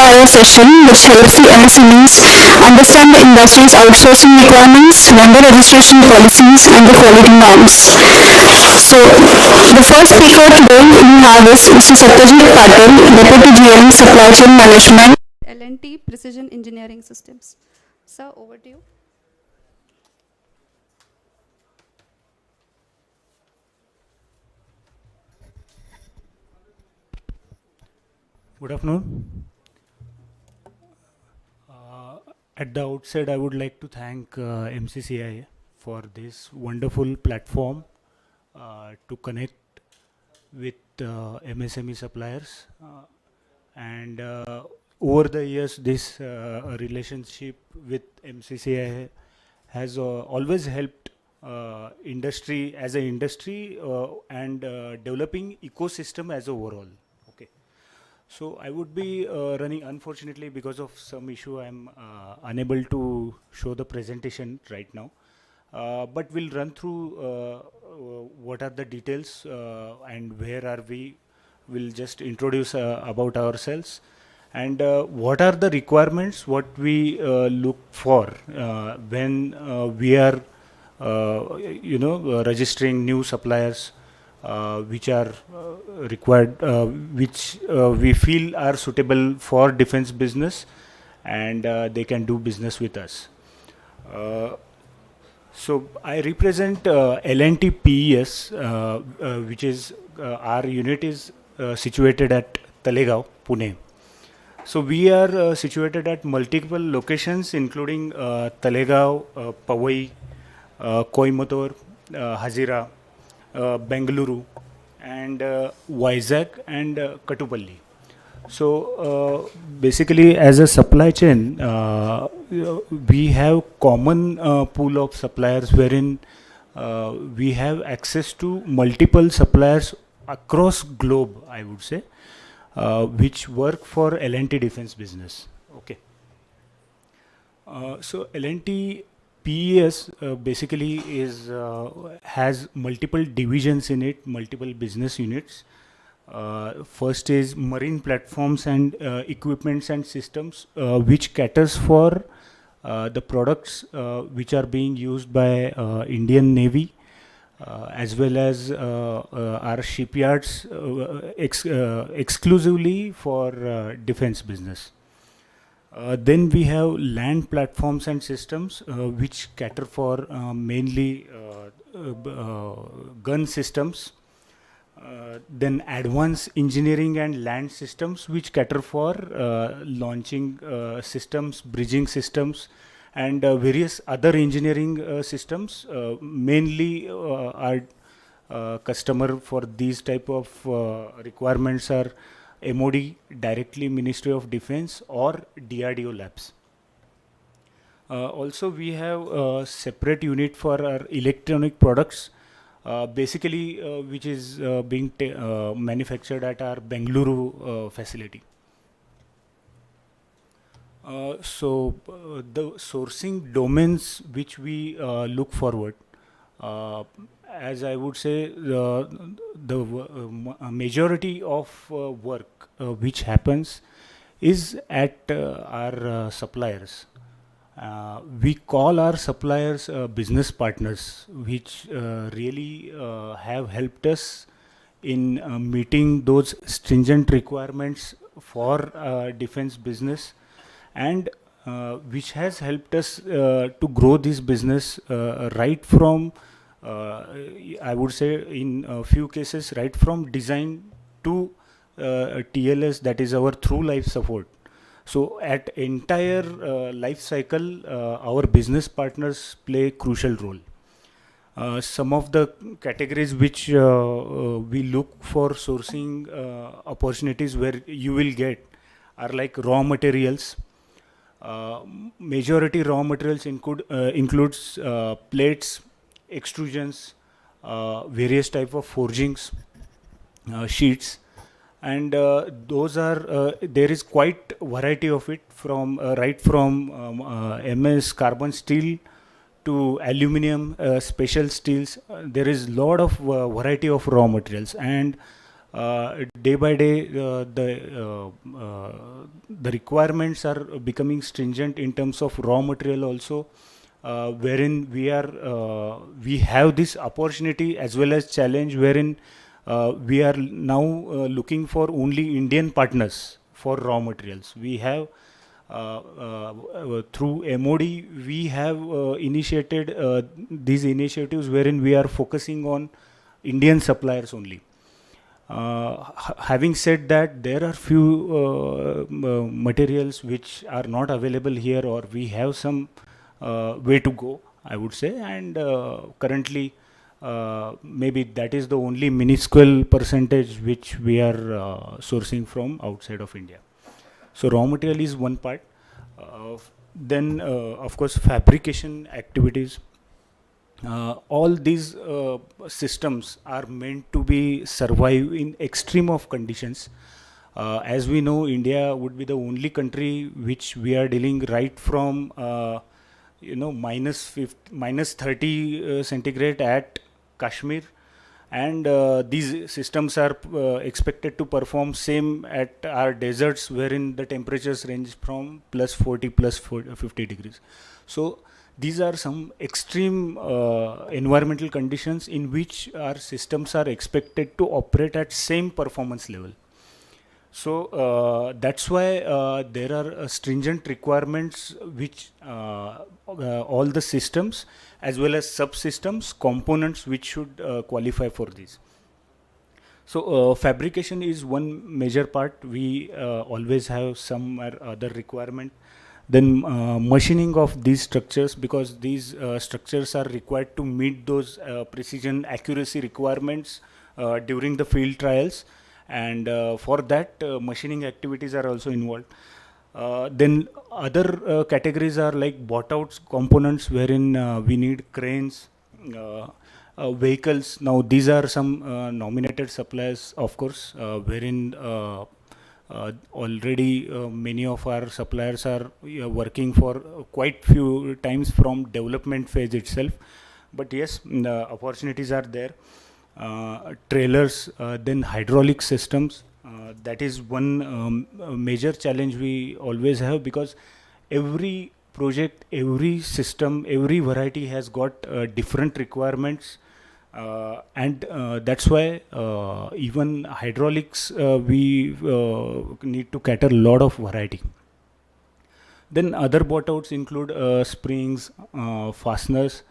hour session which helps the MSMEs understand the industry's outsourcing requirements, vendor registration policies, and the quality norms. So, the first speaker today we have is Mr. Satyajit Patel, Deputy GM Supply Chain Management. L&T Precision Engineering Systems. Sir, over to you. Good afternoon. At the outset, I would like to thank MCCI for this wonderful platform to connect with MSME suppliers. And over the years, this relationship with MCCI has always helped industry as an industry and developing ecosystem as a overall. So I would be running, unfortunately, because of some issue, I'm unable to show the presentation right now. But we'll run through what are the details and where are we. We'll just introduce about ourselves and what are the requirements, what we look for when we are, registering new suppliers. Which are required, which we feel are suitable for defense business, and they can do business with us. So I represent L&T PES, which is our unit is situated at Talegaon, Pune. So we are situated at multiple locations, including Talegaon, Powai, Coimbatore, Hazira, Bengaluru, and Vizag and Kattupalli. So basically, as a supply chain, we have common pool of suppliers wherein we have access to multiple suppliers across globe, I would say, which work for L&T defense business. Okay. So L&T PES basically is has multiple divisions in it, multiple business units. First is marine platforms and equipments and systems, which caters for the products which are being used by Indian Navy, as well as our shipyards exclusively for defense business. Then we have land platforms and systems which cater for mainly gun systems. Then advanced engineering and land systems which cater for launching systems, bridging systems, and various other engineering systems. Mainly our customer for these type of requirements are MOD, directly Ministry of Defense, or DRDO labs. Also, we have a separate unit for our electronic products, basically which is being manufactured at our Bengaluru facility. So the sourcing domains which we look forward, as I would say, the majority of work which happens is at our suppliers. We call our suppliers business partners, which really have helped us in meeting those stringent requirements for defense business, and which has helped us to grow this business right from, I would say, in a few cases, right from design to TLS, that is our through life support. So at entire life cycle, our business partners play a crucial role. Some of the categories which we look for sourcing opportunities where you will get are like raw materials. Majority raw materials includes plates, extrusions, various type of forgings, sheets, and those are there is quite variety of it, from right from MS carbon steel to aluminum, special steels. There is lot of variety of raw materials, and day by day the requirements are becoming stringent in terms of raw material also, wherein we have this opportunity as well as challenge, wherein we are now looking for only Indian partners for raw materials. We have through MOD, we have initiated these initiatives wherein we are focusing on Indian suppliers only. Having said that, there are few materials which are not available here, or we have some way to go, I would say, and currently maybe that is the only minuscule percentage which we are sourcing from outside of India. So raw material is one part. Then of course fabrication activities. All these systems are meant to be survive in extreme of conditions. As we know, India would be the only country which we are dealing right from minus 30 centigrade at Kashmir, and these systems are expected to perform same at our deserts, wherein the temperatures range from plus 40 plus 50 degrees. So these are some extreme environmental conditions in which our systems are expected to operate at same performance level. So that's why there are stringent requirements which all the systems as well as subsystems, components which should qualify for this. So fabrication is one major part. We always have some or other requirement. Then machining of these structures, because these structures are required to meet those precision accuracy requirements during the field trials, and for that machining activities are also involved. Then other categories are like bought out components, wherein we need cranes, vehicles. Now these are some nominated suppliers, of course, wherein already many of our suppliers are working for quite few times from development phase itself. But yes, the opportunities are there. Trailers, then hydraulic systems. That is one major challenge we always have, because every project, every system, every variety has got different requirements, and that's why even hydraulics we need to cater a lot of variety. Then other bought outs include springs, fasteners.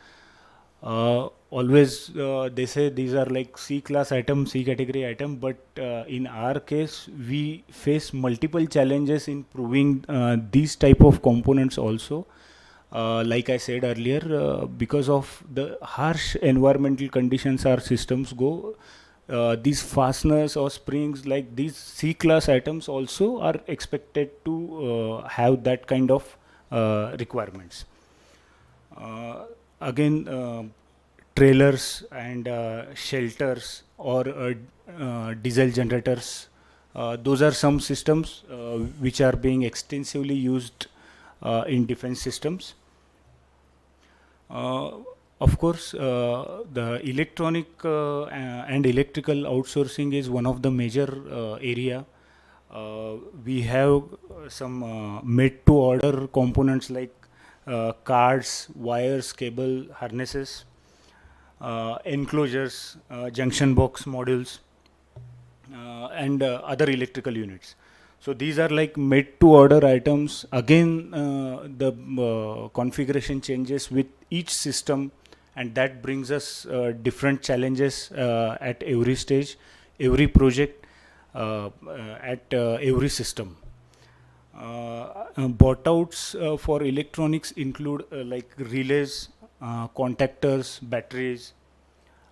Always they say these are like C class item, C category item, but in our case we face multiple challenges in proving these type of components also. Like I said earlier, because of the harsh environmental conditions our systems go, these fasteners or springs, like these C class items also are expected to have that kind of requirements. Again, trailers and shelters or diesel generators, those are some systems which are being extensively used in defense systems. Of course, the electronic and electrical outsourcing is one of the major area. We have some made to order components like cards, wires, cable, harnesses, enclosures, junction box modules, and other electrical units. So these are like made to order items. Again, the configuration changes with each system, and that brings us different challenges at every stage, every project, at every system. Bought outs for electronics include like relays, contactors, batteries,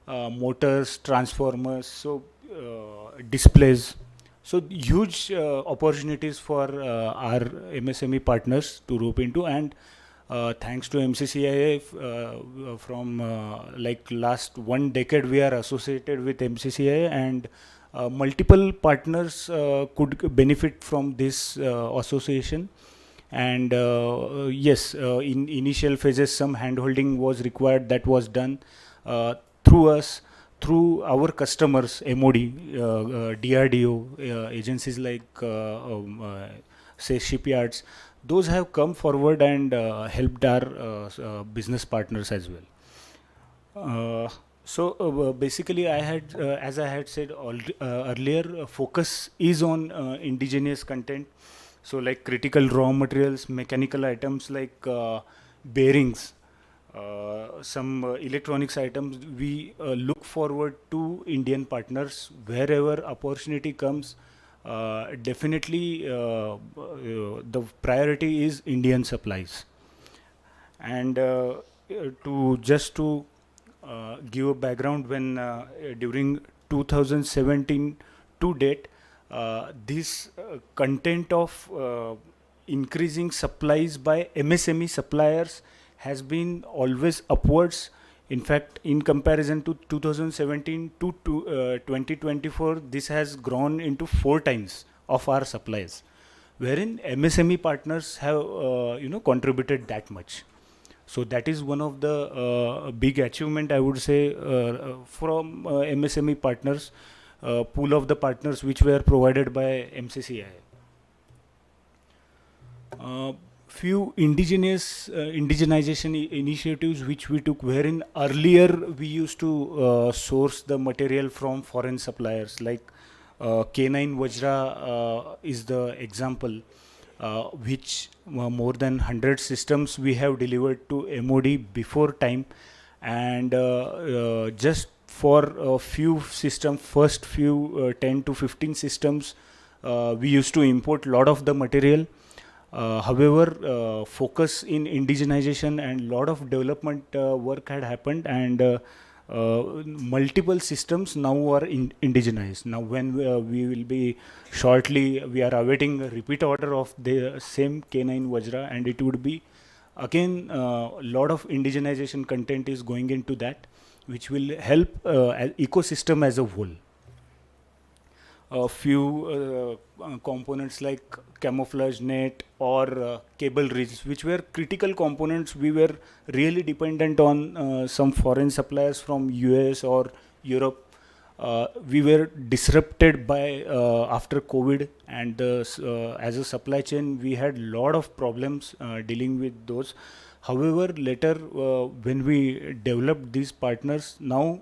motors, transformers, so displays. So huge opportunities for our MSME partners to rope into, and thanks to MCCIA, from like last 1 decade we are associated with MCCIA, and multiple partners could benefit from this association. And yes, in initial phases some handholding was required, that was done through us, through our customers, MOD, DRDO, agencies like say shipyards, those have come forward and helped our business partners as well. Basically, as I had said earlier, focus is on indigenous content. So, like critical raw materials, mechanical items like bearings, some electronics items. We look forward to Indian partners wherever opportunity comes. Definitely, the priority is Indian supplies. And to give a background, when during 2017 to date, this content of increasing supplies by MSME suppliers has been always upwards. In fact, in comparison to 2017 to 2024, this has grown into 4 times of our supplies, wherein MSME partners have contributed that much. So that is one of the big achievement, I would say, from MSME partners, pool of the partners which were provided by MCCI. Few indigenization initiatives which we took, wherein earlier we used to source the material from foreign suppliers, like K9 Vajra is the example, which more than 100 systems we have delivered to MOD before time, and just for a few systems, first few 10 to 15 systems, we used to import lot of the material. However, focus in indigenization and lot of development work had happened, and multiple systems now are indigenized. Now, when we will be shortly, we are awaiting a repeat order of the same K9 Vajra, and it would be again a lot of indigenization content is going into that, which will help ecosystem as a whole. A few components like camouflage net or cable reels, which were critical components, we were really dependent on some foreign suppliers from US or Europe. We were disrupted by after COVID, and as a supply chain, we had lot of problems dealing with those. However, later when we developed these partners, now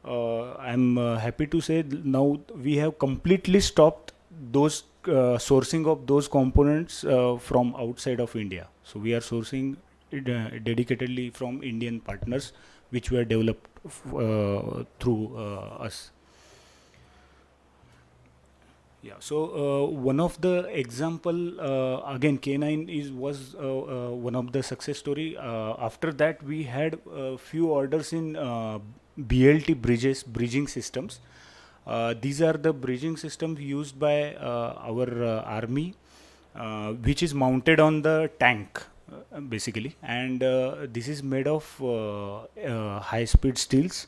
I'm happy to say now we have completely stopped those sourcing of those components from outside of India. So we are sourcing it, dedicatedly from Indian partners, which were developed through us. Yeah. So one of the example again K9 was one of the success story. After that, we had a few orders in BLT bridging systems. These are the bridging systems used by our army, which is mounted on the tank basically, and this is made of high-speed steels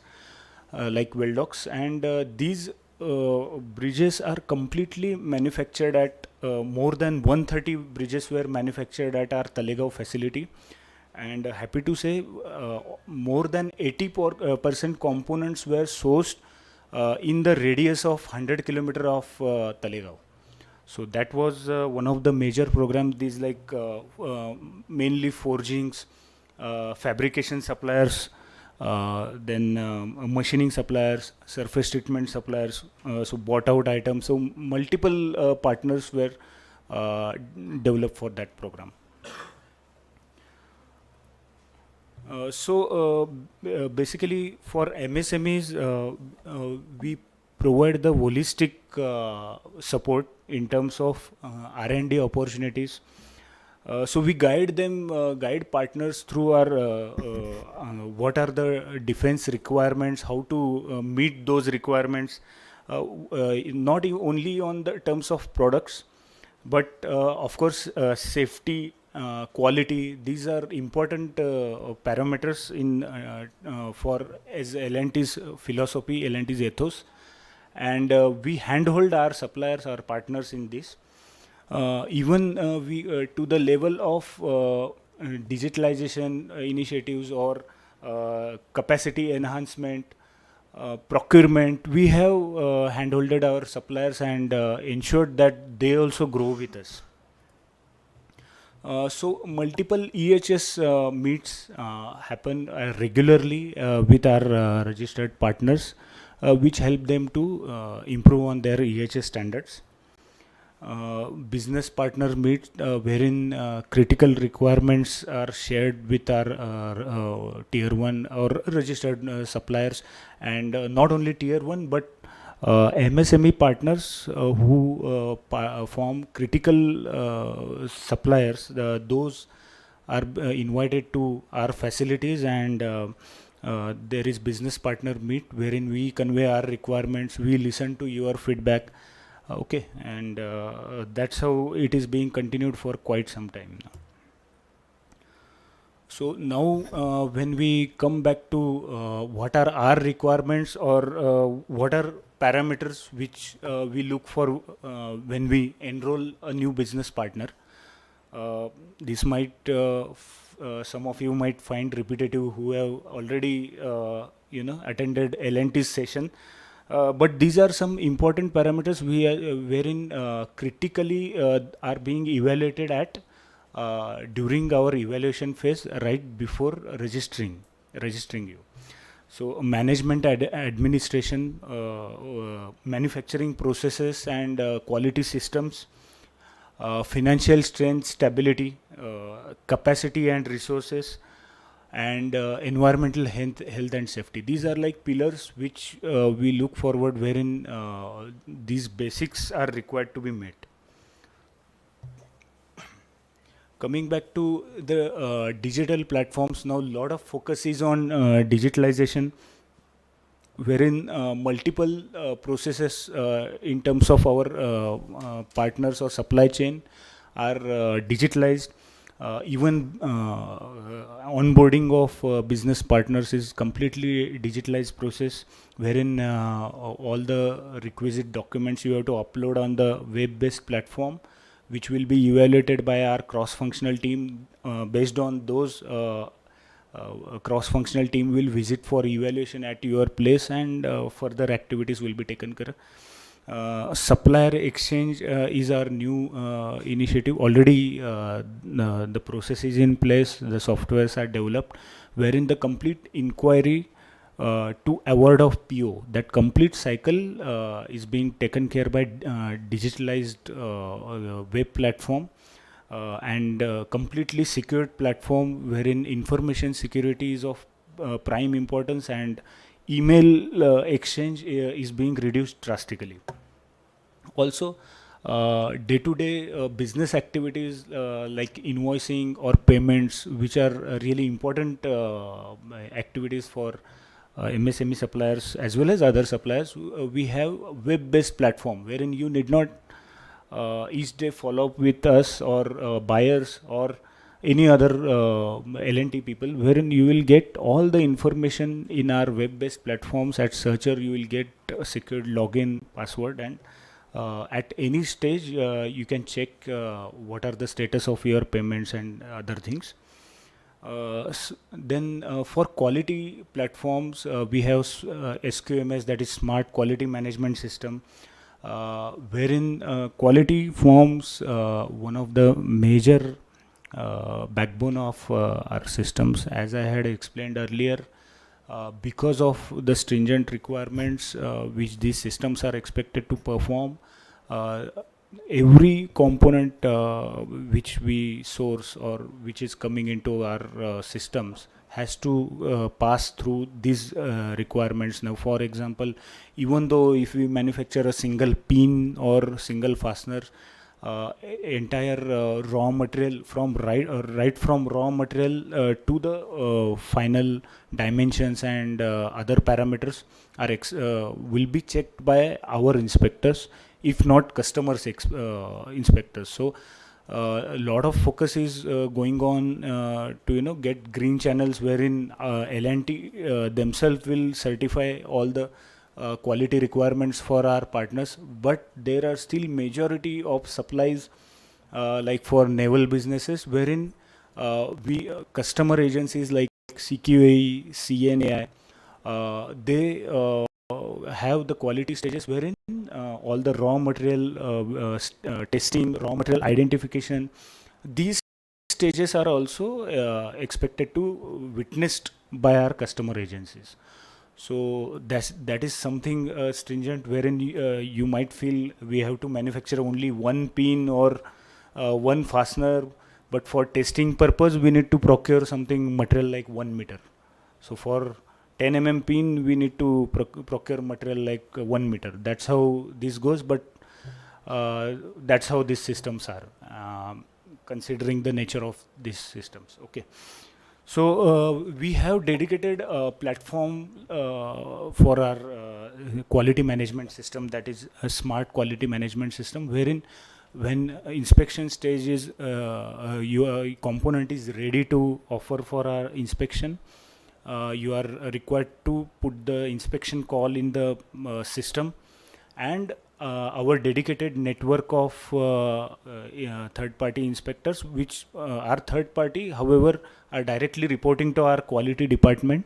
like Veldox, and these bridges are completely manufactured at more than 130 bridges were manufactured at our Talegaon facility, and happy to say more than 80% components were sourced in the radius of 100 kilometer of Talegaon. So that was one of the major programs. These like mainly forgings, fabrication suppliers, then machining suppliers, surface treatment suppliers, so bought out items. So multiple partners were developed for that program. Basically for MSMEs, we provide the holistic support in terms of R&D opportunities. So we guide them, guide partners through our what are the defense requirements, how to meet those requirements, not only on the terms of products, but of course safety, quality. These are important parameters in for as L&T's philosophy, L&T's ethos, and we handhold our suppliers, our partners in this. Even we to the level of digitalization initiatives or capacity enhancement, procurement, we have handholded our suppliers and ensured that they also grow with us. So multiple EHS meets happen regularly with our registered partners, which help them to improve on their EHS standards. Business partner meet wherein critical requirements are shared with our tier 1 or registered suppliers, and not only tier 1 but MSME partners who form critical suppliers. Those are invited to our facilities, and there is business partner meet wherein we convey our requirements, we listen to your feedback. Okay, and that's how it is being continued for quite some time now. So now, when we come back to what are our requirements, or what are parameters which we look for when we enroll a new business partner, this might some of you might find repetitive who have already attended L&T's session. But these are some important parameters we are, wherein critically are being evaluated at during our evaluation phase right before registering you. So management administration, manufacturing processes and quality systems, financial strength, stability, capacity and resources, and environmental health and safety. These are like pillars which we look forward, wherein these basics are required to be met. Coming back to the digital platforms, now a lot of focus is on digitalization, wherein multiple processes in terms of our partners or supply chain are digitalized. Even onboarding of business partners is completely digitalized process, wherein all the requisite documents you have to upload on the web-based platform, which will be evaluated by our cross-functional team. Based on those, cross-functional team will visit for evaluation at your place, and further activities will be taken care of. Supplier exchange is our new initiative. Already the process is in place, the softwares are developed, wherein the complete inquiry to award of PO, that complete cycle is being taken care by digitalized web platform, and completely secured platform, wherein information security is of prime importance, and email exchange is being reduced drastically. Also, day-to-day business activities like invoicing or payments, which are really important activities for MSME suppliers as well as other suppliers, we have web-based platform wherein you need not each day follow up with us or buyers or any other L&T people, wherein you will get all the information in our web-based platforms. At searcher, you will get a secured login password, and at any stage you can check what are the status of your payments and other things. Then for quality platforms, we have SQMS, that is Smart Quality Management System, wherein quality forms one of the major backbone of our systems. As I had explained earlier, because of the stringent requirements which these systems are expected to perform, every component which we source or which is coming into our systems has to pass through these requirements. Now, for example, even though if we manufacture a single pin or single fastener, entire raw material from right from raw material to the final dimensions and other parameters are will be checked by our inspectors, if not customers inspectors. So a lot of focus is going on to get green channels, wherein L&T themselves will certify all the quality requirements for our partners. But there are still majority of supplies like for naval businesses, wherein we customer agencies like CQAE, CNAI, they have the quality stages wherein all the raw material testing, raw material identification, these stages are also expected to witnessed by our customer agencies. So that is something stringent, wherein you might feel we have to manufacture only one pin or one fastener, but for testing purpose we need to procure something material like 1 meter. So for 10 pin we need to procure material like 1 meter. That's how this goes, but that's how these systems are, considering the nature of these systems. Okay. So we have dedicated platform for our quality management system, that is a smart quality management system, wherein when inspection stage is your component is ready to offer for our inspection, you are required to put the inspection call in the system, and our dedicated network of third party inspectors, which are third party, however, are directly reporting to our quality department.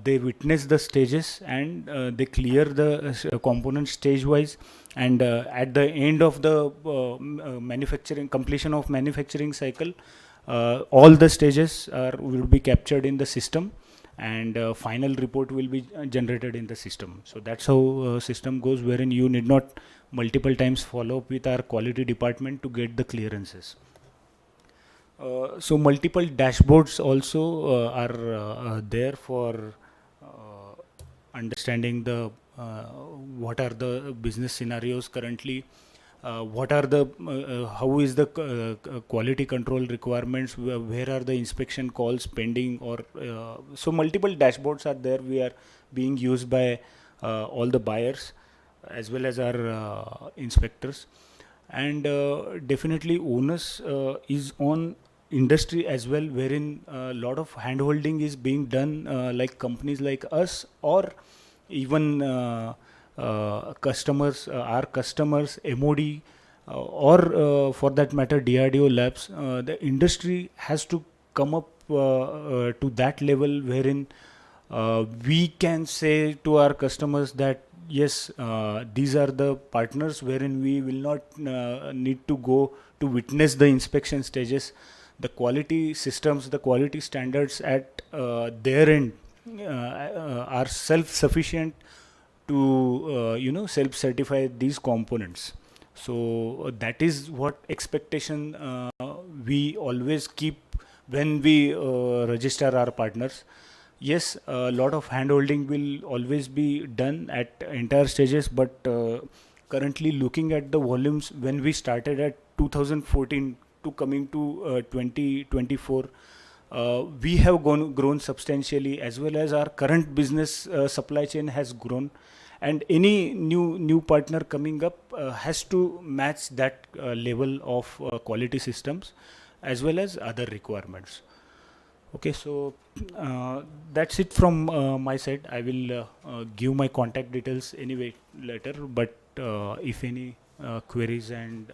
They witness the stages, and they clear the components stage wise, and at the end of the manufacturing completion of manufacturing cycle, all the stages will be captured in the system, and final report will be generated in the system. So that's how system goes, wherein you need not multiple times follow up with our quality department to get the clearances. So multiple dashboards also are there for understanding the what are the business scenarios currently, what are the how is the quality control requirements, where are the inspection calls pending, or so multiple dashboards are there. We are being used by all the buyers as well as our inspectors, and definitely onus is on industry as well, wherein a lot of hand holding is being done, like companies like us, or even customers, our customers, MOD, or for that matter DRDO labs. The industry has to come up to that level wherein we can say to our customers that yes, these are the partners wherein we will not need to go to witness the inspection stages. The quality systems, the quality standards at their end are self-sufficient to self-certify these components. So that is what expectation we always keep when we register our partners. Yes, a lot of handholding will always be done at entire stages, but currently looking at the volumes when we started at 2014 to coming to 2024, we have grown substantially, as well as our current business supply chain has grown, and any new partner coming up has to match that level of quality systems as well as other requirements. Okay, so that's it from my side. I will give my contact details anyway later, but if any queries and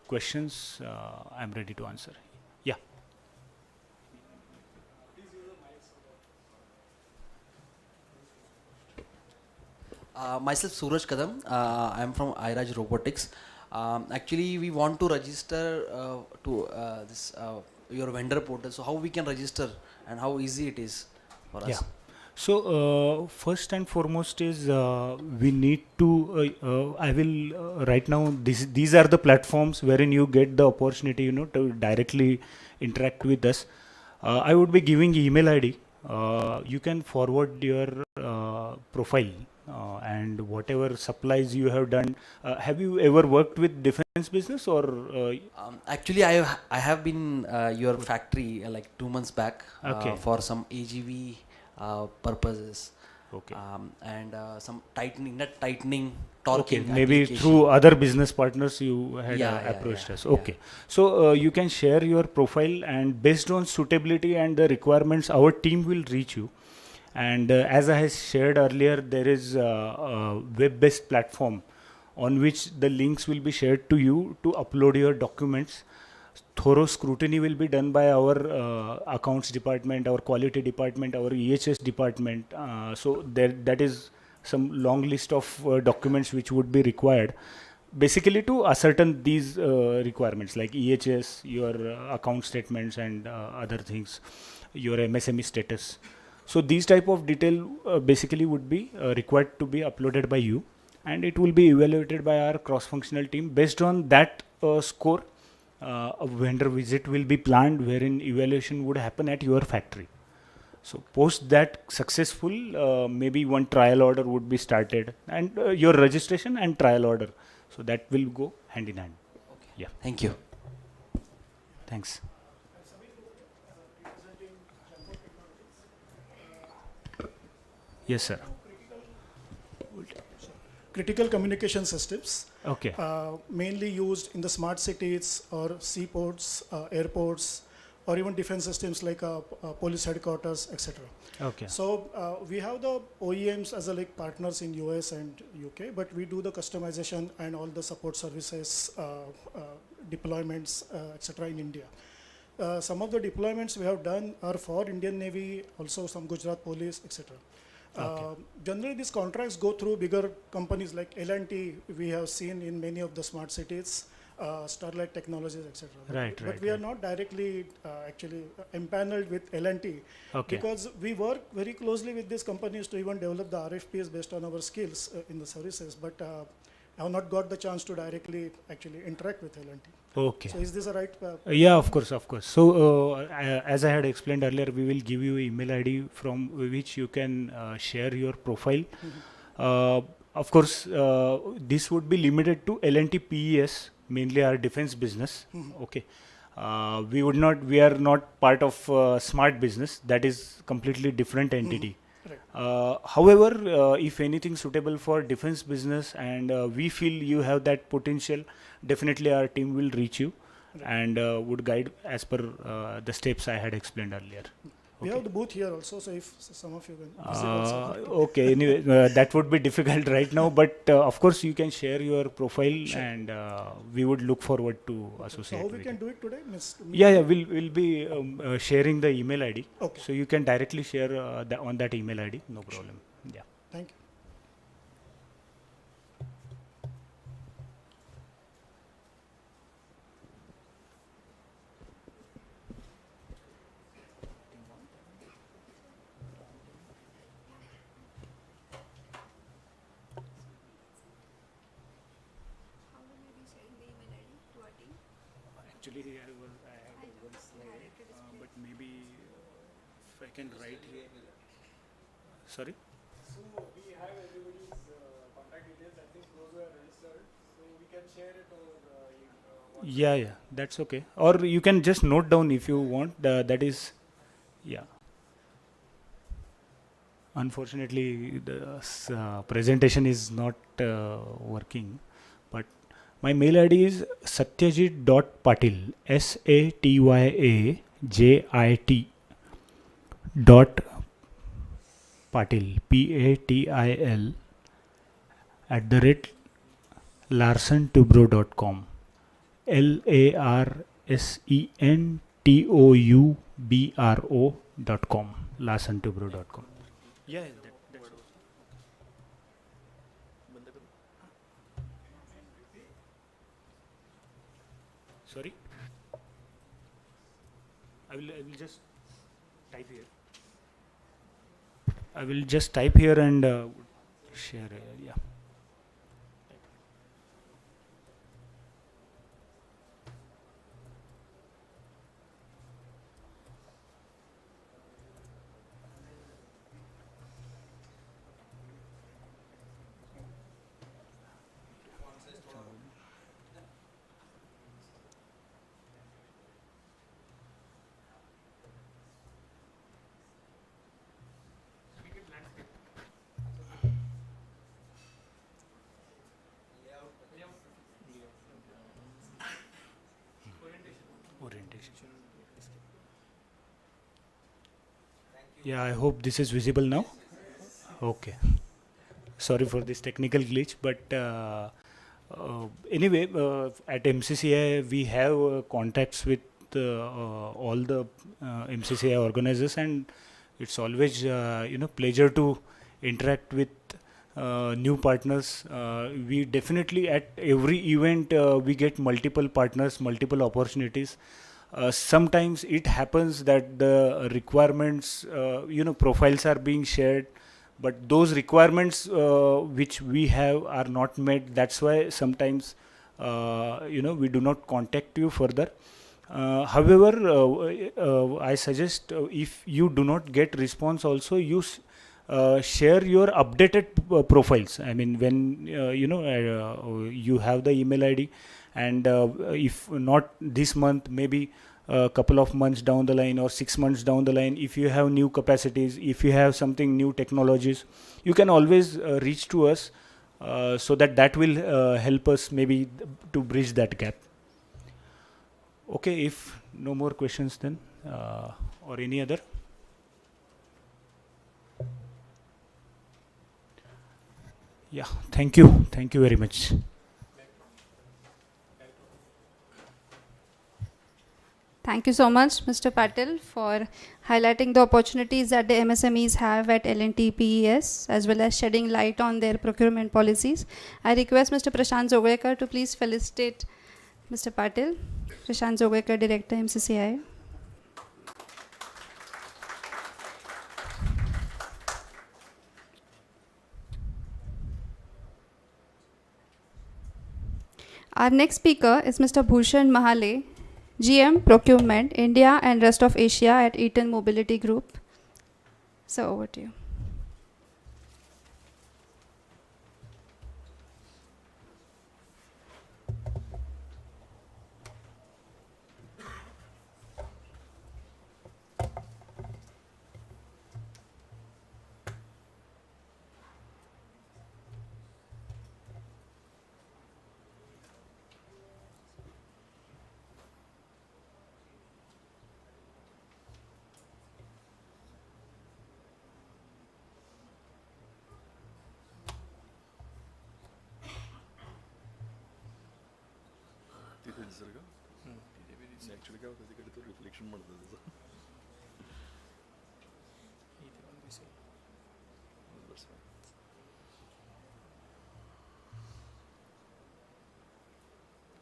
questions, I'm ready to answer. Yeah. Myself Suraj Kadam. I'm from iRaj Robotics. Actually, we want to register to this your vendor portal. So how we can register and how easy it is for us? Yeah. So first and foremost is we need to. I will right now. These are the platforms wherein you get the opportunity, to directly interact with us. I would be giving email ID. You can forward your profile and whatever supplies you have done. Have you ever worked with defense business or? Actually, I have been your factory like 2 months back Okay. for some AGV purposes. Okay. And some nut tightening, Okay, torquing. maybe application. through other business partners you had Yeah, yeah, approached yeah, us. yeah. Okay, so you can share your profile, and based on suitability and the requirements, our team will reach you. And as I have shared earlier, there is a web-based platform on which the links will be shared to you to upload your documents. Thorough scrutiny will be done by our accounts department, our quality department, our EHS department. So that is some long list of documents which would be required. basically to ascertain these requirements like EHS, your account statements and other things, your MSME status. So these type of detail basically would be required to be uploaded by you, and it will be evaluated by our cross-functional team. Based on that score, a vendor visit will be planned wherein evaluation would happen at your factory. So post that successful, maybe one trial order would be started, and your registration and trial order. So that will go hand in hand. Okay. Yeah. Thank you. Thanks. Yes, sir. Critical communication systems, Okay. mainly used in the smart cities or seaports, airports, or even defense systems like police headquarters, etc. Okay. So we have the OEMs as a like partners in US and UK, but we do the customization and all the support services, deployments, etc. in India. Some of the deployments we have done are for Indian Navy, also some Gujarat Police, etc. Okay. Generally, these contracts go through bigger companies like L&T. We have seen in many of the smart cities, Starlight Technologies, etc. Right, But right, we are right. not directly actually empaneled with L&T Okay. because we work very closely with these companies to even develop the RFPs based on our skills in the services. But I have not got the chance to directly actually interact with L&T. Okay. So is this a right? Yeah, of course, of course. So, as I had explained earlier, we will give you email ID from which you can share your profile. Of course, this would be limited to L&T PES, mainly our defense business. Okay. We would not. We are not part of smart business. That is completely different entity. Right. However, if anything suitable for defense business and we feel you have that potential, definitely our team will reach you and would guide as per the steps I had explained earlier. We have the booth here also, so if some of you can visit also. Okay, anyway, that would be difficult right now, but of course you can share your profile and we would look forward to So associate how we with can you. do it today? Yeah, we'll be sharing the email ID. Okay. So you can directly share on that email ID, no problem. Yeah. Thank you. Actually, I have one slide, but maybe if I can write here. Sorry? So we have everybody's contact details. I think those were registered, so we can share it over. Yeah, that's okay. Or you can just note down if you want. That is, yeah. Unfortunately, the presentation is not working, but my mail ID is satyajit.patil, SATYAJIT dot Patil, PATIL @larsentubro.com, LARSENTOUBRO.com, larsentubro.com. Yeah, that's all. Sorry? I will just type here. I will just type here and share. Yeah. Orientation. Yeah, I hope this is visible now. Okay. Sorry for this technical glitch, but anyway, at MCCI we have contacts with all the MCCI organizers, and it's always pleasure to interact with new partners. We definitely at every event we get multiple partners, multiple opportunities. Sometimes it happens that the requirements, profiles are being shared, but those requirements which we have are not met. That's why sometimes we do not contact you further. However, I suggest if you do not get response, also share your updated profiles. I mean, when you have the email ID, and if not this month, maybe a couple of months down the line or 6 months down the line, if you have new capacities, if you have something new technologies, you can always reach to us, so that will help us maybe to bridge that gap. Okay, if no more questions then, or any other. Yeah, thank you. Thank you very much. Thank you so much, Mr. Patil, for highlighting the opportunities that the MSMEs have at L&T PES, as well as shedding light on their procurement policies. I request Mr. Prashant Zogwekar to please felicitate Mr. Patil. Prashant Zogwekar, Director, MCCI. Our next speaker is Mr. Bhushan Mahale, GM Procurement, India and Rest of Asia at Eaton Mobility Group. So over to you. तिथे दिसेल का actually काय होतं तिकडे तो reflection म्हणतो त्याचं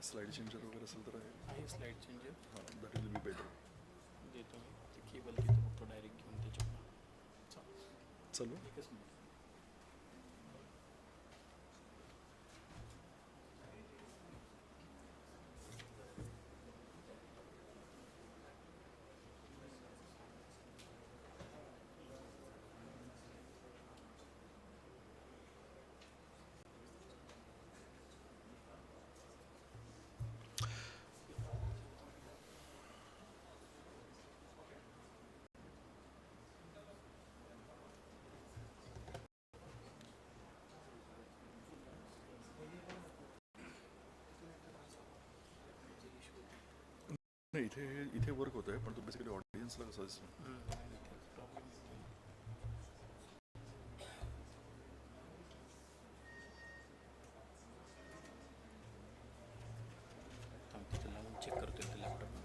slide changer वगैरे असेल तर आहे स्लाइड चेंजर हां दॅट विल बी बेटर देतो मी ते केबल तिथं बघतो डायरेक्ट घेऊन त्याच्यावर चालू एकच मिनिट नाही इथे वर्क होत आहे पण तो बेसिकली ऑडियन्सला कसं दिसतो चेक करतोय ते लॅपटॉप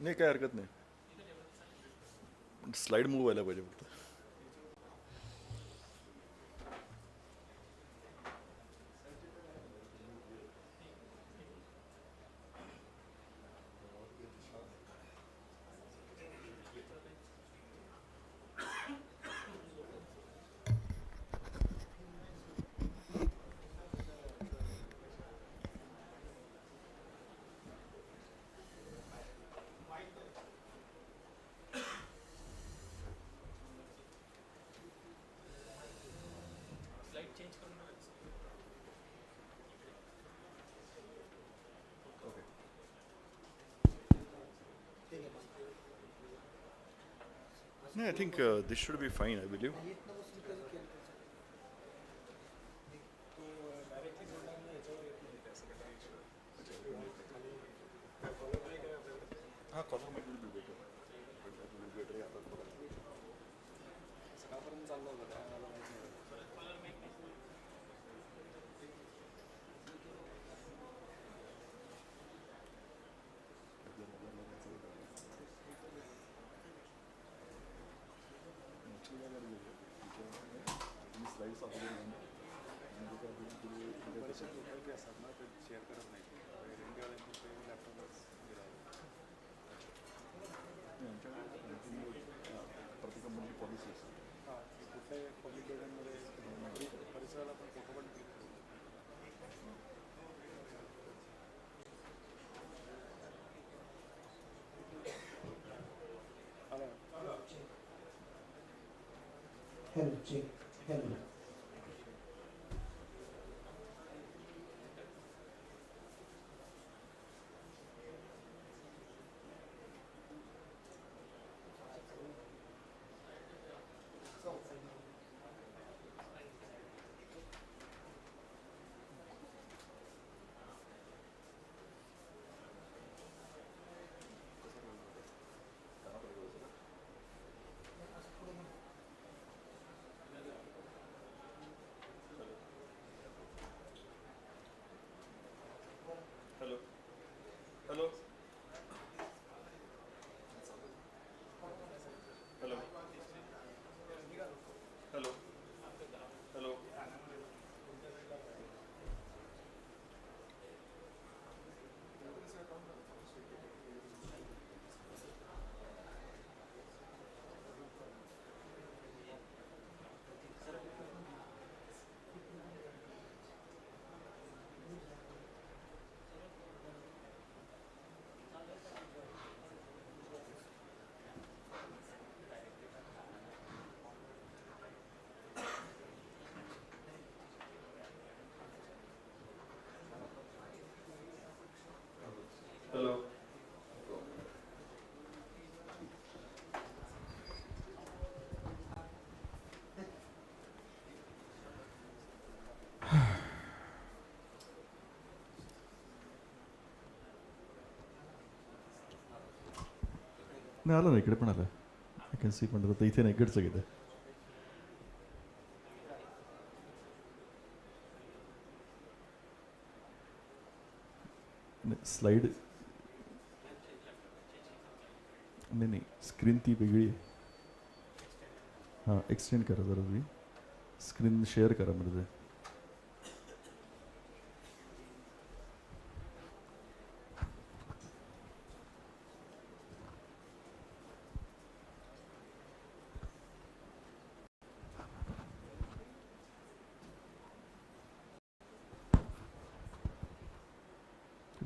नाही काय हरकत नाही स्लाइड मूव व्हायला पाहिजे फक्त No, I think this should be fine, I believe. Hello, check. Hello. Hello. Hello. Hello. Hello. Hello. Hello. नाही आलं ना इकडे पण आलं आय कॅन सी पण आता इथे नाही इकडचं घेतं स्लाईड नाही नाही स्क्रीन ती वेगळी आहे हां एक्सटेंड करा जरा तुम्ही स्क्रीन शेअर करा म्हणजे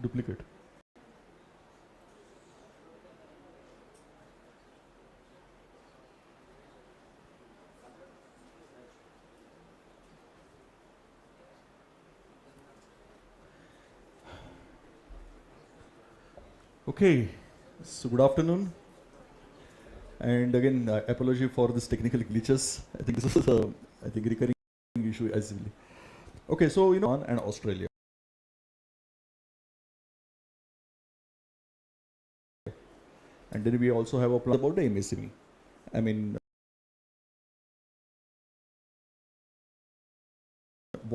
duplicate Okay, so good afternoon, and again, apology for this technical glitches. I think this is a, recurring issue as well. Okay, so and Australia, and then we also have a plan about the MSME. I mean,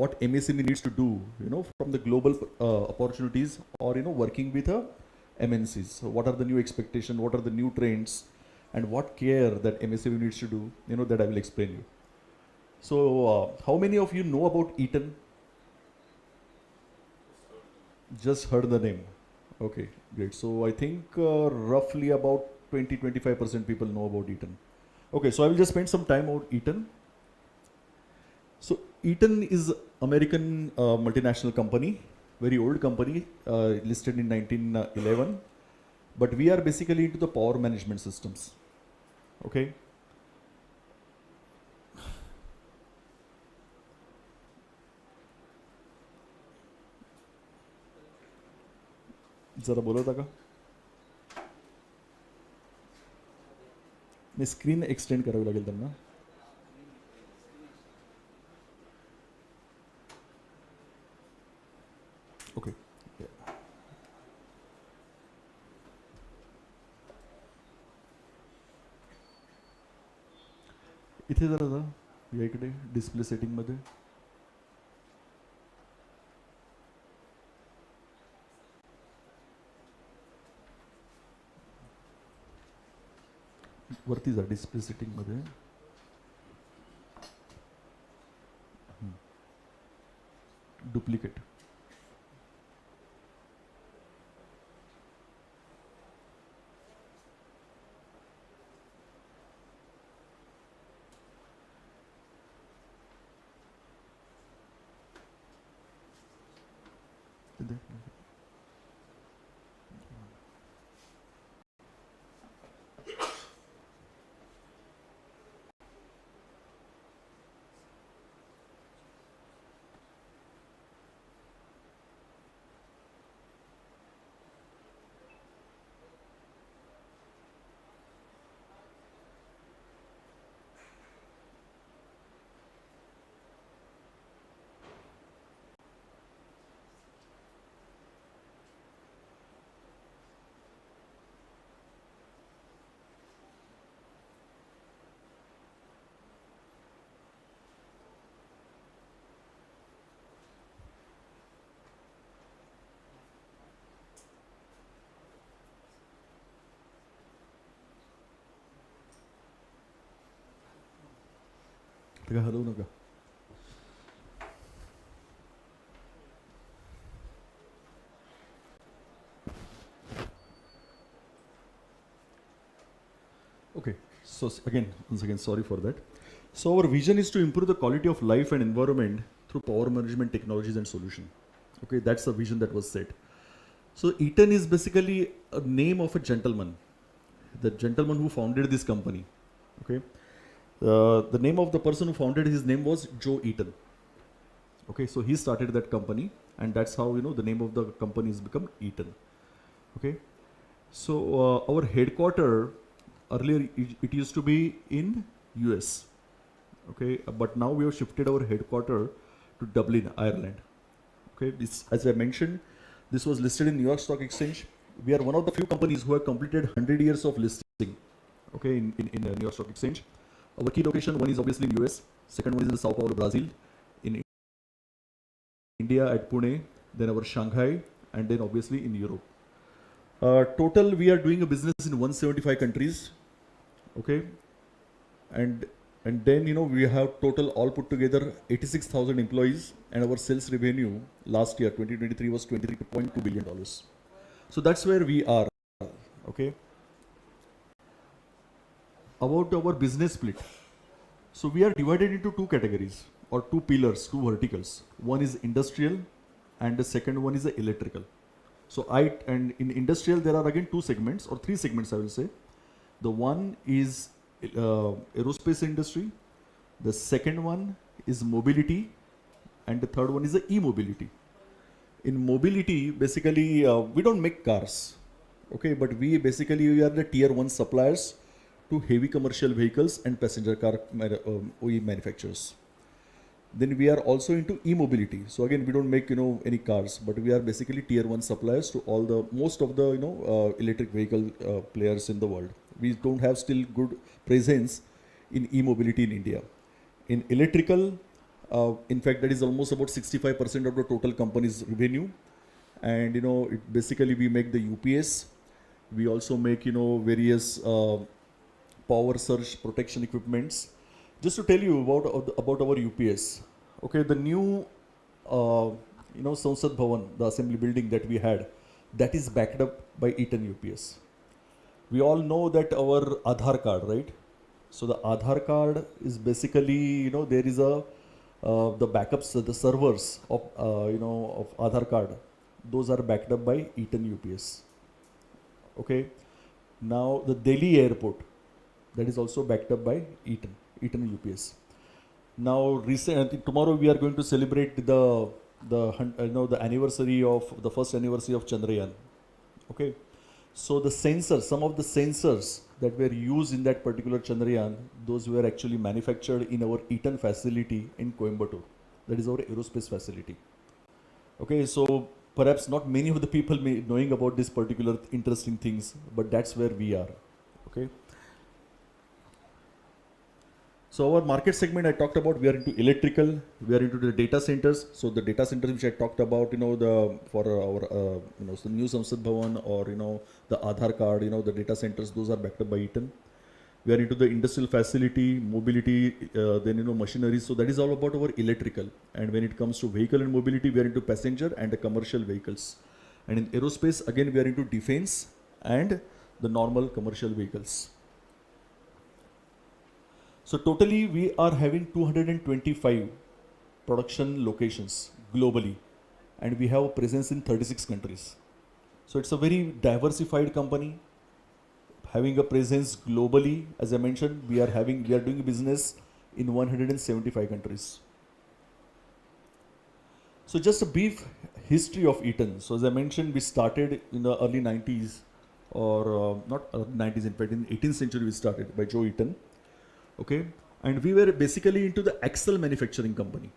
what MSME needs to do, from the global opportunities, or working with a MNCs. So what are the new expectations? What are the new trends? And what care that MSME needs to do? That I will explain you. So, how many of you know about Eaton? Just heard the name. Okay, great. So I think roughly about 20-25% people know about Eaton. Okay, so I will just spend some time on Eaton. So Eaton is American multinational company, very old company, listed in 1911, but we are basically into the power management systems. Okay. जरा बोलवता का नाही screen extend करावी लागेल त्यांना. Okay इथे जरा जा या इकडे डिस्प्ले सेटिंगमध्ये. वरती जा डिस्प्ले सेटिंगमध्ये. डुप्लिकेट. ते काय हलवू नका. Okay, so once again, sorry for that. So our vision is to improve the quality of life and environment through power management technologies and solution. Okay, that's the vision that was set. So Eaton is basically a name of a gentleman, the gentleman who founded this company. Okay, the name of the person who founded his name was Joe Eaton. Okay, so he started that company, and that's how the name of the company has become Eaton. Okay, so our headquarter earlier it used to be in US. Okay, but now we have shifted our headquarter to Dublin, Ireland. Okay, this, as I mentioned, this was listed in New York Stock Exchange. We are one of the few companies who have completed 100 years of listing. Okay, in New York Stock Exchange. Our key location, one is obviously in US, second one is in Sao Paulo, Brazil, in India at Pune, then our Shanghai, and then obviously in Europe. Total, we are doing a business in 175 countries. Okay, and then we have total all put together 86,000 employees, and our sales revenue last year 2023 was $23.2 billion. So that's where we are. Okay. About our business split. So we are divided into two categories or two pillars, two verticals. One is industrial and the second one is the electrical. So in industrial there are again two segments or three segments I will say. The one is aerospace industry, the second one is mobility, and the third one is the e-mobility. In mobility, basically we don't make cars, okay, but we are the tier 1 suppliers to heavy commercial vehicles and passenger car OE manufacturers. Then we are also into e-mobility. So again, we don't make any cars, but we are basically tier 1 suppliers to most of the electric vehicle players in the world. We don't have still good presence in e-mobility in India. In electrical, in fact, that is almost about 65% of the total company's revenue. And it basically we make the UPS. We also make various power surge protection equipments. Just to tell you about our UPS. Okay, the new Sansad Bhavan, the assembly building that we had, that is backed up by Eaton UPS. We all know that our Aadhaar card, right? So the Aadhaar card is basically, there is the backups, the servers of of Aadhaar card. Those are backed up by Eaton UPS. Okay. Now the Delhi airport, that is also backed up by Eaton UPS. Now tomorrow we are going to celebrate the anniversary of the first anniversary of Chandrayaan. Okay. So the sensors, some of the sensors that were used in that particular Chandrayaan, those were actually manufactured in our Eaton facility in Coimbatore. That is our aerospace facility. Okay, so perhaps not many of the people may knowing about this particular interesting things, but that's where we are. Okay. So our market segment I talked about, we are into electrical, we are into the data centers. So the data centers which I talked about, for our, so new Samsad Bhavan or, the Aadhaar card, the data centers, those are backed up by Eaton. We are into the industrial facility, mobility, then, machinery. So that is all about our electrical. And when it comes to vehicle and mobility, we are into passenger and the commercial vehicles. And in aerospace, again, we are into defense and the normal commercial vehicles. So totally we are having 225 production locations globally, and we have a presence in 36 countries. So it's a very diversified company, having a presence globally. As I mentioned, we are doing business in 175 countries. So just a brief history of Eaton. So as I mentioned, we started in the early 90s, or not early 90s, in fact in 18th century we started by Joe Eaton. Okay, and we were basically into the axle manufacturing company.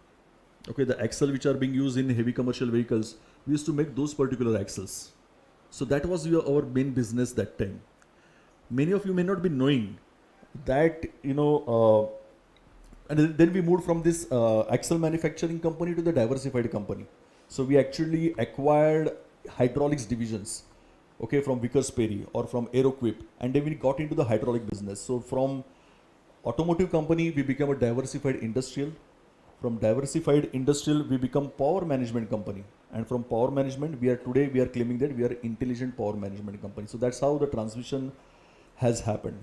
Okay, the axle which are being used in heavy commercial vehicles, we used to make those particular axles. So that was our main business that time. Many of you may not be knowing that, and then we moved from this axle manufacturing company to the diversified company. So we actually acquired hydraulics divisions, okay, from Vickers Perry or from Aeroquip, and then we got into the hydraulic business. So from automotive company, we became a diversified industrial. From diversified industrial, we become power management company. And from power management, we are claiming that we are intelligent power management company. So that's how the transition has happened.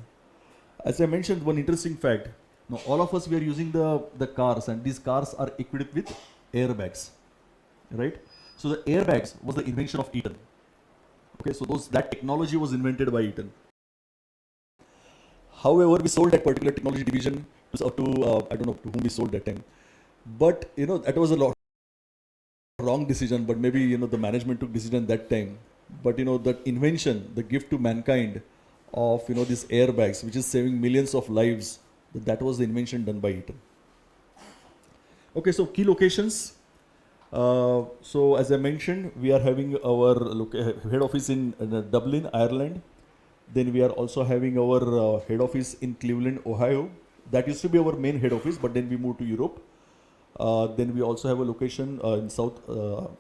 As I mentioned, one interesting fact, now all of us, we are using the cars, and these cars are equipped with airbags, right? So the airbags was the invention of Eaton. Okay, so that technology was invented by Eaton. However, we sold that particular technology division to I don't know to whom we sold that time. But, that was a wrong decision, but maybe, the management took decision that time. But, that invention, the gift to mankind of, these airbags, which is saving millions of lives, that was the invention done by Eaton. Okay, so key locations. So as I mentioned, we are having our head office in Dublin, Ireland. Then we are also having our head office in Cleveland, Ohio. That used to be our main head office, but then we moved to Europe. Then we also have a location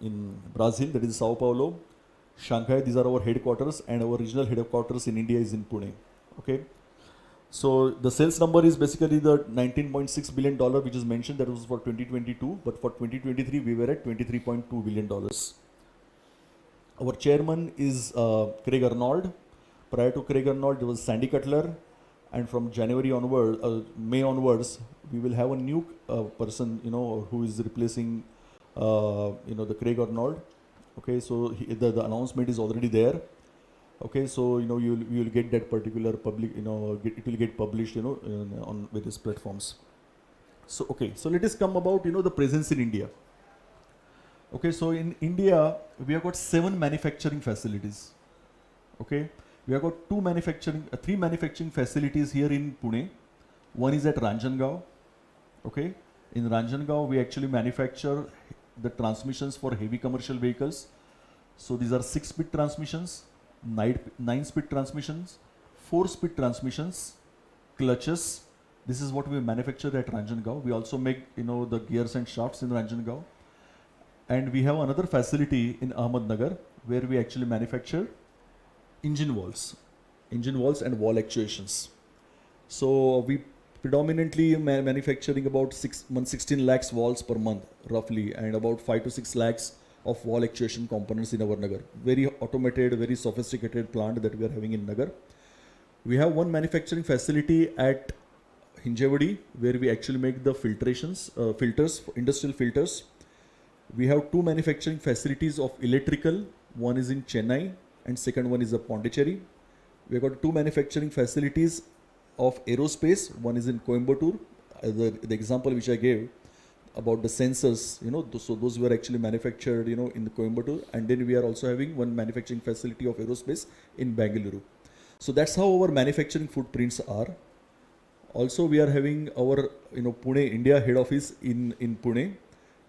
in Brazil, that is Sao Paulo, Shanghai. These are our headquarters, and our regional headquarters in India is in Pune. Okay. So the sales number is basically the $19.6 billion, which is mentioned, that was for 2022, but for 2023 we were at $23.2 billion. Our chairman is Craig Arnold. Prior to Craig Arnold, there was Sandy Cutler, and from January onward, May onwards, we will have a new person, who is replacing, the Craig Arnold. Okay, so the announcement is already there. Okay, so you will get that particular public, it will get published, on various platforms. So okay, so let us come about, the presence in India. Okay, so in India, we have got 7 manufacturing facilities. Okay. We have got 3 manufacturing facilities here in Pune. One is at Ranjangaon. Okay, in Ranjangaon we actually manufacture the transmissions for heavy commercial vehicles. So these are 6-speed transmissions, 9-speed transmissions, 4-speed transmissions, clutches. This is what we manufacture at Ranjangaon. We also make the gears and shafts in Ranjangaon. And we have another facility in Ahmednagar where we actually manufacture engine walls and wall actuations. So we predominantly manufacturing about 16 lakhs walls per month roughly, and about 5 to 6 lakhs of wall actuation components in our Nagar. Very automated, very sophisticated plant that we are having in Nagar. We have one manufacturing facility at Hinjewadi where we actually make the filters, industrial filters. We have 2 manufacturing facilities of electrical. One is in Chennai and second one is at Pondicherry. We have got 2 manufacturing facilities of aerospace. One is in Coimbatore. The example which I gave about the sensors, so those were actually manufactured, in the Coimbatore. And then we are also having one manufacturing facility of aerospace in Bangalore. So that's how our manufacturing footprints are. Also, we are having our Pune, India head office in Pune,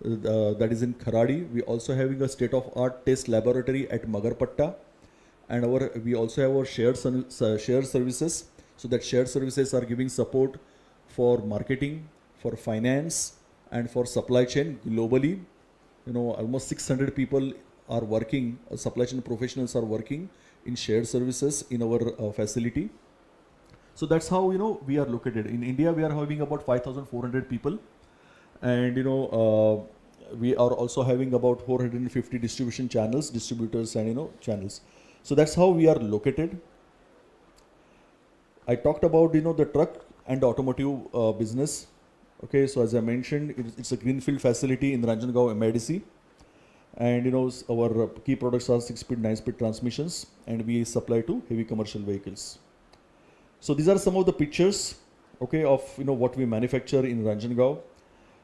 that is in Kharadi. We also having a state-of-art test laboratory at Magarpatta, and we also have our shared services. So that shared services are giving support for marketing, for finance, and for supply chain globally. Almost 600 people are working, supply chain professionals are working in shared services in our facility. So that's how we are located. In India, we are having about 5,400 people, and we are also having about 450 distributors and channels. So that's how we are located. I talked about the truck and the automotive business. Okay, so as I mentioned, it's a greenfield facility in Ranjangaon MIDC, and our key products are 6-speed, 9-speed transmissions, and we supply to heavy commercial vehicles. So these are some of the pictures, okay, of what we manufacture in Ranjangaon.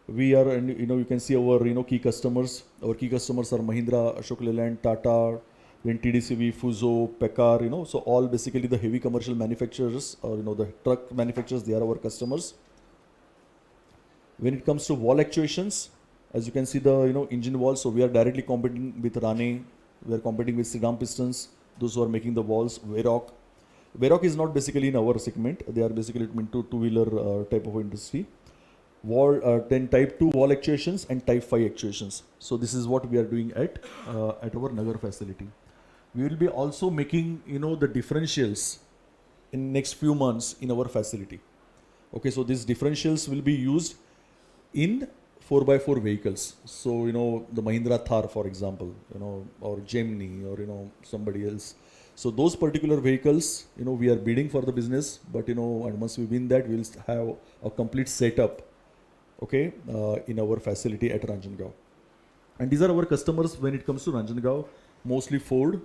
We are, and you can see our key customers. Our key customers are Mahindra, Ashok Leyland, Tata, then TDCV, Fuso, Pekar. So all basically the heavy commercial manufacturers, or the truck manufacturers, they are our customers. When it comes to wall actuations, as you can see the engine walls, so we are directly competing with Rane. We are competing with Sidam Pistons, those who are making the walls. Varroc is not basically in our segment. They are basically into two-wheeler type of industry. Then type 2 wall actuations and type 5 actuations. So this is what we are doing at our Nagar facility. We will be also making the differentials in next few months in our facility. Okay, so these differentials will be used in 4x4 vehicles. So the Mahindra Thar, for example, or Gemini, or somebody else. So those particular vehicles, we are bidding for the business, but and once we win that, we will have a complete setup, okay, in our facility at Ranjangaon. And these are our customers when it comes to Ranjangaon, mostly Ford,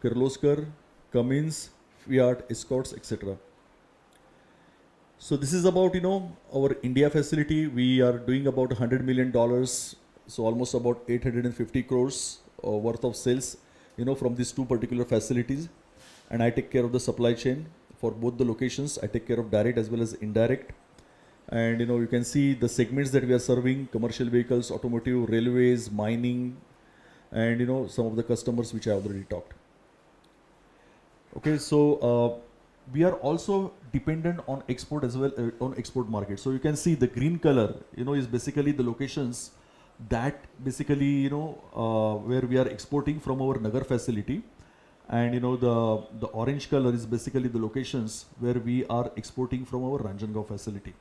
Kirloskar, Cummins, Fiat, Escorts, etc. So this is about our India facility. We are doing about $100 million, so almost about 850 crores worth of sales from these two particular facilities, and I take care of the supply chain for both the locations. I take care of direct as well as indirect, and you can see the segments that we are serving: commercial vehicles, automotive, railways, mining, and some of the customers which I already talked. Okay, so we are also dependent on export as well, on export market. So you can see the green color is basically the locations that basically where we are exporting from our Nagar facility, and the orange color is basically the locations where we are exporting from our Ranjangaon facility.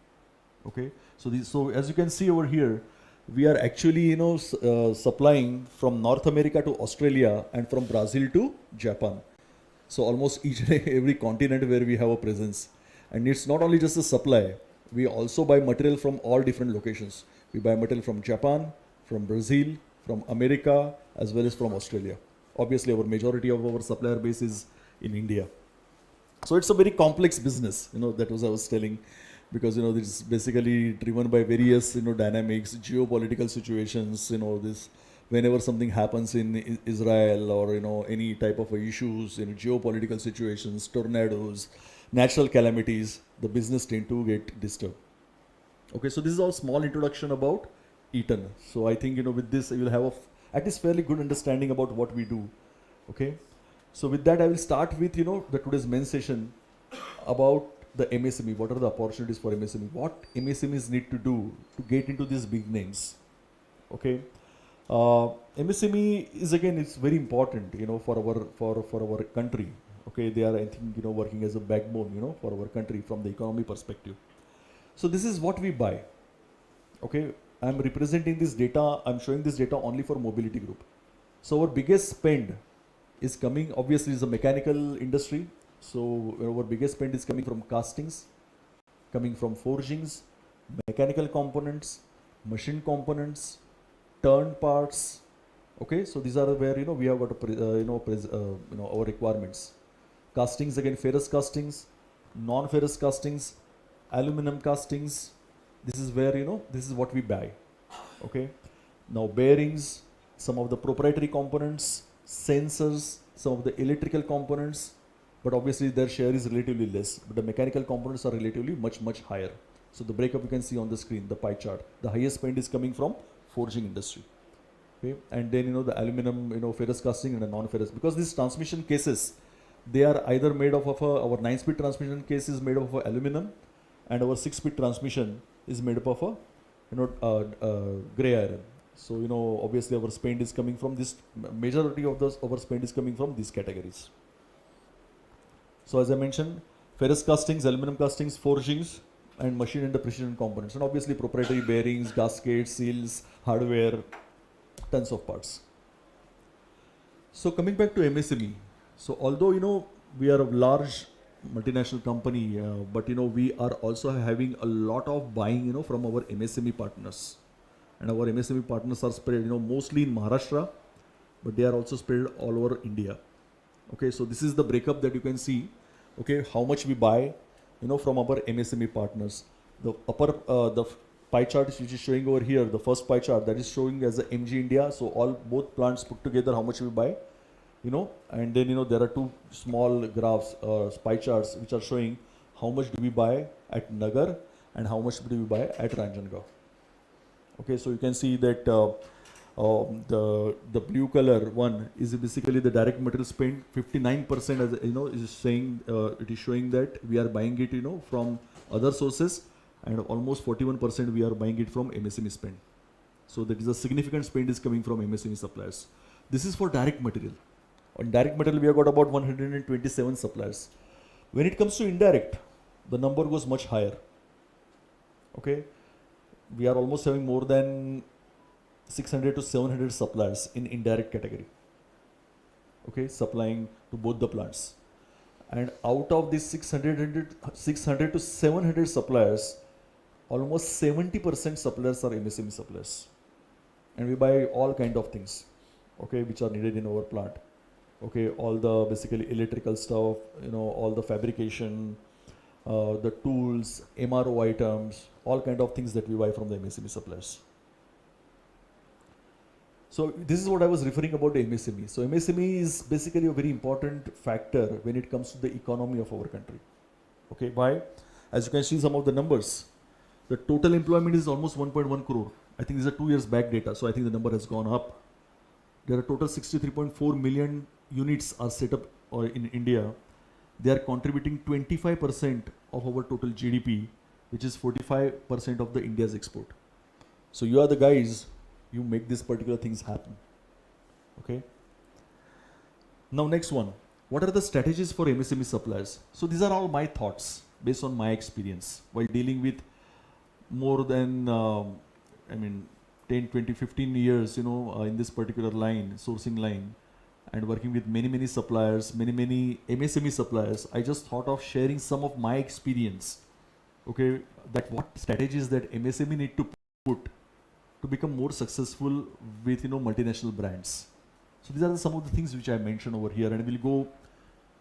Okay, so as you can see over here, we are actually supplying from North America to Australia and from Brazil to Japan. So almost each and every continent where we have a presence. And it's not only just a supply, we also buy material from all different locations. We buy material from Japan, from Brazil, from America, as well as from Australia. Obviously, our majority of our supplier base is in India. So it's a very complex business, that was I was telling, because this is basically driven by various dynamics, geopolitical situations, this whenever something happens in Israel, or any type of issues, geopolitical situations, tornadoes, natural calamities, the business tend to get disturbed. Okay, so this is all small introduction about Eaton. So I think with this you will have at least fairly good understanding about what we do. Okay, so with that I will start with the today's main session about the MSME. What are the opportunities for MSME? What MSMEs need to do to get into these big names? Okay. MSME is again, it's very important, for our country. Okay, they are, I think, working as a backbone, for our country from the economy perspective. So this is what we buy. Okay, I'm representing this data. I'm showing this data only for mobility group. So our biggest spend is coming, obviously, is the mechanical industry. So our biggest spend is coming from castings, coming from forgings, mechanical components, machine components, turn parts. Okay, so these are where we have got our requirements. Castings, again, ferrous castings, non-ferrous castings, aluminum castings. This is where this is what we buy. Okay, now bearings, some of the proprietary components, sensors, some of the electrical components, but obviously their share is relatively less, but the mechanical components are relatively much higher. So the breakup you can see on the screen, the pie chart. The highest spend is coming from forging industry. Okay, and then the aluminum, ferrous casting and a non-ferrous, because these transmission cases, they are either made of our 9-speed transmission case is made of aluminum, and our 6-speed transmission is made up of gray iron. So obviously our spend is coming from this. Majority of our spend is coming from these categories. So as I mentioned, ferrous castings, aluminum castings, forgings, and machine and the precision components, and obviously proprietary bearings, gaskets, seals, hardware, tons of parts. So coming back to MSME, so although we are a large multinational company, but we are also having a lot of buying from our MSME partners, and our MSME partners are spread mostly in Maharashtra, but they are also spread all over India. Okay, so this is the breakup that you can see. Okay, how much we buy from our MSME partners. The upper the pie chart which is showing over here, the first pie chart, that is showing as a MG India. So both plants put together, how much we buy, and then there are two small graphs, pie charts, which are showing how much do we buy at Nagar and how much do we buy at Ranjangaon. Okay, so you can see that the blue color one is basically the direct material spend. 59% as is saying, it is showing that we are buying it from other sources, and almost 41% we are buying it from MSME spend. So that is a significant spend is coming from MSME suppliers. This is for direct material. On direct material we have got about 127 suppliers. When it comes to indirect, the number goes much higher. Okay, we are almost having more than 600 to 700 suppliers in indirect category. Okay, supplying to both the plants. And out of these 600 to 700 suppliers, almost 70% suppliers are MSME suppliers. And we buy all kind of things, okay, which are needed in our plant. Okay, all the basically electrical stuff, all the fabrication, the tools, MRO items, all kind of things that we buy from the MSME suppliers. So this is what I was referring about the MSME. So MSME is basically a very important factor when it comes to the economy of our country. Okay, why? As you can see some of the numbers, the total employment is almost 1.1 crore. I think these are 2 years back data, so I think the number has gone up. There are total 63.4 million units are set up in India. They are contributing 25% of our total GDP, which is 45% of the India's export. So you are the guys, you make these particular things happen. Okay. Now next one, what are the strategies for MSME suppliers? So these are all my thoughts based on my experience while dealing with more than 10, 20, 15 years, in this particular line, sourcing line, and working with many suppliers, many MSME suppliers. I just thought of sharing some of my experience. Okay, that what strategies that MSME need to put to become more successful with multinational brands. So these are some of the things which I mentioned over here, and we'll go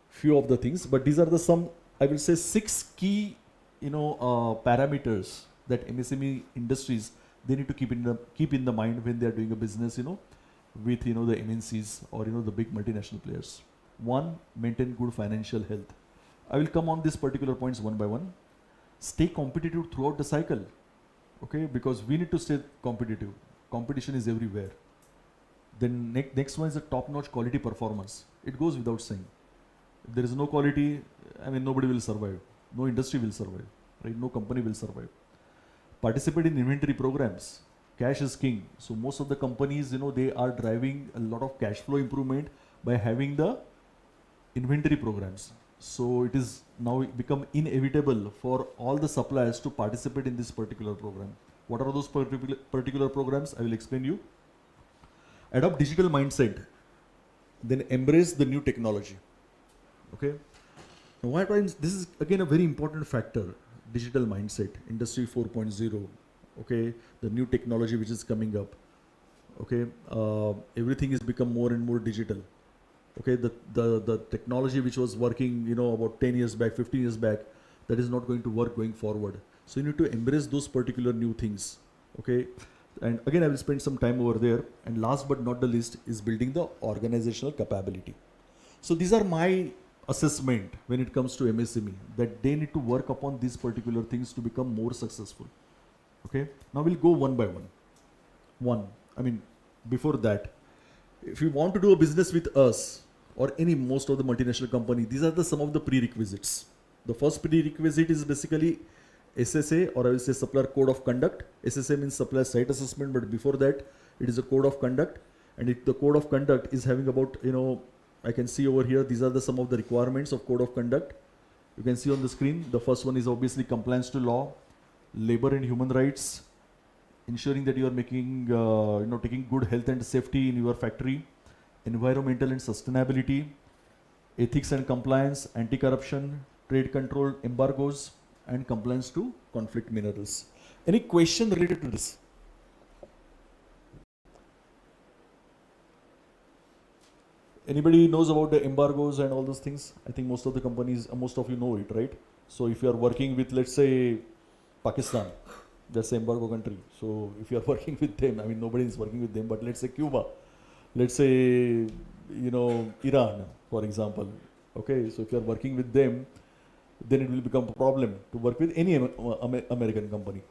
few of the things, but these are the some, I will say, 6 key parameters that MSME industries, they need to keep in the mind when they are doing a business with the MNCs or the big multinational players. One, maintain good financial health. I will come on these particular points one by one. Stay competitive throughout the cycle. Okay, because we need to stay competitive. Competition is everywhere. Then next one is the top-notch quality performance. It goes without saying. If there is no quality, nobody will survive. No industry will survive. Right? No company will survive. Participate in inventory programs. Cash is king. So most of the companies, they are driving a lot of cash flow improvement by having the inventory programs. So it is now become inevitable for all the suppliers to participate in this particular program. What are those particular programs? I will explain you. Adopt digital mindset. Then embrace the new technology. Okay. Now this is again a very important factor. Digital mindset, Industry 4.0. Okay, the new technology which is coming up. Okay, everything has become more and more digital. Okay, the technology which was working, about 10 years back, 15 years back, that is not going to work going forward. So you need to embrace those particular new things. Okay, and again I will spend some time over there. And last but not the least is building the organizational capability. So these are my assessment when it comes to MSME, that they need to work upon these particular things to become more successful. Okay, now we'll go one by one. Before that, if you want to do a business with us or most of the multinational company, these are some of the prerequisites. The first prerequisite is basically SSA, or I will say supplier code of conduct. SSA means supplier site assessment, but before that it is a code of conduct, and the code of conduct is having about, I can see over here, these are some of the requirements of code of conduct. You can see on the screen, the first one is obviously compliance to law, labor and human rights, ensuring that you are making, taking good health and safety in your factory, environmental and sustainability, ethics and compliance, anti-corruption, trade control, embargoes, and compliance to conflict minerals. Any question related to this? Anybody knows about the embargoes and all those things? I think most of the companies, most of you know it, right? So if you are working with, let's say, Pakistan, that's an embargo country. So if you are working with them, nobody is working with them, but let's say Cuba, let's say, Iran, for example. Okay, so if you are working with them, then it will become a problem to work with any American company.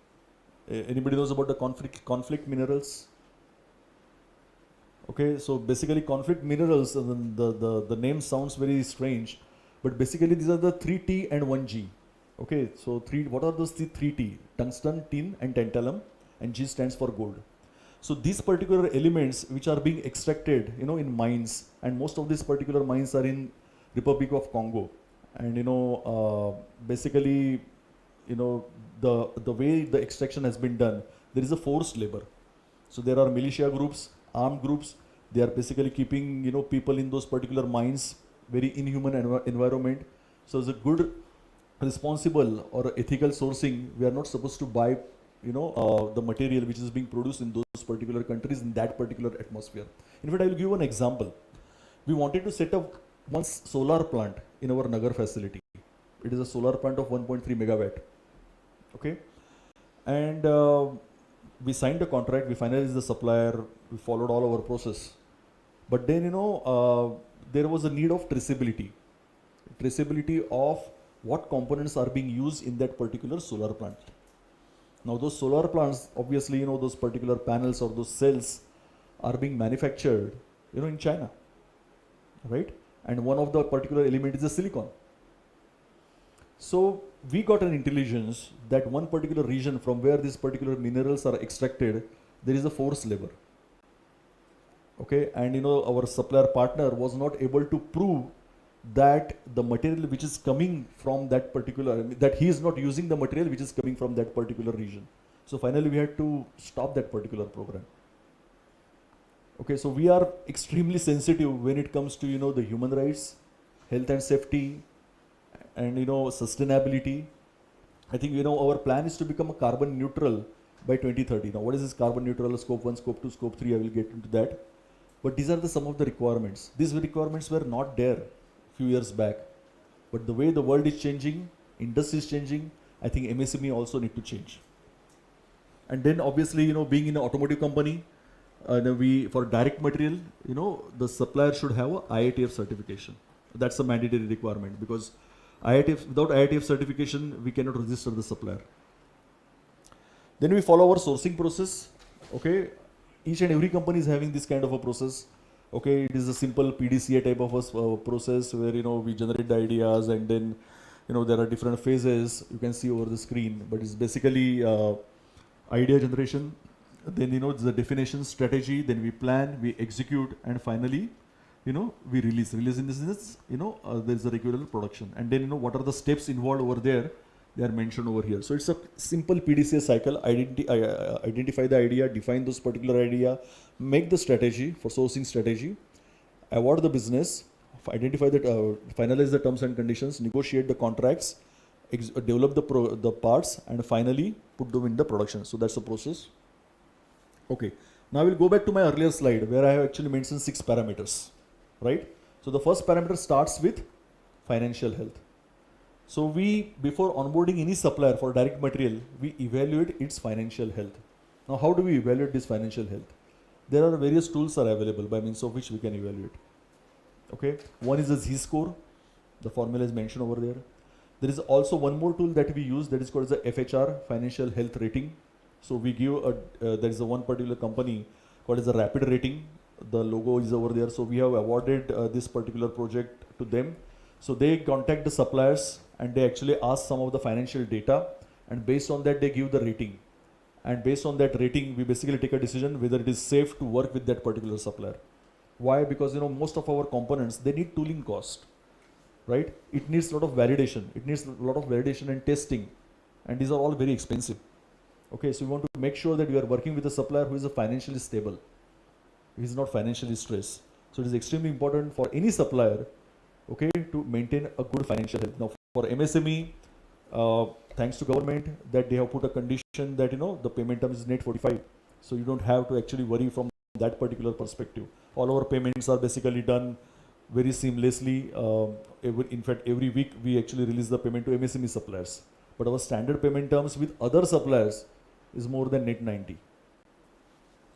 Anybody knows about the conflict minerals? Okay, so basically conflict minerals, the name sounds very strange, but basically these are the 3T and 1G. Okay, so what are those 3T? Tungsten, tin and tantalum, and G stands for gold. So these particular elements which are being extracted, in mines, and most of these particular mines are in Republic of Congo. And basically, the way the extraction has been done, there is a forced labor. So there are militia groups, armed groups. They are basically keeping people in those particular mines, very inhuman environment. So as a good, responsible or ethical sourcing, we are not supposed to buy the material which is being produced in those particular countries in that particular atmosphere. In fact, I will give an example. We wanted to set up one solar plant in our Nagar facility. It is a solar plant of 1.3 megawatt. Okay, and we signed the contract, we finalized the supplier, we followed all our process. But then there was a need of traceability of what components are being used in that particular solar plant. Now those solar plants, obviously those particular panels or those cells are being manufactured in China, right? And one of the particular element is the silicon. So we got an intelligence that one particular region from where these particular minerals are extracted, there is a forced labor. Okay, and our supplier partner was not able to prove that the material which is coming from that particular, that he is not using the material which is coming from that particular region. So finally we had to stop that particular program. Okay, so we are extremely sensitive when it comes to the human rights, health and safety, and sustainability. I think our plan is to become a carbon neutral by 2030. Now what is this carbon neutral? Scope 1, scope 2, scope 3, I will get into that. But these are some of the requirements. These requirements were not there a few years back. But the way the world is changing, industry is changing, I think MSME also need to change. And then obviously, being in an automotive company, for direct material, the supplier should have a IATF certification. That's a mandatory requirement, because without IATF certification, we cannot register the supplier. Then we follow our sourcing process. Okay, each and every company is having this kind of a process. Okay, it is a simple PDCA type of a process where we generate the ideas, and then there are different phases you can see over the screen. But it's basically idea generation. Then the definition, strategy. Then we plan, we execute, and finally, we release. Release in the sense, there is a regular production. And then what are the steps involved over there? They are mentioned over here. So it's a simple PDCA cycle. Identify the idea, define those particular idea, make the strategy for sourcing strategy, award the business, identify that, finalize the terms and conditions, negotiate the contracts, develop the parts, and finally put them in the production. So that's the process. Okay. Now we'll go back to my earlier slide where I have actually mentioned 6 parameters, right? So the first parameter starts with financial health. So before onboarding any supplier for direct material, we evaluate its financial health. Now how do we evaluate this financial health? There are various tools are available by means of which we can evaluate. Okay, one is a Z-score, The formula is mentioned over there. There is also one more tool that we use that is called the FHR, Financial Health Rating. So we give there is a one particular company called as a Rapid Rating. The logo is over there. So we have awarded this particular project to them. So they contact the suppliers and they actually ask some of the financial data, and based on that they give the rating. And based on that rating, we basically take a decision whether it is safe to work with that particular supplier. Why? Because most of our components, they need tooling cost, right? It needs a lot of validation. It needs a lot of validation and testing, and these are all very expensive. Okay, so we want to make sure that we are working with a supplier who is financially stable, who is not financially stressed. So it is extremely important for any supplier, okay, to maintain a good financial health. Now for MSME, thanks to government that they have put a condition that the payment term is net 45, so you don't have to actually worry from that particular perspective. All our payments are basically done very seamlessly. In fact, every week we actually release the payment to MSME suppliers. But our standard payment terms with other suppliers is more than net 90.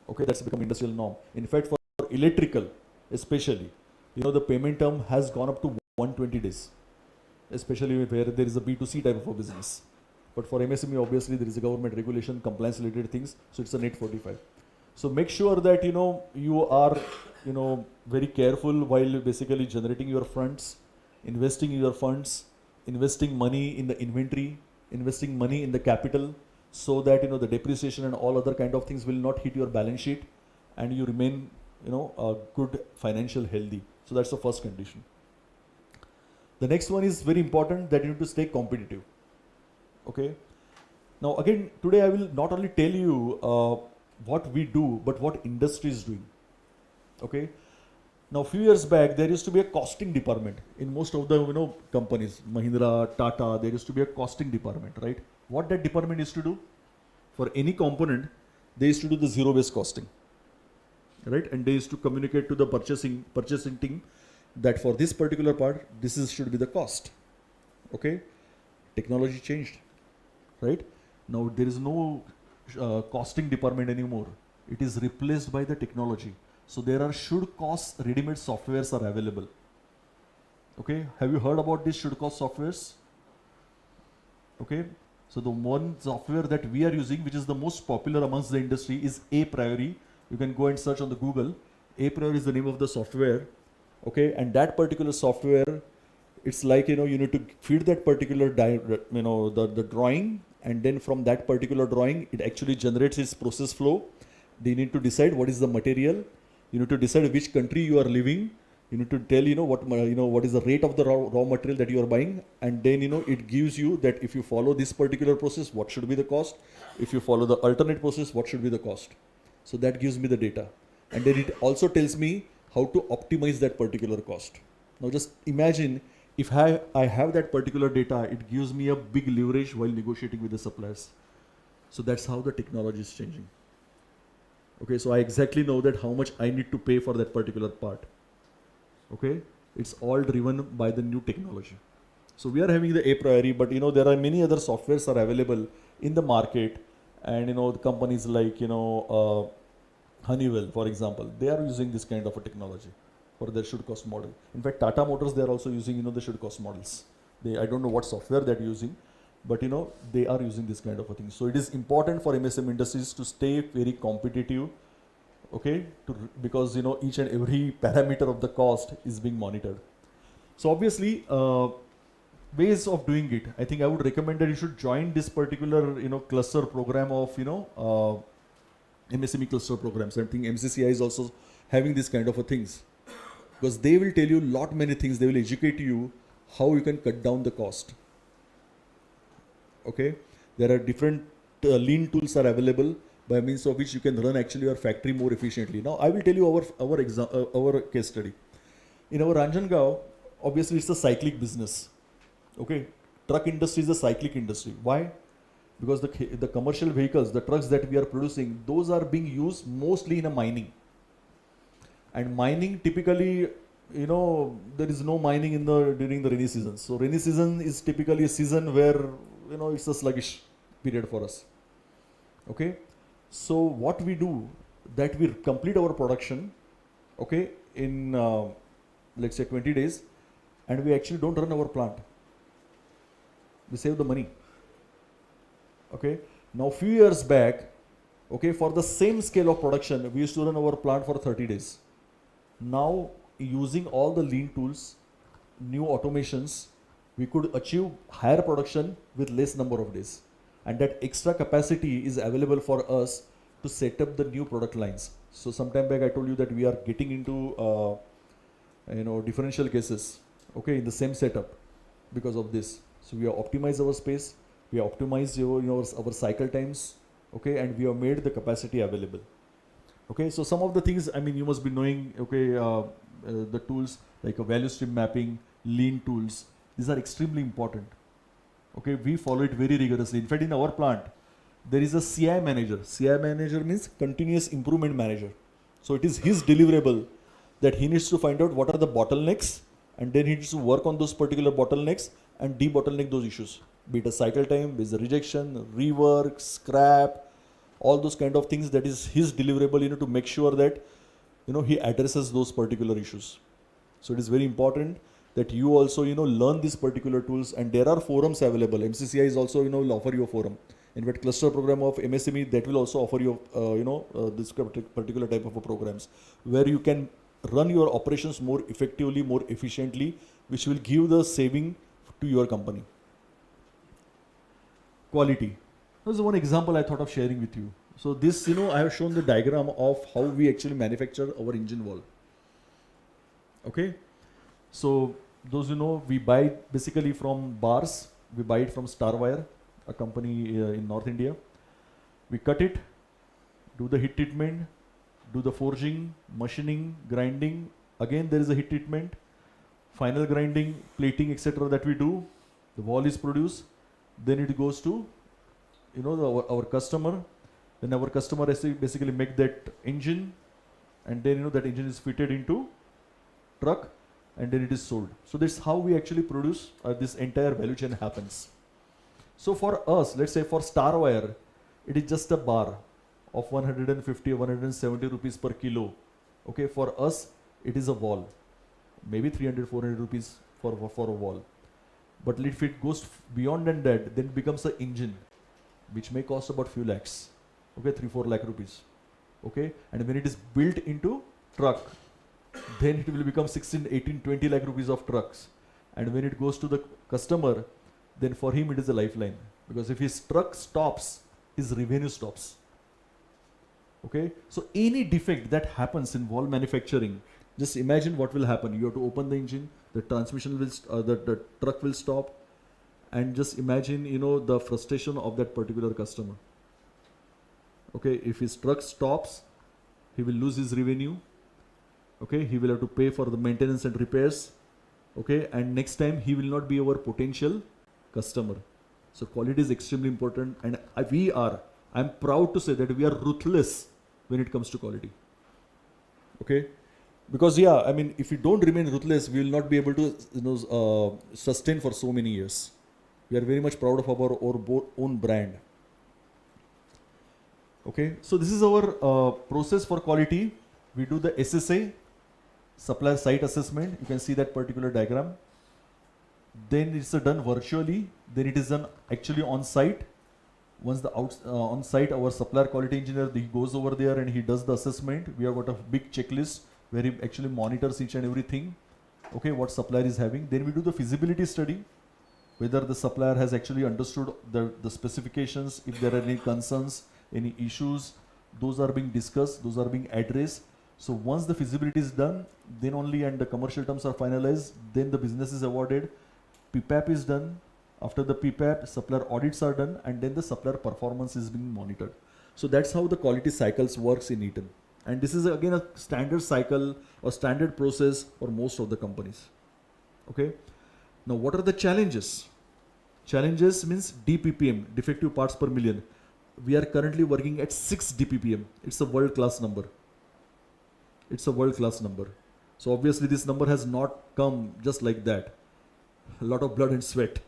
Okay, that's become industrial norm. In fact, for electrical, especially, the payment term has gone up to 120 days, especially where there is a B2C type of a business. But for MSME, obviously, there is a government regulation, compliance related things, so it's a net 45. So make sure that you are very careful while basically generating your funds, investing in your funds, investing money in the inventory, investing money in the capital, so that the depreciation and all other kind of things will not hit your balance sheet, and you remain a good financial healthy. So that's the first condition. The next one is very important, that you need to stay competitive. Okay. Now again, today I will not only tell you what we do, but what industry is doing. Okay. Now a few years back, there used to be a costing department in most of the companies, Mahindra, Tata. There used to be a costing department, right? What that department used to do, for any component, they used to do the zero-based costing, right? And they used to communicate to the purchasing team that for this particular part, should be the cost. Okay. Technology changed, right? Now there is no costing department anymore. It is replaced by the technology. So there are should cost ready-made softwares are available. Okay, have you heard about these should cost softwares? Okay, so the one software that we are using, which is the most popular amongst the industry, is A Priori. You can go and search on the Google. A Priori is the name of the software. Okay, and that particular software, it's like you need to feed that particular the drawing, and then from that particular drawing, it actually generates its process flow. They need to decide what is the material. You need to decide which country you are living. You need to tell what is the rate of the raw material that you are buying, and then it gives you that if you follow this particular process, what should be the cost. If you follow the alternate process, what should be the cost. So that gives me the data, and then it also tells me how to optimize that particular cost. Now just imagine if I have that particular data, it gives me a big leverage while negotiating with the suppliers. So that's how the technology is changing. Okay, so I exactly know that how much I need to pay for that particular part. Okay, it's all driven by the new technology. So we are having the A Priori, but there are many other softwares are available in the market, and the companies like Honeywell, for example, they are using this kind of a technology for their should cost model. In fact, Tata Motors, they are also using the should cost models. I don't know what software they're using, but they are using this kind of a thing. So it is important for MSM industries to stay very competitive, okay, because each and every parameter of the cost is being monitored. So obviously, ways of doing it, I think I would recommend that you should join this particular cluster program of MSME cluster programs. I think MCCI is also having this kind of a things, because they will tell you many things. They will educate you how you can cut down the cost. Okay, there are different lean tools are available by means of which you can run actually your factory more efficiently. Now I will tell you our case study. In our Ranjangaon, obviously it's a cyclic business. Okay, truck industry is a cyclic industry. Why? Because the commercial vehicles, the trucks that we are producing, those are being used mostly in a mining. And mining typically, there is no mining during the rainy season. So rainy season is typically a season where it's a sluggish period for us. Okay, so what we do, that we complete our production, okay, in let's say 20 days, and we actually don't run our plant. We save the money. Okay. Now few years back, okay, for the same scale of production, we used to run our plant for 30 days. Now using all the lean tools, new automations, we could achieve higher production with less number of days. And that extra capacity is available for us to set up the new product lines. So sometime back I told you that we are getting into differential cases, okay, in the same setup because of this. So we have optimized our space, we have optimized our cycle times, okay, and we have made the capacity available. Okay, so some of the things, I mean, you must be knowing, okay, the tools like a value stream mapping, lean tools, these are extremely important. Okay, we follow it very rigorously. In fact, in our plant, there is a CI manager. CI manager means continuous improvement manager. So it is his deliverable that he needs to find out what are the bottlenecks, and then he needs to work on those particular bottlenecks and de-bottleneck those issues. Be it a cycle time, be it a rejection, rework, scrap, all those kind of things. That is his deliverable, to make sure that, he addresses those particular issues. So it is very important that you also, learn these particular tools, and there are forums available. MCCI is also, will offer you a forum. In fact, cluster program of MSME, that will also offer you, this particular type of programs where you can run your operations more effectively, more efficiently, which will give the saving to your company. Quality. This is one example I thought of sharing with you. So this, I have shown the diagram of how we actually manufacture our engine valve. Okay. So those, we buy it basically from bars. We buy it from Starwire, a company in North India. We cut it, do the heat treatment, do the forging, machining, grinding. Again, there is a heat treatment, final grinding, plating, etc. that we do. The valve is produced. Then it goes to, our customer. Then our customer has to basically make that engine, and then, that engine is fitted into truck, and then it is sold. So that's how we actually produce, this entire value chain happens. So for us, let's say for Starwire, it is just a bar of 150 or 170 rupees per kilo. Okay, for us, it is a wall, maybe 300, 400 rupees for a wall. But if it goes beyond than that, then it becomes an engine, which may cost about few lakhs. Okay, 3-4 lakh rupees. Okay, and when it is built into truck, then it will become 16, 18, 20 lakh rupees of trucks. And when it goes to the customer, then for him it is a lifeline. Because if his truck stops, his revenue stops. Okay, so any defect that happens in valve manufacturing, just imagine what will happen. You have to open the engine, the transmission will, the truck will stop, and just imagine, the frustration of that particular customer. Okay, if his truck stops, he will lose his revenue. Okay, he will have to pay for the maintenance and repairs. Okay, and next time he will not be our potential customer. So quality is extremely important, and I'm proud to say that we are ruthless when it comes to quality. Okay, because if we don't remain ruthless, we will not be able to sustain for so many years. We are very much proud of our own brand. Okay, so this is our process for quality. We do the SSA, supplier site assessment. You can see that particular diagram. Then it's done virtually. Then it is done actually on site. Once the on site, our supplier quality engineer, he goes over there and he does the assessment. We have got a big checklist where he actually monitors each and everything. Okay, what supplier is having. Then we do the feasibility study, whether the supplier has actually understood the specifications, if there are any concerns, any issues, those are being discussed, those are being addressed. So once the feasibility is done, then only, and the commercial terms are finalized, then the business is awarded, PPAP is done. After the PPAP, supplier audits are done, and then the supplier performance is being monitored. So that's how the quality cycles works in Eaton. And this is again a standard cycle or standard process for most of the companies. Okay. Now what are the challenges? Challenges means DPPM, defective parts per million. We are currently working at 6 DPPM. It's a world-class number. It's a world-class number. So obviously this number has not come just like that. A lot of blood and sweat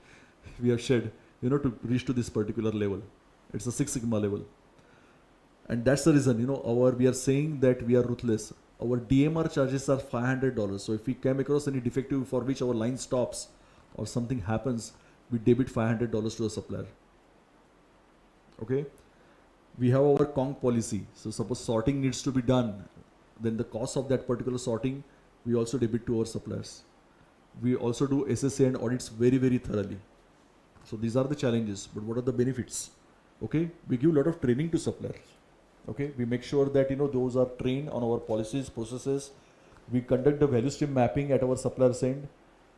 we have shed, to reach to this particular level. It's a Six Sigma level. And that's the reason, we are saying that we are ruthless. our DMR charges are $500. So if we come across any defective for which our line stops or something happens, we debit $500 to the supplier. Okay. We have our Kong policy. So suppose sorting needs to be done, then the cost of that particular sorting, we also debit to our suppliers. We also do SSA and audits very, very thoroughly. So these are the challenges, but what are the benefits? Okay. We give a lot of training to suppliers. Okay, we make sure that those are trained on our policies, processes. We conduct the value stream mapping at our suppliers end.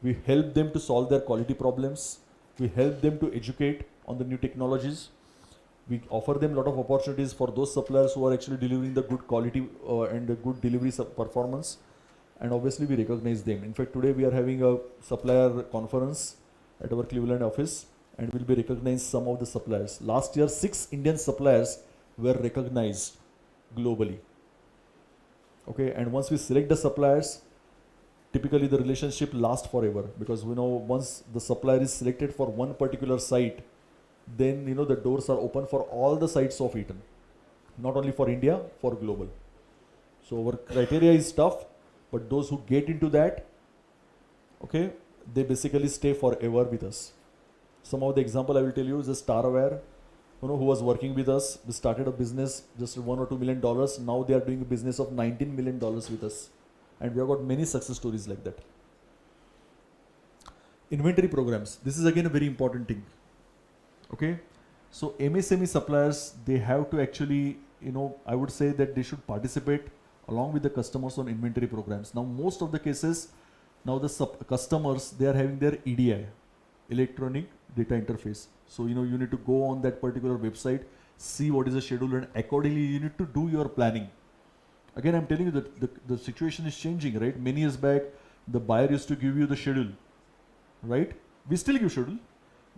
We help them to solve their quality problems. We help them to educate on the new technologies. We offer them a lot of opportunities for those suppliers who are actually delivering the good quality and the good delivery performance. And obviously we recognize them. In fact, today we are having a supplier conference at our Cleveland office, and we'll be recognizing some of the suppliers. Last year, 6 Indian suppliers were recognized globally. Okay, and once we select the suppliers, typically the relationship lasts forever, because once the supplier is selected for one particular site, then the doors are open for all the sites of Eaton, not only for India, for global. So our criteria is tough, but those who get into that, okay, they basically stay forever with us. Some of the example I will tell you is a Starware, who was working with us. We started a business just $1 or $2 million. Now they are doing a business of $19 million with us. And we have got many success stories like that. Inventory programs. This is again a very important thing. Okay. So MSME suppliers, they have to actually, I would say that they should participate along with the customers on inventory programs. Now, most of the cases, now the customers, they are having their EDI, electronic data interface. So, you need to go on that particular website, see what is the schedule, and accordingly you need to do your planning. Again, I'm telling you that the situation is changing, right? Many years back, the buyer used to give you the schedule, right? We still give schedule,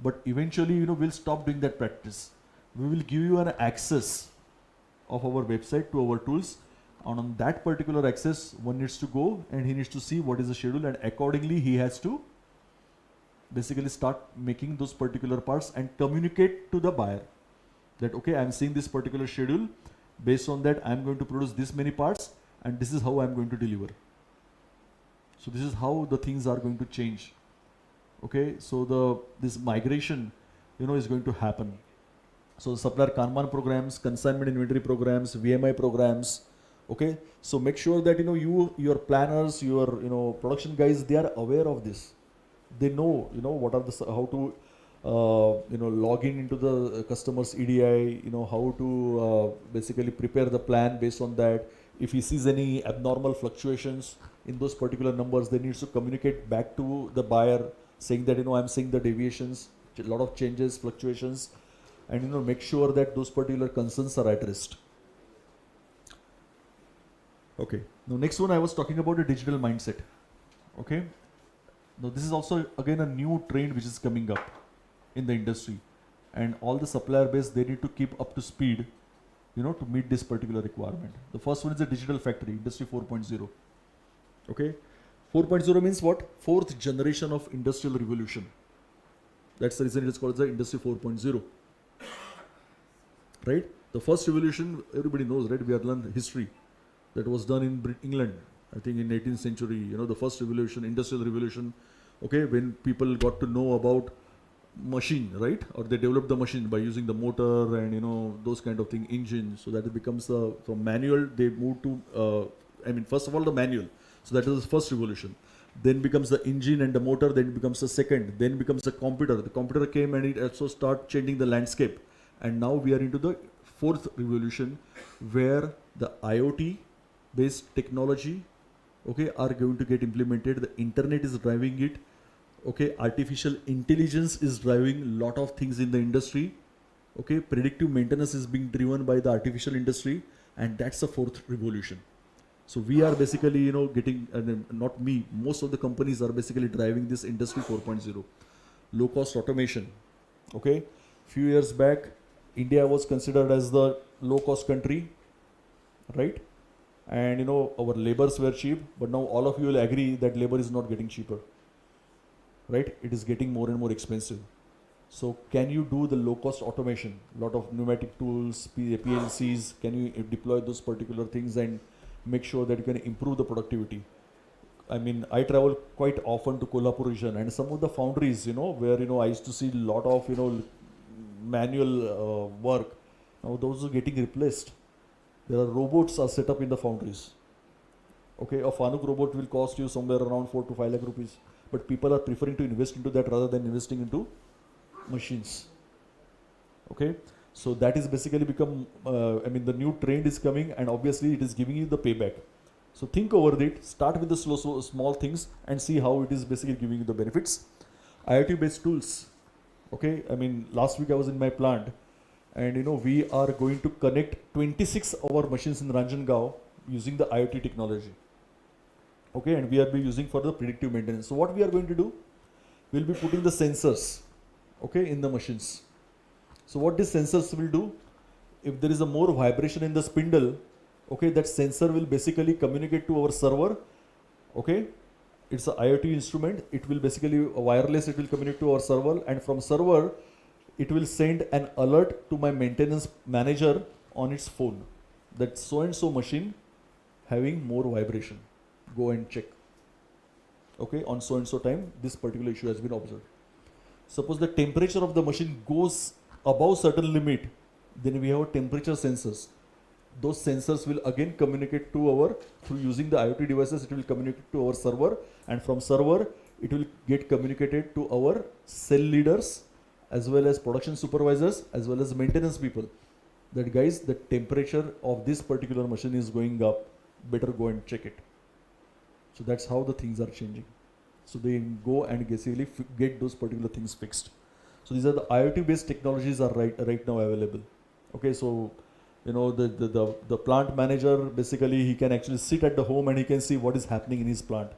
but eventually, we'll stop doing that practice. We will give you an access of our website to our tools, and on that particular access, one needs to go and he needs to see what is the schedule, and accordingly he has to basically start making those particular parts and communicate to the buyer that, okay, I'm seeing this particular schedule. Based on that, I'm going to produce this many parts, and this is how I'm going to deliver. So this is how the things are going to change. Okay, so this migration, is going to happen. So supplier Kanban programs, consignment inventory programs, VMI programs. Okay, so make sure that your planners, your production guys, they are aware of this. They know what are how to log into the customer's EDI, how to basically prepare the plan based on that. If he sees any abnormal fluctuations in those particular numbers, they need to communicate back to the buyer saying that I'm seeing the deviations, a lot of changes, fluctuations, and make sure that those particular concerns are addressed. Okay, now next one I was talking about a digital mindset. Okay. Now this is also again a new trend which is coming up in the industry, and all the supplier base, they need to keep up to speed, to meet this particular requirement. The first one is the digital factory, industry 4.0. Okay, 4.0 means what? 4th generation of industrial revolution. That's the reason it is called the industry 4.0. Right? The first revolution, everybody knows, right? We have learned history. That was done in England, I think in 18th century, the first revolution, industrial revolution, okay, when people got to know about machine, right? Or they developed the machine by using the motor and, those kind of thing, engine. So that it becomes from manual, they moved to, first of all, the manual. So that is the first revolution. Then becomes the engine and the motor, then it becomes the second, then becomes the computer. The computer came and it also started changing the landscape. And now we are into the 4th revolution, where the IoT based technology, okay, are going to get implemented. The internet is driving it. Okay, artificial intelligence is driving a lot of things in the industry. Okay, predictive maintenance is being driven by the artificial industry, and that's the 4th revolution. So we are basically, getting, not me, most of the companies are basically driving this industry 4.0. Low cost automation. Okay, few years back, India was considered as the low cost country, right? And our labors were cheap, but now all of you will agree that labor is not getting cheaper, right? It is getting more and more expensive. So can you do the low cost automation? A lot of pneumatic tools, PLCs, can you deploy those particular things and make sure that you can improve the productivity. I mean, I travel quite often to Kolhapur region, and some of the foundries, where, I used to see a lot of, manual work. Now those are getting replaced. There are robots are set up in the foundries. Okay, a Fanuc robot will cost you somewhere around 4 to 5 lakh rupees. But people are preferring to invest into that rather than investing into machines. Okay, so that is basically become, the new trend is coming, and obviously it is giving you the payback. So think over it, start with the small things and see how it is basically giving you the benefits. IoT based tools. Okay, last week I was in my plant, and we are going to connect 26 of our machines in Ranjangaon using the IoT technology. Okay, and we are using for the predictive maintenance. So what we are going to do, we'll be putting the sensors, okay, in the machines. So what these sensors will do, if there is a more vibration in the spindle, okay, that sensor will basically communicate to our server. Okay, it's an IoT instrument. It will basically wireless. It will communicate to our server, and from server, it will send an alert to my maintenance manager on its phone that so and so machine having more vibration. Go and check. Okay, on so and so time, this particular issue has been observed. Suppose the temperature of the machine goes above certain limit, then we have temperature sensors. Those sensors will again communicate to through using the IoT devices, it will communicate to our server, and from server, it will get communicated to our cell leaders, as well as production supervisors, as well as maintenance people. That guys, the temperature of this particular machine is going up, better go and check it. So that's how the things are changing. So they go and basically get those particular things fixed. So these are the IoT based technologies are right now available. Okay, so the plant manager, basically he can actually sit at the home and he can see what is happening in his plant.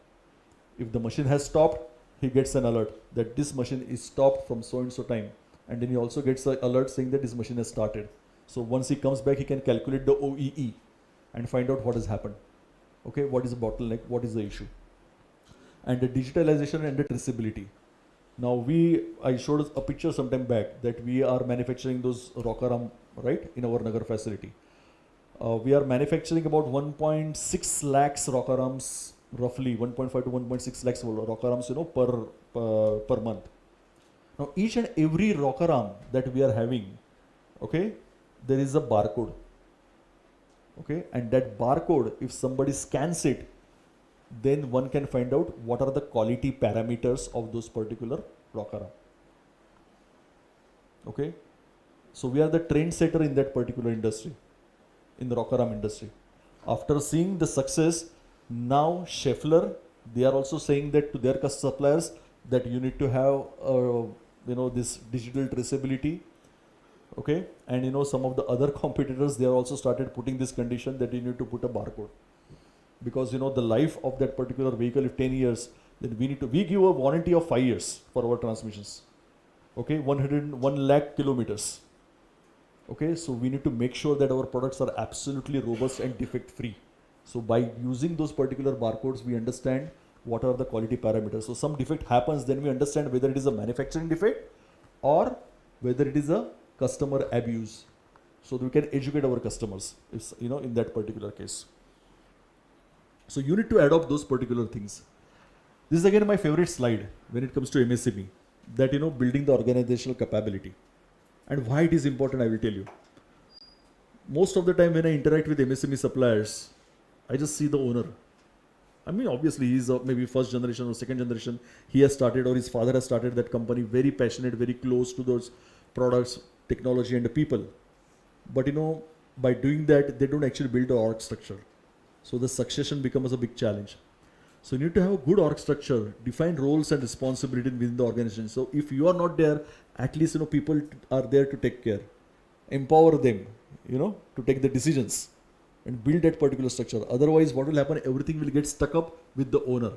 If the machine has stopped, he gets an alert that this machine is stopped from so and so time, and then he also gets an alert saying that this machine has started. So once he comes back, he can calculate the OEE and find out what has happened. Okay, what is the bottleneck, what is the issue, and the digitalization and the traceability. Now I showed a picture sometime back that we are manufacturing those rocker arm, right, in our Nagar facility. We are manufacturing about 1.6 lakhs rocker arms, roughly 1.5 to 1.6 lakhs rocker arms, per month. Now each and every rocker arm that we are having, okay, there is a barcode. Okay, and that barcode, if somebody scans it, then one can find out what are the quality parameters of those particular rocker arm. Okay, so we are the trendsetter in that particular industry, in the rocker arm industry. After seeing the success, now Schaeffler, they are also saying that to their suppliers that you need to have this digital traceability. Okay, and some of the other competitors, they are also started putting this condition that you need to put a barcode, because the life of that particular vehicle, if 10 years, then we give a warranty of 5 years for our transmissions. Okay, 101 lakh kilometers. Okay, so we need to make sure that our products are absolutely robust and defect free. So by using those particular barcodes, we understand what are the quality parameters. So some defect happens, then we understand whether it is a manufacturing defect or whether it is a customer abuse, so that we can educate our customers, in that particular case. So you need to adopt those particular things. This is again my favorite slide when it comes to MSME, that building the organizational capability, and why it is important, I will tell you. Most of the time when I interact with MSME suppliers, I just see the owner. Obviously he's maybe first generation or second generation, he has started, or his father has started that company, very passionate, very close to those products, technology and the people. But by doing that, they don't actually build an org structure. So the succession becomes a big challenge. So you need to have a good org structure, define roles and responsibilities within the organization. So if you are not there, at least people are there to take care, empower them, to take the decisions and build that particular structure. Otherwise, what will happen? Everything will get stuck up with the owner.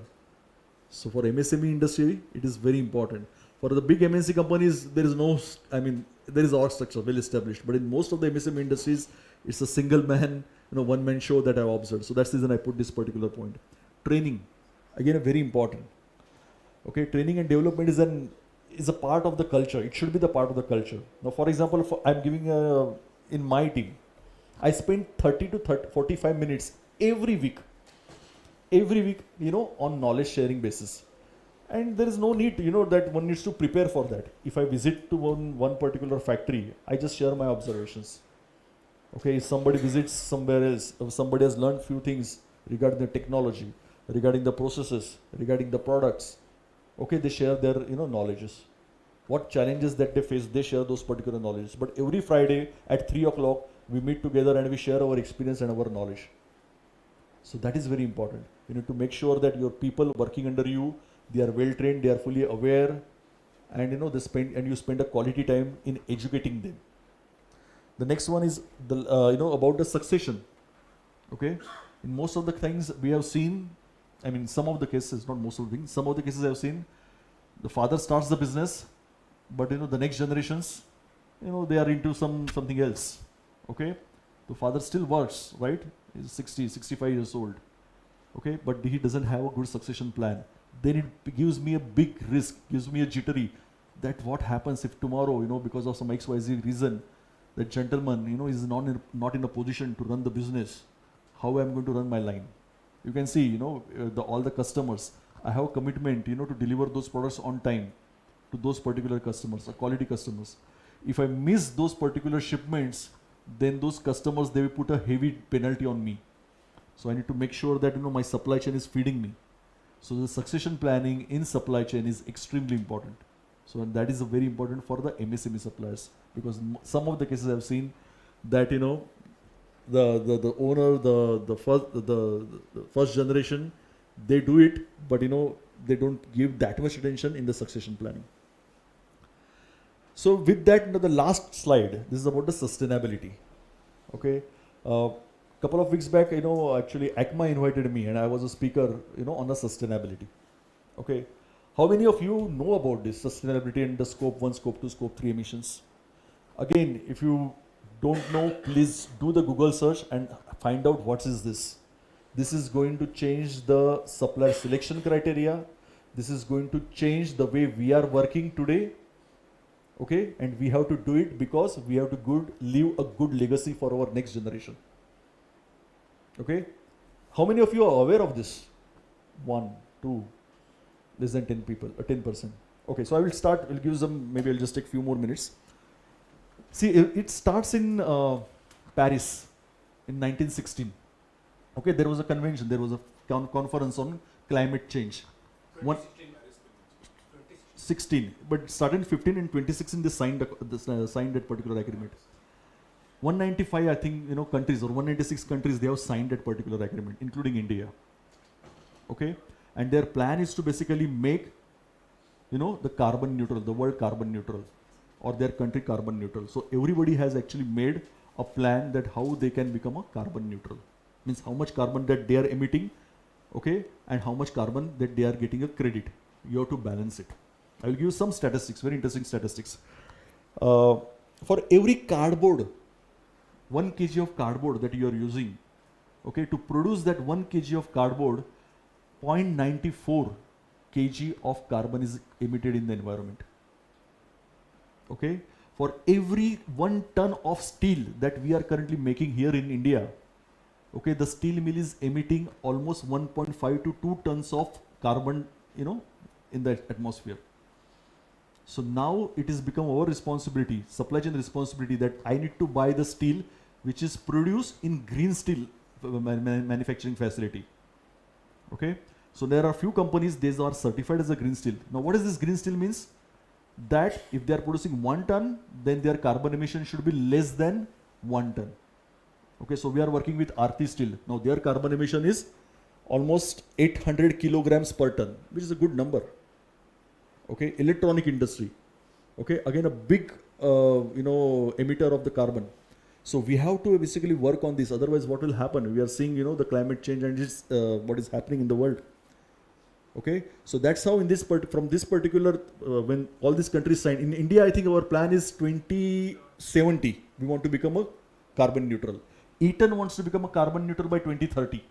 So for MSME industry, it is very important. For the big MNC companies, there is no, there is org structure well established. But in most of the MSME industries, it's a single man, one man show that I've observed. So that's the reason I put this particular point. Training, again, very important. Okay, training and development is a part of the culture. It should be the part of the culture. Now, for example, I'm giving in my team, I spend 30 to 45 minutes every week, on knowledge sharing basis. And there is no need, that one needs to prepare for that. If I visit to one particular factory, I just share my observations. Okay, if somebody visits somewhere else, if somebody has learned few things regarding the technology, regarding the processes, regarding the products, okay, they share their, knowledges. What challenges that they face, they share those particular knowledges. But every Friday at 3 o'clock, we meet together and we share our experience and our knowledge. So that is very important. You need to make sure that your people working under you, they are well trained, they are fully aware, and you spend a quality time in educating them. The next one is about the succession. Okay, in most of the things we have seen, I mean some of the cases, not most of the things, some of the cases I have seen, the father starts the business, but the next generations, they are into something else. Okay, the father still works, right? He's 60, 65 years old. Okay, but he doesn't have a good succession plan. Then it gives me a big risk, gives me a jittery that what happens if tomorrow, because of some XYZ reason, that gentleman, is not in a position to run the business. How am I going to run my line? You can see, all the customers, I have a commitment, to deliver those products on time to those particular customers, quality customers. If I miss those particular shipments, then those customers, they will put a heavy penalty on me. So I need to make sure that, my supply chain is feeding me. So the succession planning in supply chain is extremely important. So that is very important for the MSME suppliers, because some of the cases I've seen that the owner, the first generation, they do it, but they don't give that much attention in the succession planning. So with that, the last slide, this is about the sustainability. Okay, couple of weeks back, actually ACMA invited me and I was a speaker, on the sustainability. Okay. How many of you know about this sustainability and the scope 1, scope 2, scope 3 emissions? Again, if you don't know, please do the Google search and find out what is this. This is going to change the supplier selection criteria. This is going to change the way we are working today. Okay, and we have to do it because we have to leave a good legacy for our next generation. Okay, how many of you are aware of this? 1, 2, less than 10 people, 10%. Okay, so I will start, we'll give some, maybe I'll just take a few more minutes. See, it starts in Paris in 1916. Okay, there was a convention, there was a conference on climate change. 16, but started in 15 and 2016 they signed that particular agreement. 195, I think, countries or 196 countries, they have signed that particular agreement, including India. Okay, and their plan is to basically make, the carbon neutral, the world carbon neutral, or their country carbon neutral. So everybody has actually made a plan that how they can become a carbon neutral. Means how much carbon that they are emitting, okay, and how much carbon that they are getting a credit. You have to balance it. I will give you some statistics, very interesting statistics. For every cardboard, 1 kg of cardboard that you are using, okay, to produce that 1 kg of cardboard, 0.94 kg of carbon is emitted in the environment. Okay, for every 1 ton of steel that we are currently making here in India, okay, the steel mill is emitting almost 1.5 to 2 tons of carbon, in the atmosphere. So now it has become our responsibility, supply chain responsibility, that I need to buy the steel which is produced in green steel manufacturing facility. Okay, so there are few companies, these are certified as a green steel. Now what does this green steel means? That if they are producing 1 ton, then their carbon emission should be less than 1 ton. Okay, so we are working with Aarti Steel. Now their carbon emission is almost 800 kilograms per ton, which is a good number. Okay, electronic industry. Okay, again a big emitter of the carbon. So we have to basically work on this. Otherwise, what will happen? We are seeing the climate change and what is happening in the world. Okay, so that's how in this from this particular when all these countries signed. In India, I think our plan is 2070. We want to become a carbon neutral. Eaton wants to become a carbon neutral by 2030.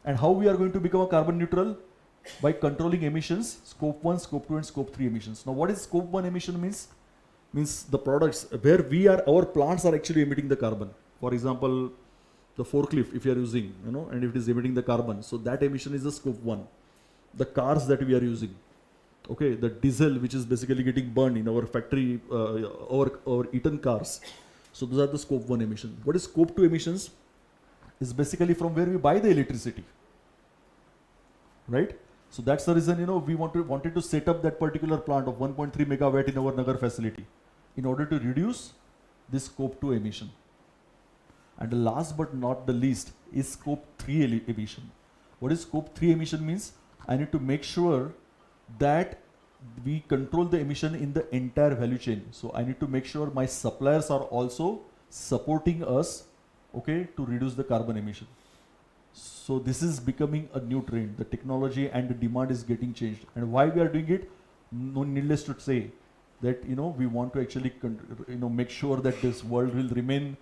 And how we are going to become a carbon neutral? By controlling emissions, scope 1, scope 2 and scope 3 emissions. Now what is scope 1 emission means? Means the products where our plants are actually emitting the carbon. For example, the forklift, if you are using, and if it is emitting the carbon, so that emission is the scope 1. The cars that we are using, okay, the diesel which is basically getting burned in our factory, our Eaton cars, so those are the scope 1 emissions. What is scope 2 emissions? Is basically from where we buy the electricity, right? So that's the reason, we wanted to set up that particular plant of 1.3 megawatt in our Nagar facility in order to reduce this scope 2 emission. And the last but not the least is scope 3 emission. What is scope 3 emission means? I need to make sure that we control the emission in the entire value chain. So I need to make sure my suppliers are also supporting us, okay, to reduce the carbon emission. So this is becoming a new trend. The technology and the demand is getting changed. And why we are doing it? No, needless to say that, we want to actually, make sure that this world will remain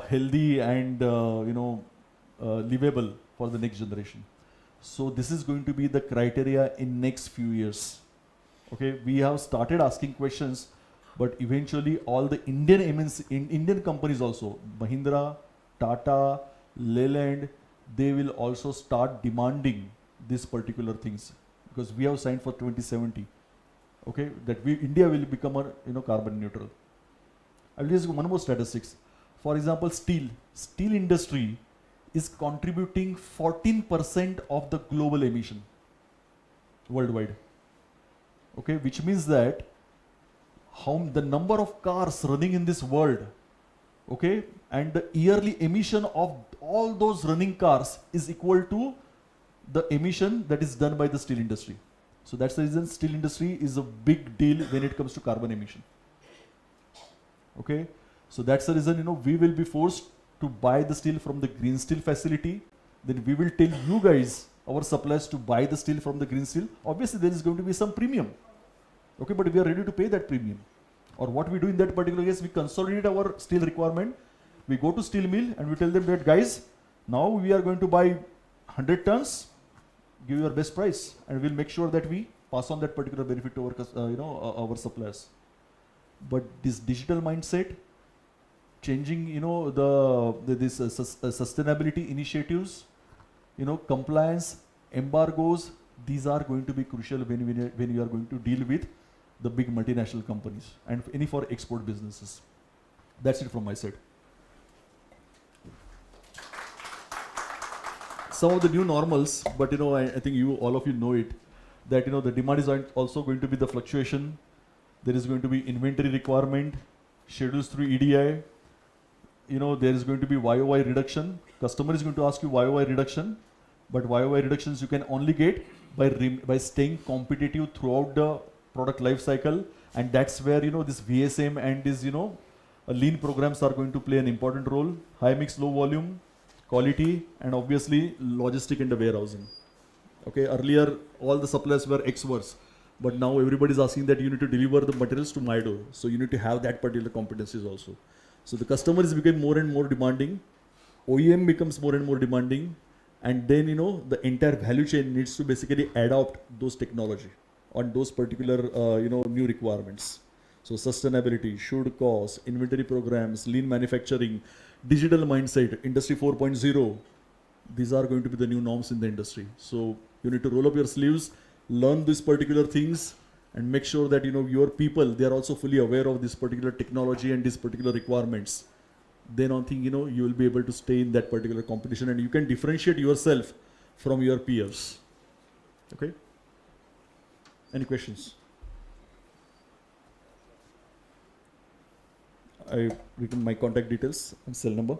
healthy and, livable for the next generation. So this is going to be the criteria in next few years. Okay, we have started asking questions, but eventually all the Indian Indian companies also, Mahindra, Tata, Leyland, they will also start demanding these particular things because we have signed for 2070. Okay, that India will become a carbon neutral. I'll just give one more statistics. For example, steel industry is contributing 14% of the global emission worldwide. Okay, which means that the number of cars running in this world, okay, and the yearly emission of all those running cars is equal to the emission that is done by the steel industry. So that's the reason steel industry is a big deal when it comes to carbon emission. Okay, so that's the reason, we will be forced to buy the steel from the green steel facility. Then we will tell you guys, our suppliers, to buy the steel from the green steel. Obviously there is going to be some premium. Okay, but we are ready to pay that premium. Or what we do in that particular case, we consolidate our steel requirement. We go to steel mill and we tell them that, guys, now we are going to buy 100 tons, give your best price, and we'll make sure that we pass on that particular benefit to our, our suppliers. But this digital mindset, changing, this sustainability initiatives, compliance, embargoes, these are going to be crucial when you are going to deal with the big multinational companies and any for export businesses. That's it from my side. Some of the new normals, but I think all of you know it, that the demand is also going to be the fluctuation. There is going to be inventory requirement, schedules through EDI. There is going to be YOY reduction. Customer is going to ask you YOY reduction, but YOY reductions you can only get by staying competitive throughout the product life cycle, and that's where this VSM and this lean programs are going to play an important role. High mix, low volume, quality, and obviously logistic and the warehousing. Okay, earlier all the suppliers were experts, but now everybody is asking that you need to deliver the materials to my door, so you need to have that particular competencies also. So the customer is becoming more and more demanding, OEM becomes more and more demanding, and then the entire value chain needs to basically adopt those technology on those particular new requirements. So sustainability, should cost, inventory programs, lean manufacturing, digital mindset, industry 4.0, these are going to be the new norms in the industry. So you need to roll up your sleeves, learn these particular things, and make sure that your people, they are also fully aware of this particular technology and these particular requirements. Then I think you will be able to stay in that particular competition and you can differentiate yourself from your peers. Okay? Any questions? I written my contact details and cell number.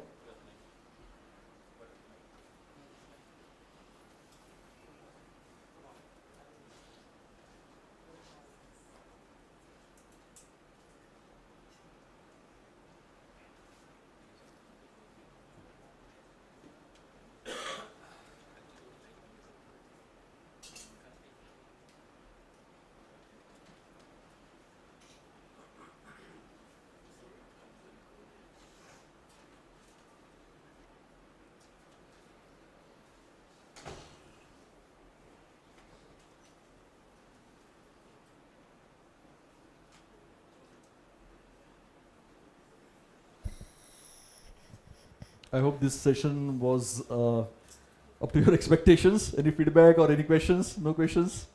I hope this session was up to your expectations. Any feedback or any questions? No questions?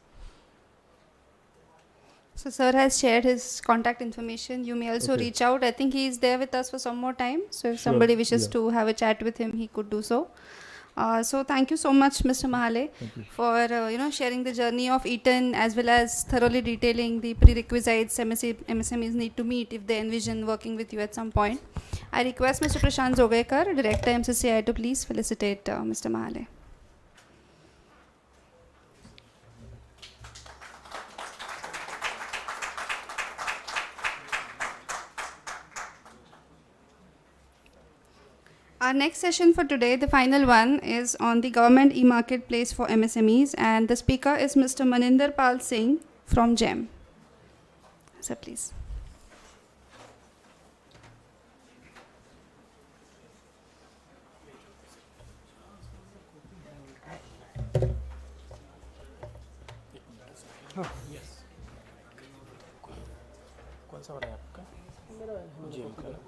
So sir has shared his contact information. You may also Okay. reach out. I think he is there with us for some more time. So if Sure, somebody wishes yeah. to have a chat with him, he could do so. So thank you so much, Mr. Mahale, Thank you. for sharing the journey of Eaton as well as thoroughly detailing the prerequisites MSMEs need to meet if they envision working with you at some point. I request Mr. Prashant Jogaikar, Director MCCI, to please felicitate Mr. Mahale. Our next session for today, the final one, is on the government e-marketplace for MSMEs, and the speaker is Mr. Maninder Pal Singh from GEM. Sir, please. कौन सा वाला है आपका? GM का ना?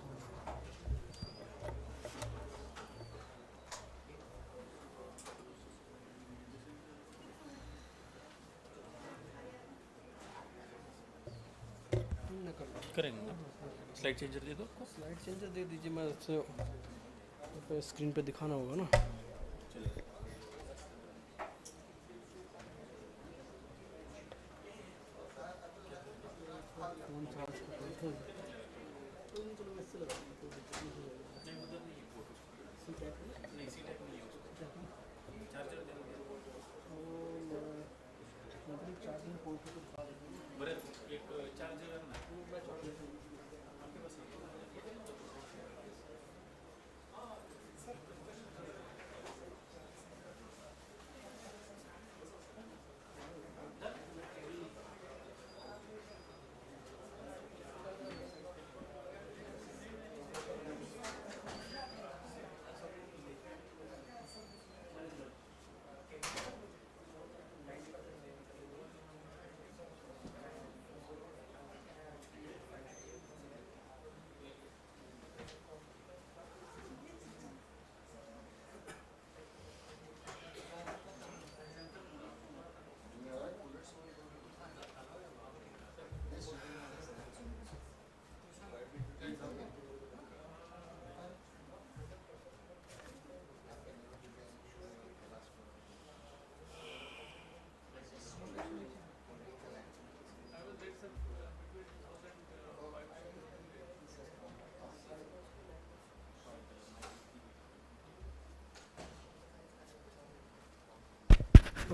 करेंगे ना? Slide changer दे दो। स्लाइड चेंजर दे दीजिए, मैं उससे स्क्रीन पे दिखाना होगा ना।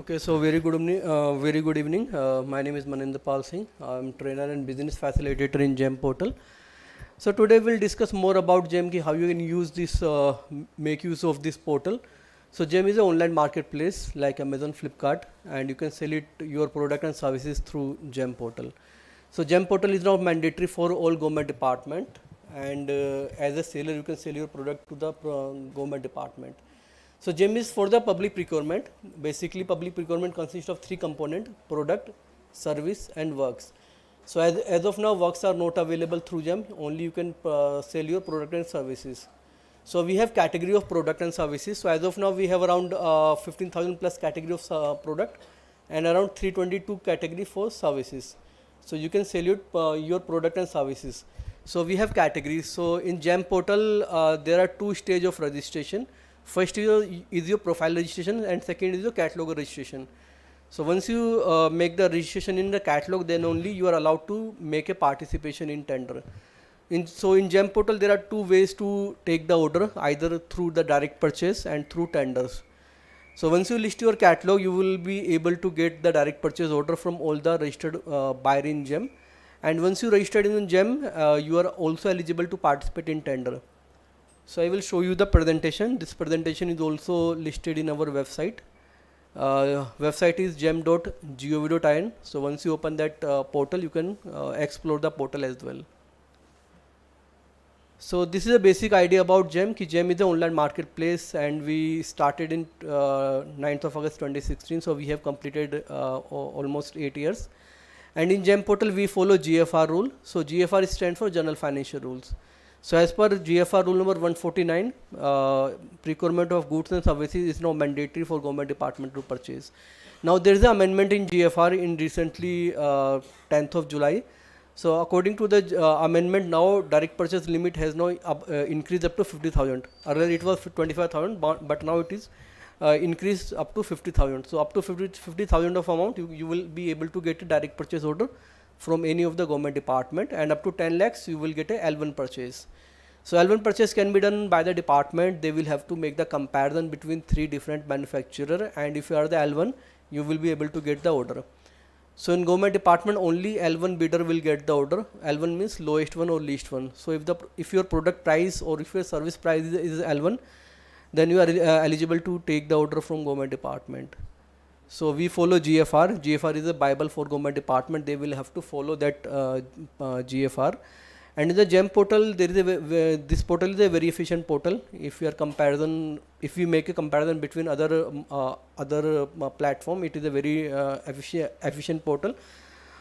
Okay, so very good evening. My name is Maninder Pal Singh. I'm trainer and business facilitator in GEM portal. So today we'll discuss more about GEM, how you can use this, make use of this portal. So GEM is an online marketplace like Amazon, Flipkart, and you can sell your product and services through GEM portal. So GEM portal is now mandatory for all government department, and as a seller you can sell your product to the government department. So GEM is for the public procurement. Basically public procurement consists of three components: product, service and works. So as of now works are not available through GEM, only you can sell your product and services. So we have category of product and services. So as of now we have around 15,000 plus category of product and around 322 category for services. So you can sell your product and services. So we have categories. So in GEM portal there are two stages of registration. First is your profile registration and second is your catalog registration. So once you make the registration in the catalog, then only you are allowed to make a participation in tender. So in GEM portal there are two ways to take the order, either through the direct purchase and through tenders. So once you list your catalog, you will be able to get the direct purchase order from all the registered buyer in GEM. And once you registered in GEM, you are also eligible to participate in tender. So I will show you the presentation. This presentation is also listed in our website. Website is gem.gov.in. So once you open that portal, you can explore the portal as well. So this is a basic idea about GEM. GEM is an online marketplace and we started in 9th of August 2016. So we have completed almost 8 years. And in GEM portal we follow GFR rule. So GFR stands for General Financial Rules. So as per GFR rule number 149, procurement of goods and services is now mandatory for government department to purchase. Now there is an amendment in GFR in recently 10th of July. So according to the amendment, now direct purchase limit has now increased up to 50,000. Earlier it was 25,000, but now it is increased up to 50,000. So up to 50,000 of amount, you will be able to get a direct purchase order from any of the government department, and up to 10 lakhs you will get a L1 purchase. So L1 purchase can be done by the department. They will have to make the comparison between 3 different manufacturer, and if you are the L1, you will be able to get the order. So in government department, only L1 bidder will get the order. L1 means lowest one or least one. So if your product price or if your service price is L1, then you are eligible to take the order from government department. So we follow GFR. GFR is a Bible for government department. They will have to follow that GFR. And in the GEM portal, there is this portal is a very efficient portal. If we make a comparison between other platform, it is a very efficient portal.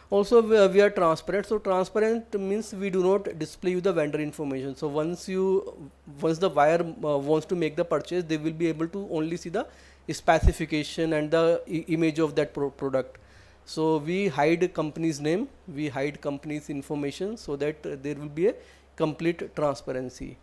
Also, we are transparent. So transparent means we do not display you the vendor information. So once the buyer wants to make the purchase, they will be able to only see the specification and the image of that product. So we hide company's name, we hide company's information, so that there will be a complete transparency.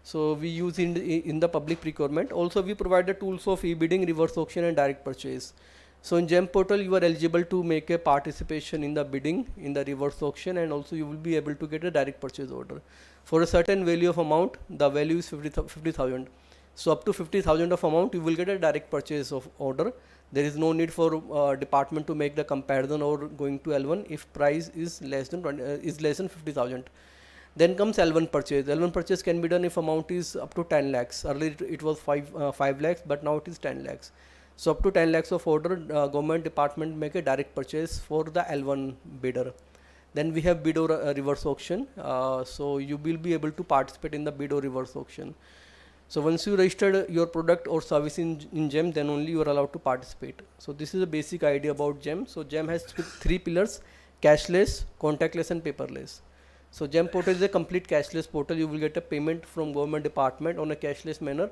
So we use in the public procurement. Also we provide the tools of e-bidding, reverse auction and direct purchase. So in GEM portal you are eligible to make a participation in the bidding, in the reverse auction, and also you will be able to get a direct purchase order. For a certain value of amount, the value is 50,000. So up to 50,000 of amount you will get a direct purchase of order. There is no need for department to make the comparison or going to L1 if price is less than 50,000. Then comes L1 purchase. L1 purchase can be done if amount is up to 10 lakhs. Earlier it was 5 lakhs, but now it is 10 lakhs. So up to 10 lakhs of order, government department make a direct purchase for the L1 bidder. Then we have bid or reverse auction. So you will be able to participate in the bid or reverse auction. So once you registered your product or service in GEM, then only you are allowed to participate. So this is a basic idea about GEM. So GEM has 3 pillars: cashless, contactless and paperless. So GEM portal is a complete cashless portal. You will get a payment from government department on a cashless manner.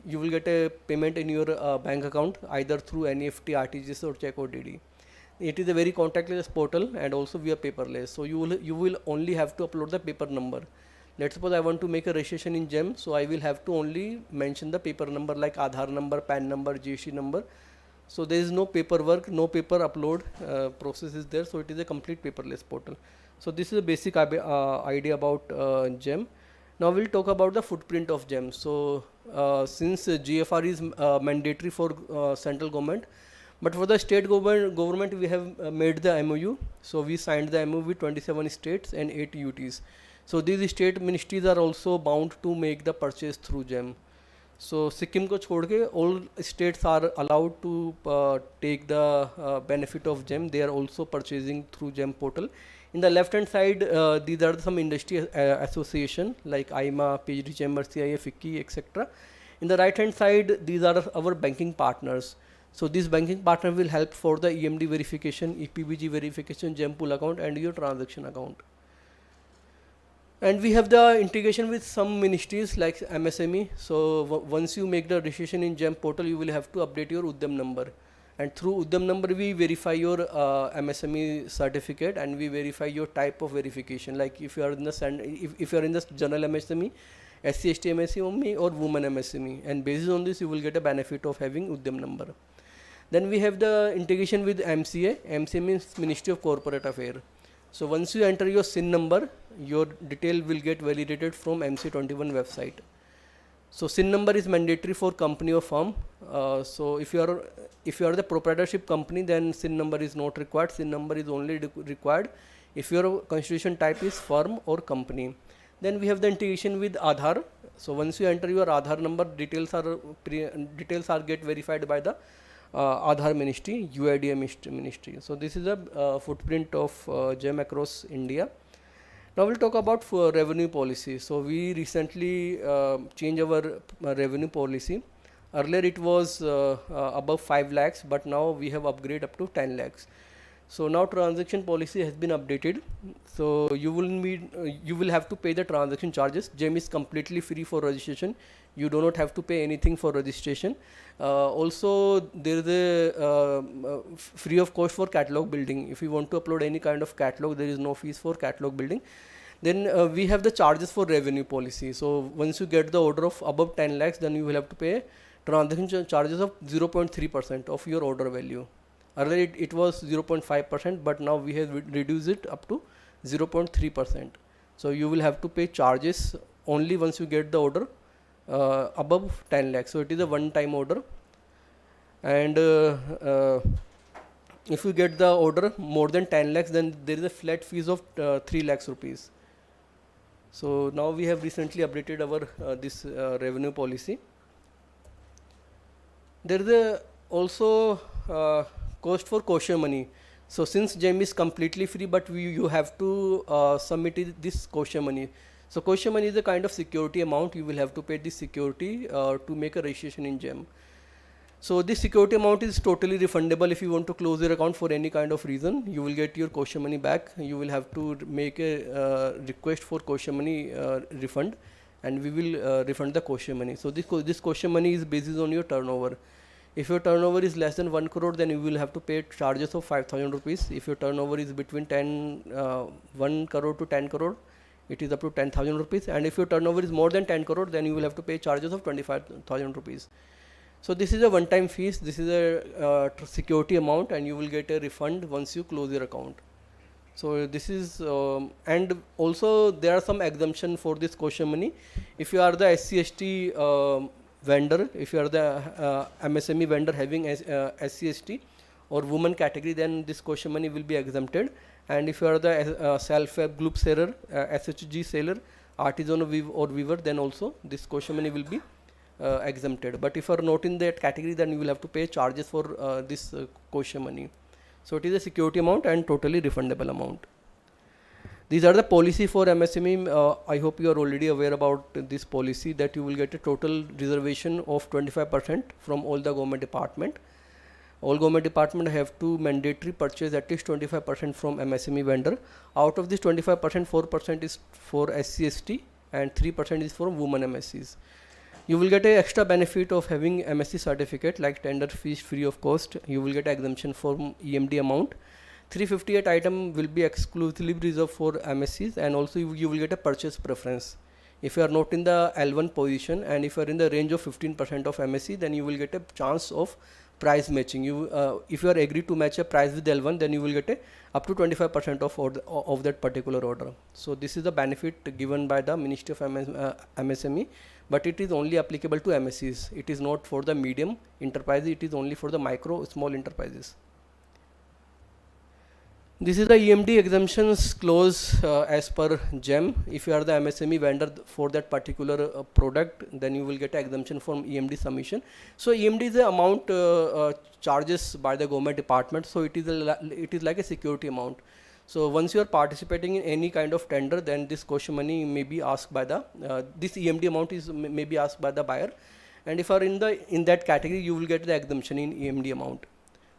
You will get a payment in your bank account either through NEFT, RTGS or check or DD. It is a very contactless portal, and also we are paperless. So you will only have to upload the paper number. Let's suppose I want to make a registration in GEM, so I will have to only mention the paper number like Aadhaar number, PAN number, GST number. So there is no paperwork, no paper upload process is there. So it is a complete paperless portal. So this is a basic idea about GEM. Now we'll talk about the footprint of GEM. So since GFR is mandatory for central government, but for the state government we have made the MOU. So we signed the MOU with 27 states and 8 UTs. So these state ministries are also bound to make the purchase through GEM. So Sikkim ko chhod ke all states are allowed to take the benefit of GEM. They are also purchasing through GEM portal. In the left hand side, these are some industry association like IMA, PhD Chamber, CIA, FICCI, etc. In the right hand side, these are our banking partners. So this banking partner will help for the EMD verification, EPBG verification, GEM pool account and your transaction account. And we have the integration with some ministries like MSME. So once you make the registration in GEM portal, you will have to update your Udyam number. And through Udyam number, we verify your MSME certificate and we verify your type of verification. Like if you are in the if you are in the general MSME, SC, ST MSME or women MSME. And based on this, you will get a benefit of having Udyam number. Then we have the integration with MCA. MCA means Ministry of Corporate Affairs. So once you enter your SIN number, your detail will get validated from MC21 website. So SIN number is mandatory for company or firm. So if you are the proprietorship company, then SIN number is not required. SIN number is only required if your constitution type is firm or company. Then we have the integration with Aadhaar. So once you enter your Aadhaar number, details are get verified by the Aadhaar Ministry, UIDA Ministry. So this is a footprint of GEM across India. Now we'll talk about revenue policy. So we recently changed our revenue policy. Earlier it was above 5 lakhs, but now we have upgraded up to 10 lakhs. So now transaction policy has been updated. So you will have to pay the transaction charges. GEM is completely free for registration. You do not have to pay anything for registration. Also, there is a free of cost for catalog building. If you want to upload any kind of catalog, there is no fees for catalog building. Then we have the charges for revenue policy. So once you get the order of above 10 lakhs, then you will have to pay transaction charges of 0.3% of your order value. Earlier it was 0.5%, but now we have reduced it up to 0.3%. So you will have to pay charges only once you get the order above 10 lakhs. So it is a one-time order. And if you get the order more than 10 lakhs, then there is a flat fees of 3 lakhs rupees. So now we have recently updated our this revenue policy. There is also cost for caution money. So since GEM is completely free, but you have to submit this caution money. So caution money is a kind of security amount. You will have to pay this security to make a registration in GEM. So this security amount is totally refundable. If you want to close your account for any kind of reason, you will get your caution money back. You will have to make a request for caution money refund, and we will refund the caution money. So this caution money is based on your turnover. If your turnover is less than 1 crore, then you will have to pay charges of 5,000 rupees. If your turnover is between 1 crore to 10 crore, it is up to 10,000 rupees. And if your turnover is more than 10 crore, then you will have to pay charges of 25,000 rupees. So this is a one-time fees. This is a security amount, and you will get a refund once you close your account. So this is, and also there are some exemption for this caution money. If you are the SC/ST vendor, if you are the MSME vendor having SC/ST or woman category, then this caution money will be exempted. And if you are the self-help group seller, SHG seller, artisan or weaver, then also this caution money will be exempted. But if you are not in that category, then you will have to pay charges for this caution money. So it is a security amount and totally refundable amount. These are the policy for MSME. I hope you are already aware about this policy, that you will get a total reservation of 25% from all the government department. All government department have to mandatory purchase at least 25% from MSME vendor. Out of this 25%, 4% is for SC/ST and 3% is for women MSCs. You will get a extra benefit of having MSc certificate, like tender fees free of cost. You will get exemption from EMD amount. 358 item will be exclusively reserved for MSCs, and also you will get a purchase preference. If you are not in the L1 position and if you are in the range of 15% of MSc, then you will get a chance of price matching. If you are agreed to match a price with L1, then you will get up to 25% of that particular order. So this is the benefit given by the Ministry of MSME, but it is only applicable to MSCs. It is not for the medium enterprises. It is only for the micro small enterprises. This is the EMD exemptions clause as per GEM. If you are the MSME vendor for that particular product, then you will get an exemption from EMD submission. So EMD is the amount charges by the government department. So it is like a security amount. So once you are participating in any kind of tender, then this caution money may be asked by the this EMD amount may be asked by the buyer. And if you are in that category, you will get the exemption in EMD amount.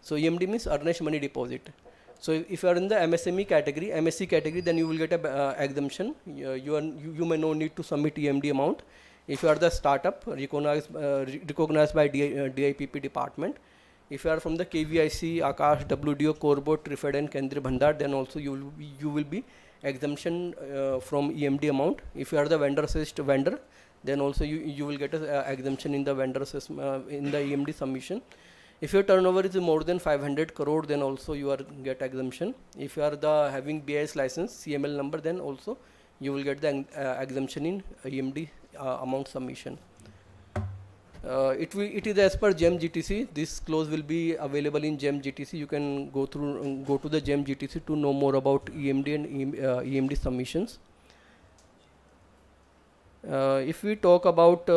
So EMD means earnest money deposit. So if you are in the MSME category, MSc category, then you will get a exemption. You may no need to submit EMD amount. If you are the startup recognized by DIPP department, if you are from the KVIC, Akash, WDO, Corbot, Trifed and Kendriya Bhandar, then also you will be exemption from EMD amount. If you are the vendor assist vendor, then also you will get a exemption in the vendor assist in the EMD submission. If your turnover is more than 500 crore, then also you are get exemption. If you are having BIS license, CML number, then also you will get the exemption in EMD amount submission. It is as per GEM GTC. This clause will be available in GEM GTC. You can go to the GEM GTC to know more about EMD and EMD submissions. If we talk about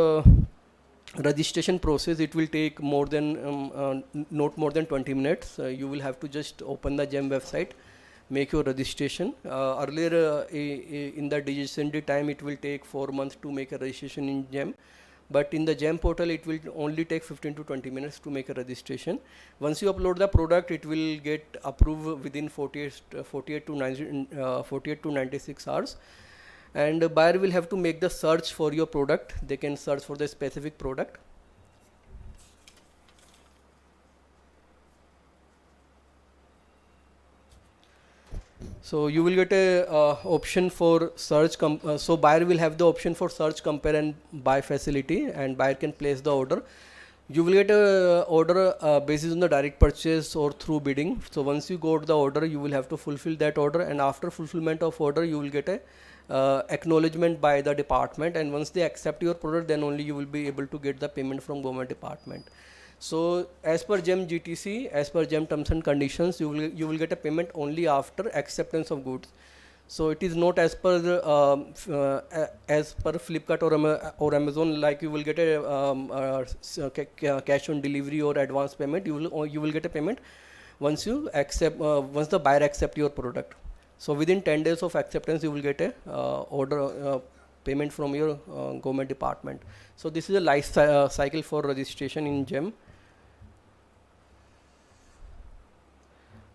registration process, it will take more than not more than 20 minutes. You will have to just open the GEM website, make your registration. Earlier in the DGSND time, it will take 4 months to make a registration in GEM, but in the GEM portal it will only take 15 to 20 minutes to make a registration. Once you upload the product, it will get approved within 48 to 96 hours, and the buyer will have to make the search for your product. They can search for the specific product. So you will get a option for search. So buyer will have the option for search, compare, and buy facility, and buyer can place the order. You will get a order based on the direct purchase or through bidding. So once you got the order, you will have to fulfill that order, and after fulfillment of order, you will get a acknowledgement by the department. And once they accept your product, then only you will be able to get the payment from government department. So as per GEM GTC, as per GEM terms and conditions, you will get a payment only after acceptance of goods. So it is not as per Flipkart or Amazon, like you will get a cash on delivery or advance payment. You will get a payment once you accept once the buyer accept your product. So within 10 days of acceptance, you will get a order payment from your government department. So this is a life cycle for registration in GEM.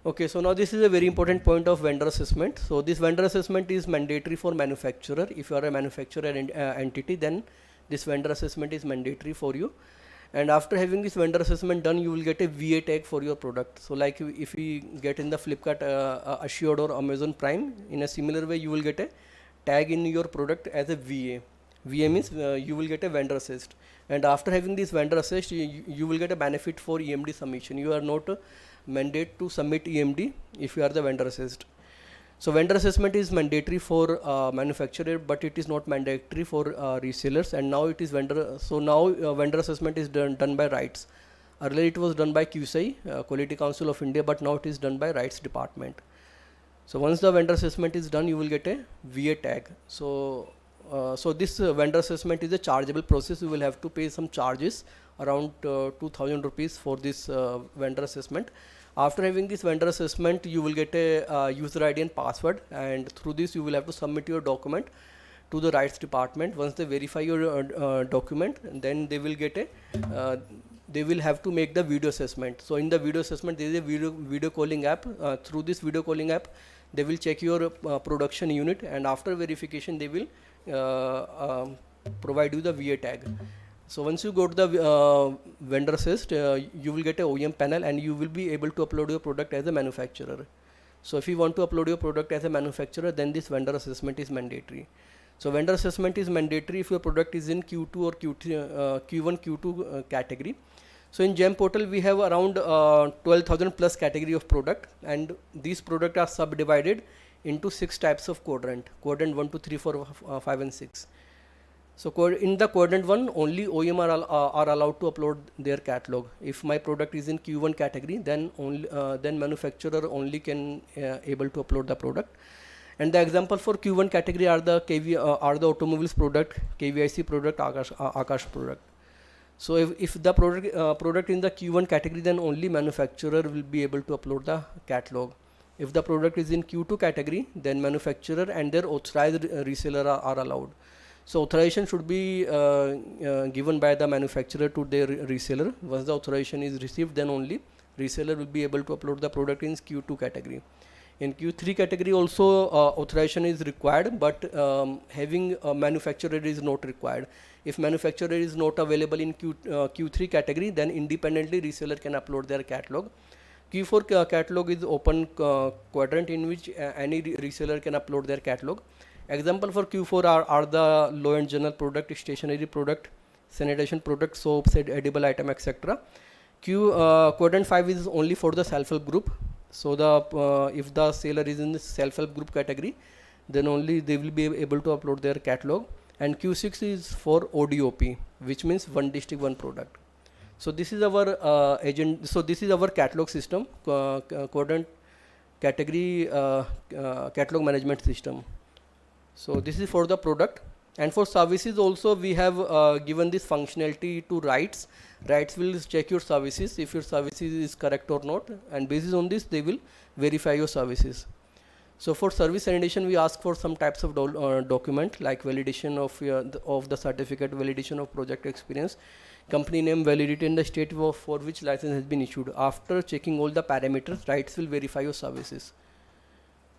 Okay, so now this is a very important point of vendor assessment. So this vendor assessment is mandatory for manufacturer. If you are a manufacturer entity, then this vendor assessment is mandatory for you. And after having this vendor assessment done, you will get a VA tag for your product. So like if we get in the Flipkart Assured or Amazon Prime, in a similar way, you will get a tag in your product as a VA. VA means you will get a vendor assessed. And after having this vendor assessed, you will get a benefit for EMD submission. You are not mandate to submit EMD if you are the vendor assessed. So vendor assessment is mandatory for manufacturer, but it is not mandatory for resellers. And now it is vendor. So now vendor assessment is done by RIGHTS. Earlier it was done by QCI, Quality Council of India, but now it is done by RIGHTS department. So once the vendor assessment is done, you will get a VA tag. So this vendor assessment is a chargeable process. You will have to pay some charges around 2,000 rupees for this vendor assessment. After having this vendor assessment, you will get a user ID and password, and through this you will have to submit your document to the RIGHTS department. Once they verify your document, then they will get a they will have to make the video assessment. So in the video assessment, there is a video calling app. Through this video calling app, they will check your production unit, and after verification, they will provide you the VA tag. So once you go to the vendor assist, you will get a OEM panel, and you will be able to upload your product as a manufacturer. So if you want to upload your product as a manufacturer, then this vendor assessment is mandatory. So vendor assessment is mandatory if your product is in Q2 or Q1, Q2 category. So in GEM portal, we have around 12,000 plus category of product, and these products are subdivided into 6 types of quadrant 1, 2, 3, 4, 5 and 6. So in the quadrant 1, only OEM are allowed to upload their catalog. If my product is in Q1 category, then manufacturer only can able to upload the product. And the example for Q1 category are the automobiles product, KVIC product, Akash product. So if the product in the Q1 category, then only manufacturer will be able to upload the catalog. If the product is in Q2 category, then manufacturer and their authorized reseller are allowed. So authorization should be given by the manufacturer to their reseller. Once the authorization is received, then only reseller will be able to upload the product in Q2 category. In Q3 category also authorization is required, but having a manufacturer is not required. If manufacturer is not available in Q3 category, then independently reseller can upload their catalog. Q4 catalog is open quadrant in which any reseller can upload their catalog. Example for Q4 are the low-end general product, stationery product, sanitation product, soaps, edible item, etc. Quadrant 5 is only for the self-help group. So if the seller is in the self-help group category, then only they will be able to upload their catalog. And Q6 is for ODOP, which means one district, one product. So this is our So this is our catalog system, quadrant category catalog management system. So this is for the product. And for services also, we have given this functionality to RIGHTS. RIGHTS will check your services, if your services is correct or not, and based on this they will verify your services. So for service validation, we ask for some types of document like validation of the certificate, validation of project experience, company name, validity, and the state for which license has been issued. After checking all the parameters, RITES will verify your services.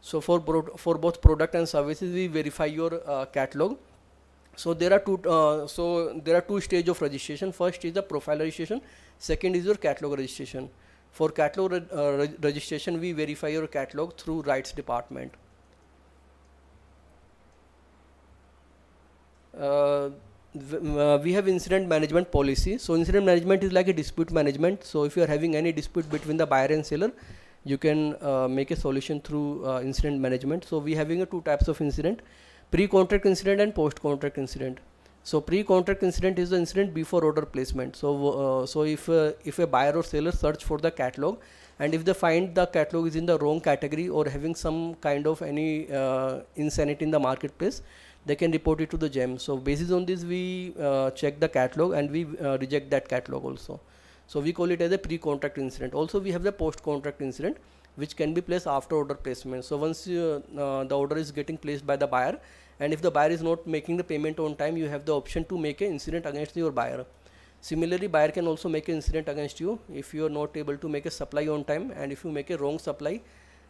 So for both product and services, we verify your catalog. So there are two stages of registration. First is the profile registration. Second is your catalog registration. For catalog registration, we verify your catalog through rights department. We have incident management policy. So incident management is like a dispute management. So if you are having any dispute between the buyer and seller, you can make a solution through incident management. So we having two types of incident: pre-contract incident and post-contract incident. So pre-contract incident is the incident before order placement. So if a buyer or seller search for the catalog, and if they find the catalog is in the wrong category or having some kind of any insanity in the marketplace, they can report it to the GEM. So basis on this, we check the catalog and we reject that catalog also. So we call it as a pre-contract incident. Also we have the post-contract incident, which can be placed after order placement. So once the order is getting placed by the buyer, and if the buyer is not making the payment on time, you have the option to make an incident against your buyer. Similarly, buyer can also make an incident against you if you are not able to make a supply on time, and if you make a wrong supply,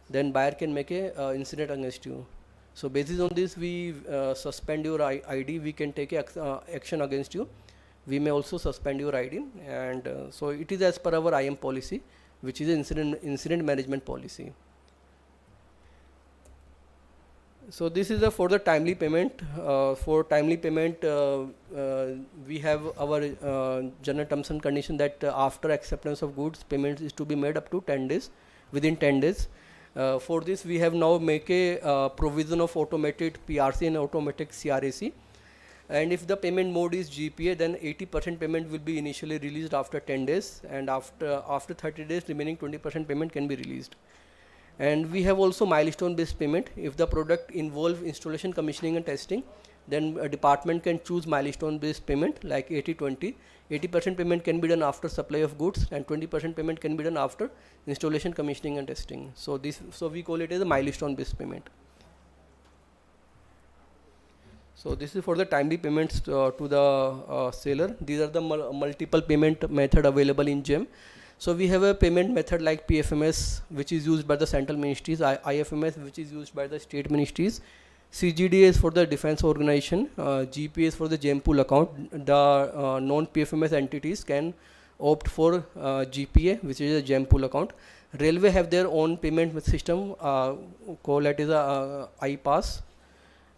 then buyer can make a incident against you. So basis on this, we suspend your ID. We can take action against you. We may also suspend your ID, and so it is as per our IM policy, which is an incident management policy. So this is for the timely payment. For timely payment, we have our general terms and condition that after acceptance of goods, payment is to be made up to 10 days, within 10 days. For this, we have now make a provision of automated PRC and automatic CRAC. And if the payment mode is GPA, then 80% payment will be initially released after 10 days, and after 30 days, remaining 20% payment can be released. And we have also milestone based payment. If the product involve installation, commissioning and testing, then a department can choose milestone based payment like 80-20. 80% payment can be done after supply of goods, and 20% payment can be done after installation, commissioning and testing. So we call it as a milestone based payment. So this is for the timely payments to the seller. These are the multiple payment method available in GEM. So we have a payment method like PFMS, which is used by the central ministries, IFMS, which is used by the state ministries, CGD is for the defense organization, GPA is for the GEM pool account. The non-PFMS entities can opt for GPA, which is a GEM pool account. Railway have their own payment system, called it is a iPass.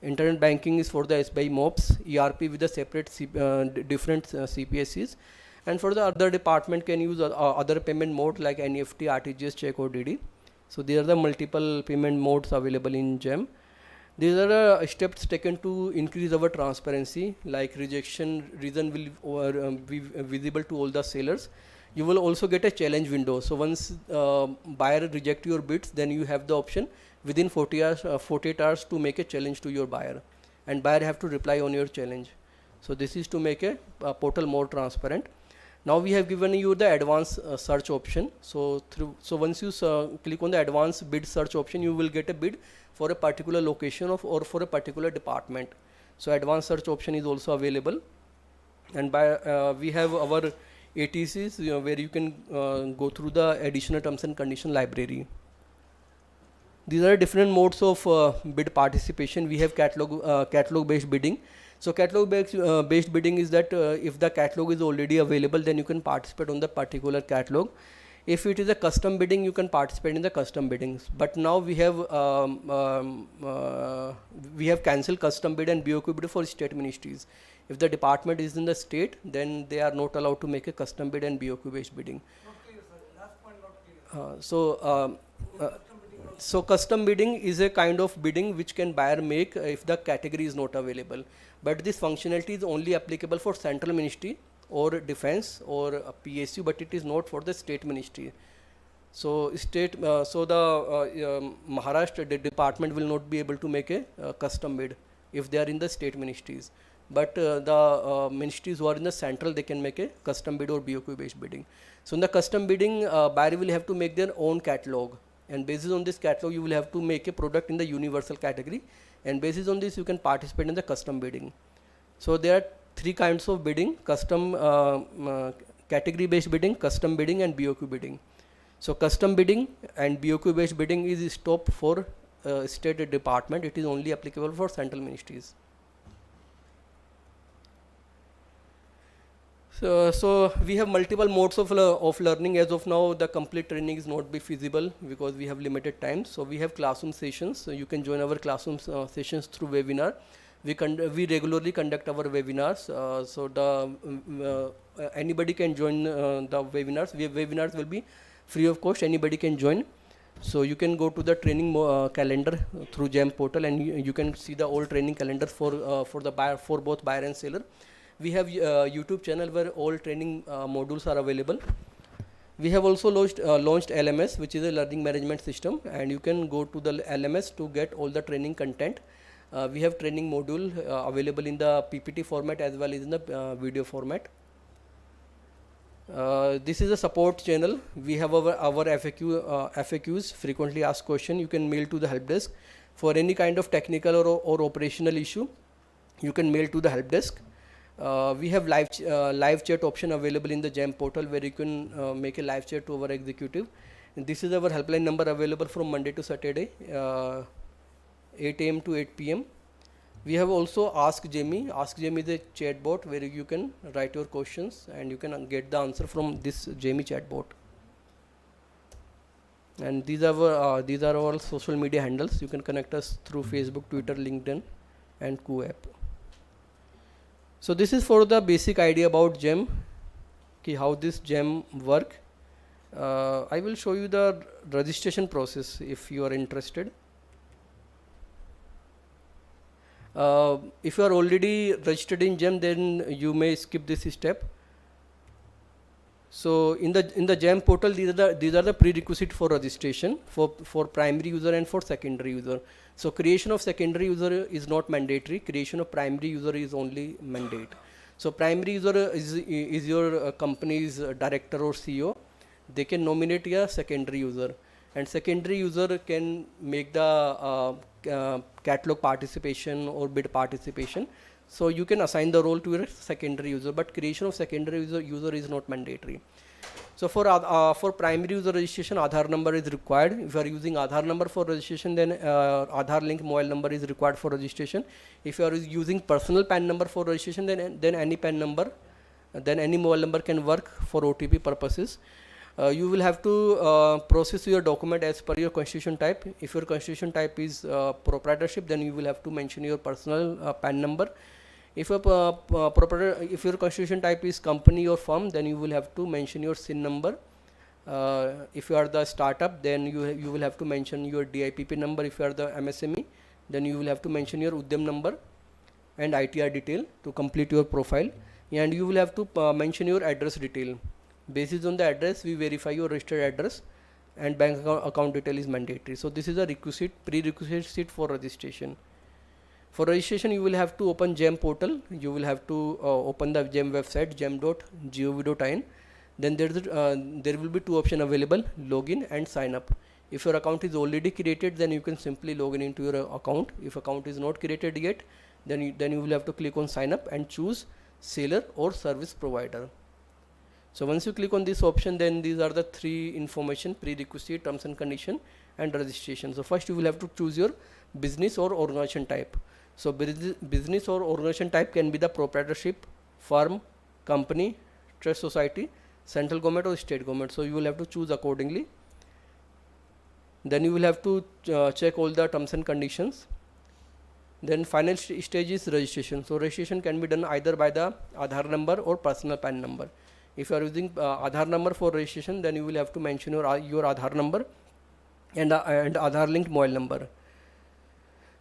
Internet banking is for the SBI MOPS, ERP with the separate different CPSCs. And for the other department can use other payment mode like NEFT, RTGS, check or DD. So these are the multiple payment modes available in GEM. These are steps taken to increase our transparency, like rejection reason will be visible to all the sellers. You will also get a challenge window. So once buyer reject your bids, then you have the option within 48 hours to make a challenge to your buyer, and buyer have to reply on your challenge. So this is to make a portal more transparent. Now we have given you the advanced search option. So once you click on the advanced bid search option, you will get a bid for a particular location or for a particular department. So advanced search option is also available, and we have our ATCs where you can go through the additional terms and condition library. These are different modes of bid participation. We have catalog based bidding. So catalog based bidding is that if the catalog is already available, then you can participate on the particular catalog. If it is a custom bidding, you can participate in the custom biddings. But now we have cancelled custom bid and BOQ bid for state ministries. If the department is in the state, then they are not allowed to make a custom bid and BOQ based bidding. Not clear, sir. Last point not clear. So custom bidding is a kind of bidding which can buyer make if the category is not available. But this functionality is only applicable for central ministry or defense or PSU, but it is not for the state ministry. So the Maharashtra department will not be able to make a custom bid if they are in the state ministries. But the ministries who are in the central, they can make a custom bid or BOQ based bidding. So in the custom bidding, buyer will have to make their own catalog. and basis on this catalog you will have to make a product in the universal category, and basis on this you can participate in the custom bidding. So there are three kinds of bidding: custom category based bidding, custom bidding, and BOQ bidding. So custom bidding and BOQ based bidding is stopped for state department. It is only applicable for central ministries. So we have multiple modes of learning. As of now, the complete training is not be feasible because we have limited time. So we have classroom sessions. So you can join our classroom sessions through webinar. We regularly conduct our webinars. Anybody can join the webinars. Webinars will be free of cost. Anybody can join. So you can go to the training calendar through GEM portal, and you can see the old training calendar for the buyer, for both buyer and seller. We have YouTube channel where all training modules are available. We have also launched LMS, which is a learning management system, and you can go to the LMS to get all the training content. We have training module available in the PPT format as well as in the video format. This is a support channel. We have our FAQs, frequently asked question. You can mail to the help desk for any kind of technical or operational issue. You can mail to the help desk. We have live chat option available in the GEM portal, where you can make a live chat to our executive. And this is our helpline number available from Monday to Saturday, 8 AM to 8 PM. We have also Ask Jamie. Ask Jamie is a chatbot where you can write your questions and you can get the answer from this Jamie chatbot. And these are all social media handles. You can connect us through Facebook, Twitter, LinkedIn, and QApp. So this is for the basic idea about GEM, how this GEM work. I will show you the registration process if you are interested. If you are already registered in GEM, then you may skip this step. So in the GEM portal, these are the prerequisites for registration for primary user and for secondary user. So creation of secondary user is not mandatory. Creation of primary user is only mandate. So primary user is your company's director or CEO. They can nominate a secondary user, and secondary user can make the catalog participation or bid participation. So you can assign the role to your secondary user, but creation of secondary user is not mandatory. So for primary user registration, Aadhaar number is required. If you are using Aadhaar number for registration, then Aadhaar link mobile number is required for registration. If you are using personal PAN number for registration, then any PAN number, then any mobile number can work for OTP purposes. You will have to process your document as per your constitution type. If your constitution type is proprietorship, then you will have to mention your personal PAN number. If your constitution type is company or firm, then you will have to mention your SIN number. If you are the startup, then you will have to mention your DIPP number. If you are the MSME, then you will have to mention your Udyam number and ITR detail to complete your profile. And you will have to mention your address detail. Based on the address, we verify your registered address, and bank account detail is mandatory. So this is a prerequisite for registration. For registration, you will have to open GEM portal. You will have to open the GEM website, gem.gov.in. Then there will be two options available: login and sign up. If your account is already created, then you can simply log in into your account. If account is not created yet, then you will have to click on sign up and choose seller or service provider. So once you click on this option, then these are the three information: prerequisite, terms and condition, and registration. So first you will have to choose your business or organization type. So business or organization type can be the proprietorship, firm, company, trust society, central government or state government. So you will have to choose accordingly. Then you will have to check all the terms and conditions. Then final stage is registration. So registration can be done either by the Aadhaar number or personal PAN number. If you are using Aadhaar number for registration, then you will have to mention your Aadhaar number and Aadhaar linked mobile number.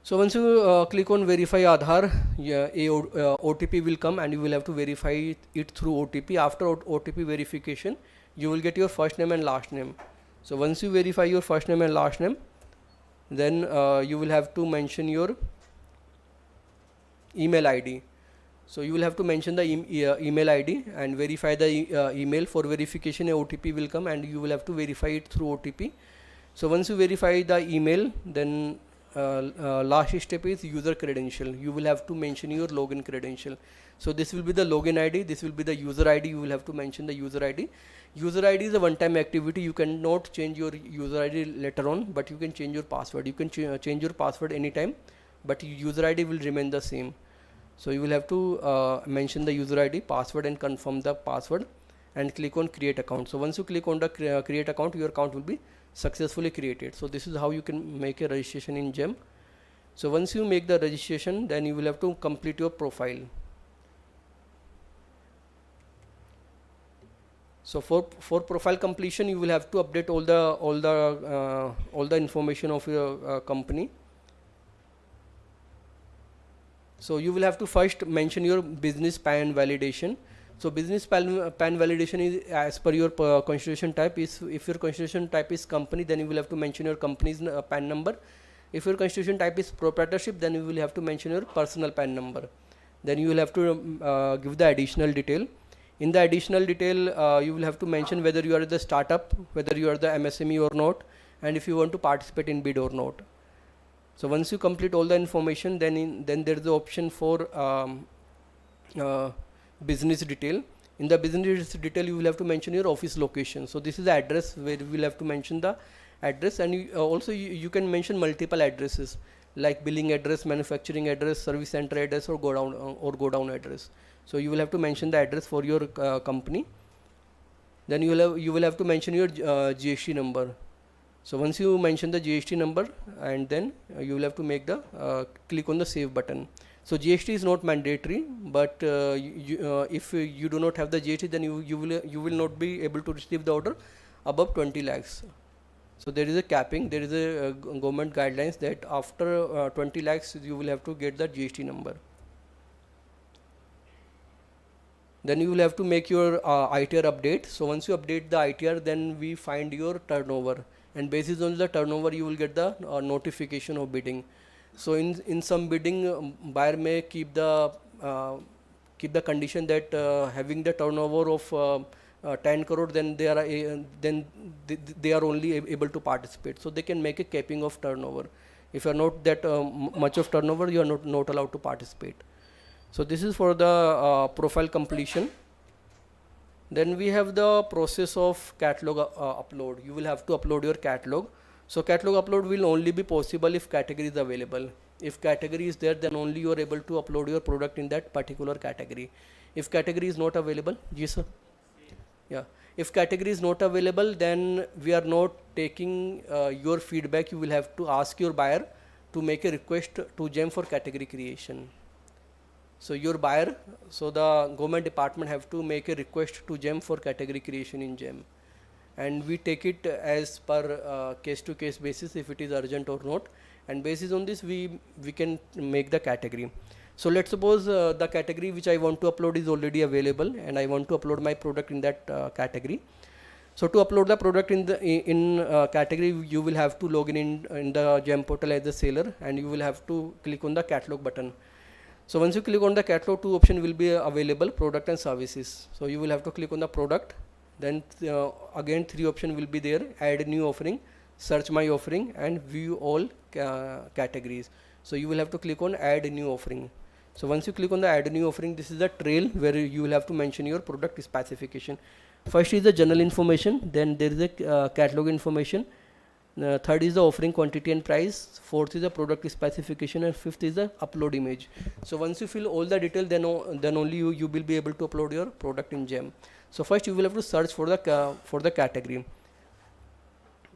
So once you click on verify Aadhaar, OTP will come and you will have to verify it through OTP. After OTP verification, you will get your first name and last name. So once you verify your first name and last name, then you will have to mention your email ID. So you will have to mention the email ID and verify the email. For verification, a OTP will come and you will have to verify it through OTP. So once you verify the email, then last step is user credential. You will have to mention your login credential. So this will be the login ID, this will be the user ID. You will have to mention the user ID. User ID is a one-time activity. You cannot change your user ID later on, but you can change your password. You can change your password anytime, but your user ID will remain the same. So you will have to mention the user ID, password, and confirm the password, and click on create account. So once you click on the create account, your account will be successfully created. So this is how you can make a registration in GEM. So once you make the registration, then you will have to complete your profile. So for profile completion, you will have to update all the information of your company. So you will have to first mention your business PAN validation. So business PAN validation is as per your constitution type. If your constitution type is company, then you will have to mention your company's PAN number. If your constitution type is proprietorship, then you will have to mention your personal PAN number. Then you will have to give the additional detail. In the additional detail, you will have to mention whether you are the startup, whether you are the MSME or not, and if you want to participate in bid or not. So once you complete all the information, then there is the option for business detail. In the business detail, you will have to mention your office location. So this is the address where you will have to mention the address, and you can mention multiple addresses like billing address, manufacturing address, service center address, or go down address. So you will have to mention the address for your company. Then you will have to mention your GST number. So once you mention the GST number, and then you will have to make the click on the save button. So GST is not mandatory, but if you do not have the GST, then you will not be able to receive the order above 20 lakhs. So there is a capping. There is a government guidelines that after 20 lakhs you will have to get the GST number. Then you will have to make your ITR update. So once you update the ITR, then we find your turnover, and based on the turnover you will get the notification of bidding. So in some bidding, buyer may keep the condition that having the turnover of 10 crore, then they are only able to participate. So they can make a capping of turnover. If you are not that much of turnover, you are not allowed to participate. So this is for the profile completion. Then we have the process of catalog upload. You will have to upload your catalog. So catalog upload will only be possible if category is available. If category is there, then only you are able to upload your product in that particular category. If category is not available, yes sir. Yeah. If category is not available, then we are not taking your feedback. You will have to ask your buyer to make a request to GEM for category creation. So your buyer, so the government department have to make a request to GEM for category creation in GEM, and we take it as per case to case basis if it is urgent or not, and basis on this we can make the category. So let's suppose the category which I want to upload is already available, and I want to upload my product in that category. So to upload the product in the category, you will have to log in the GEM portal as a seller, and you will have to click on the catalog button. So once you click on the catalog, two options will be available: product and services. So you will have to click on the product. Then again 3 options will be there: add new offering, search my offering, and view all categories. So you will have to click on add new offering. So once you click on the add new offering, this is the trail where you will have to mention your product specification. First is the general information, then there is a catalog information. Third is the offering quantity and price. Fourth is the product specification, and fifth is the upload image. So once you fill all the detail, then only you will be able to upload your product in GEM. So first you will have to search for the category.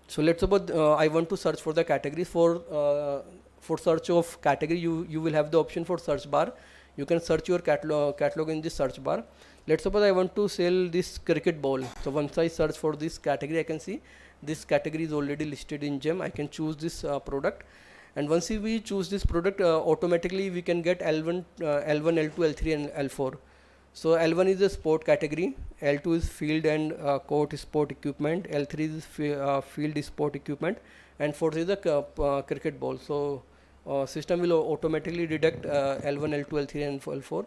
So let's suppose I want to search for the category. For search of category, you will have the option for search bar. You can search your catalog in this search bar. Let's suppose I want to sell this cricket ball. So once I search for this category, I can see this category is already listed in GEM. I can choose this product, and once we choose this product, automatically we can get L1, L2, L3 and L4. So L1 is the sport category, L2 is field and court sport equipment, L3 is field sport equipment, and 4th is the cricket ball. So system will automatically deduct L1, L2, L3 and L4.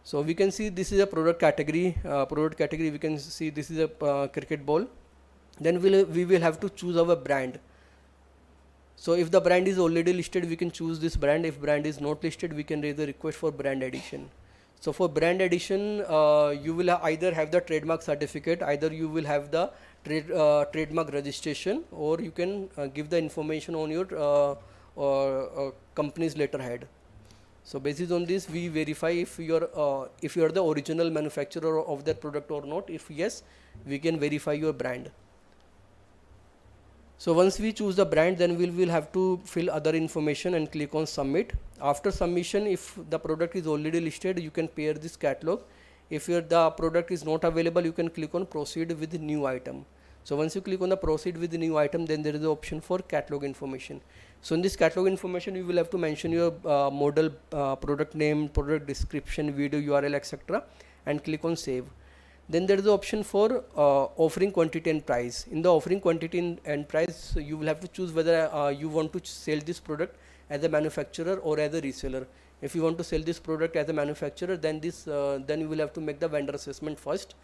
So we can see this is a product category. We can see this is a cricket ball. Then we will have to choose our brand. So if the brand is already listed, we can choose this brand. If brand is not listed, we can raise a request for brand addition. So for brand addition, you will either have the trademark certificate, either you will have the trademark registration, or you can give the information on your company's letterhead. So based on this, we verify if you are the original manufacturer of that product or not. If yes, we can verify your brand. So once we choose the brand, then we will have to fill other information and click on submit. After submission, if the product is already listed, you can pair this catalog. If the product is not available, you can click on proceed with new item. So once you click on the proceed with the new item, then there is the option for catalog information. So in this catalog information, you will have to mention your model, product name, product description, video URL, etc. and click on save. Then there is the option for offering quantity and price. In the offering quantity and price, you will have to choose whether you want to sell this product as a manufacturer or as a reseller. If you want to sell this product as a manufacturer, then then you will have to make the vendor assessment first.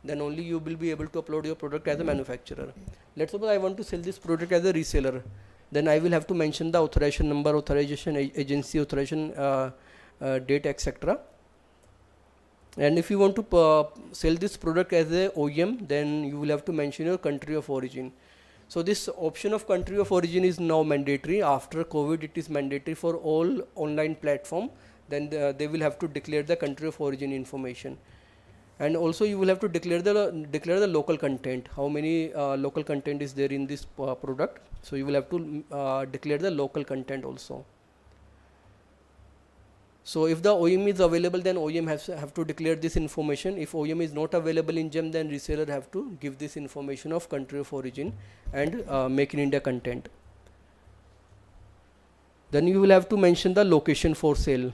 Then only you will be able to upload your product as a manufacturer. Let's suppose I want to sell this product as a reseller. Then I will have to mention the authorization number, authorization agency, authorization date, etc. And if you want to sell this product as a OEM, then you will have to mention your country of origin. So this option of country of origin is now mandatory. After COVID, it is mandatory for all online platform. Then they will have to declare the country of origin information. And also you will have to declare the local content. How many local content is there in this product? So you will have to declare the local content also. So if the OEM is available, then OEM have to declare this information. If OEM is not available in GEM, then reseller have to give this information of country of origin and make in India content. Then you will have to mention the location for sale,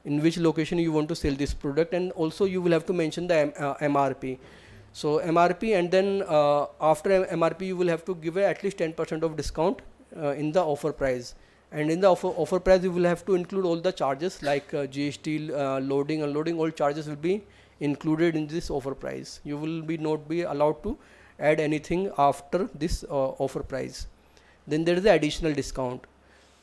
in which location you want to sell this product, and also you will have to mention the MRP. So MRP, and then after MRP you will have to give at least 10% of discount in the offer price. And in the offer price, you will have to include all the charges like GST, loading, unloading. All charges will be included in this offer price. You will not be allowed to add anything after this offer price. Then there is the additional discount.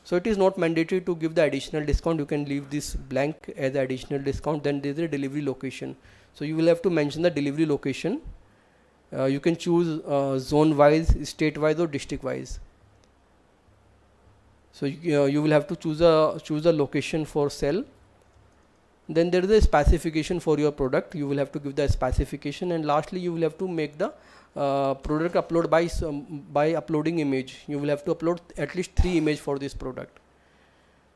So it is not mandatory to give the additional discount. You can leave this blank as additional discount. Then there is a delivery location. So you will have to mention the delivery location. You can choose zone wise, state wise, or district wise. So you will have to choose a location for sell. Then there is a specification for your product. You will have to give the specification, and lastly you will have to make the product upload by uploading image. You will have to upload at least 3 images for this product.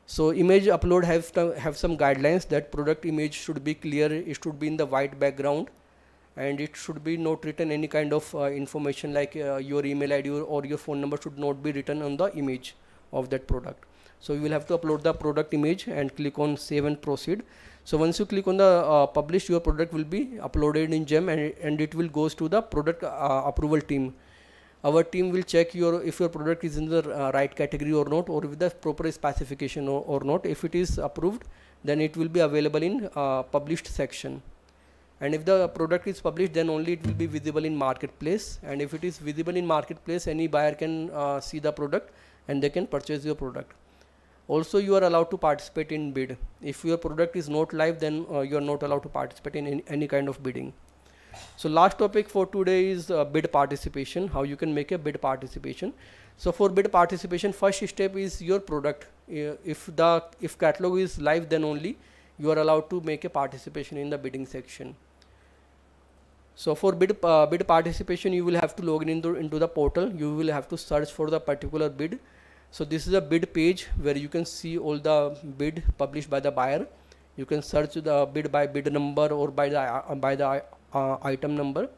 So image upload have some guidelines that product image should be clear. It should be in the white background, and it should be not written any kind of information like your email ID or your phone number should not be written on the image of that product. So you will have to upload the product image and click on save and proceed. So once you click on the publish, your product will be uploaded in GEM, and it will goes to the product approval team. Our team will check if your product is in the right category or not, or with the proper specification or not. If it is approved, then it will be available in published section. And if the product is published, then only it will be visible in marketplace. And if it is visible in marketplace, any buyer can see the product and they can purchase your product. Also, you are allowed to participate in bid. If your product is not live, then you are not allowed to participate in any kind of bidding. So last topic for today is bid participation, how you can make a bid participation. So for bid participation, first step is your product. If catalog is live, then only you are allowed to make a participation in the bidding section. So for bid participation, you will have to log in into the portal. You will have to search for the particular bid. So this is a bid page where you can see all the bid published by the buyer. You can search the bid by bid number or by the item number.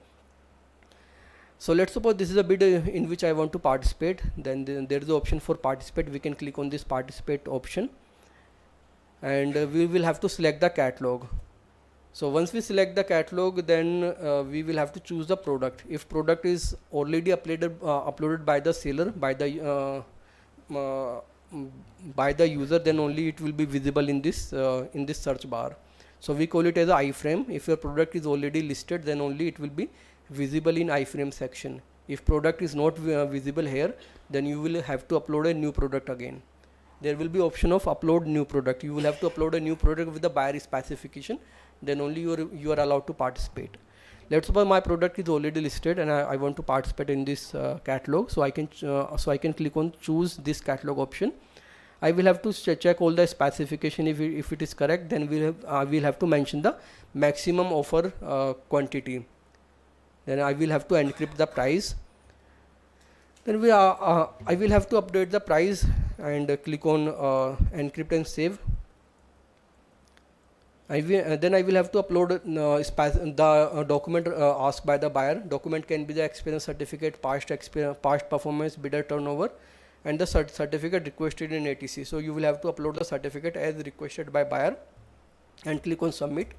So let's suppose this is a bid in which I want to participate. Then there is the option for participate. We can click on this participate option, and we will have to select the catalog. So once we select the catalog, then we will have to choose the product. If product is already uploaded by the seller, by the user, then only it will be visible in this search bar. So we call it as a iframe. If your product is already listed, then only it will be visible in iframe section. If product is not visible here, then you will have to upload a new product again. There will be option of upload new product. You will have to upload a new product with the buyer specification, then only you are allowed to participate. Let's suppose my product is already listed and I want to participate in this catalog, so I can click on choose this catalog option. I will have to check all the specification. If it is correct, then we'll have to mention the maximum offer quantity. Then I will have to encrypt the price. Then I will have to update the price and click on encrypt and save. Then I will have to upload the document asked by the buyer. Document can be the experience certificate, past performance, bidder turnover, and the certificate requested in ATC. So you will have to upload the certificate as requested by buyer and click on submit.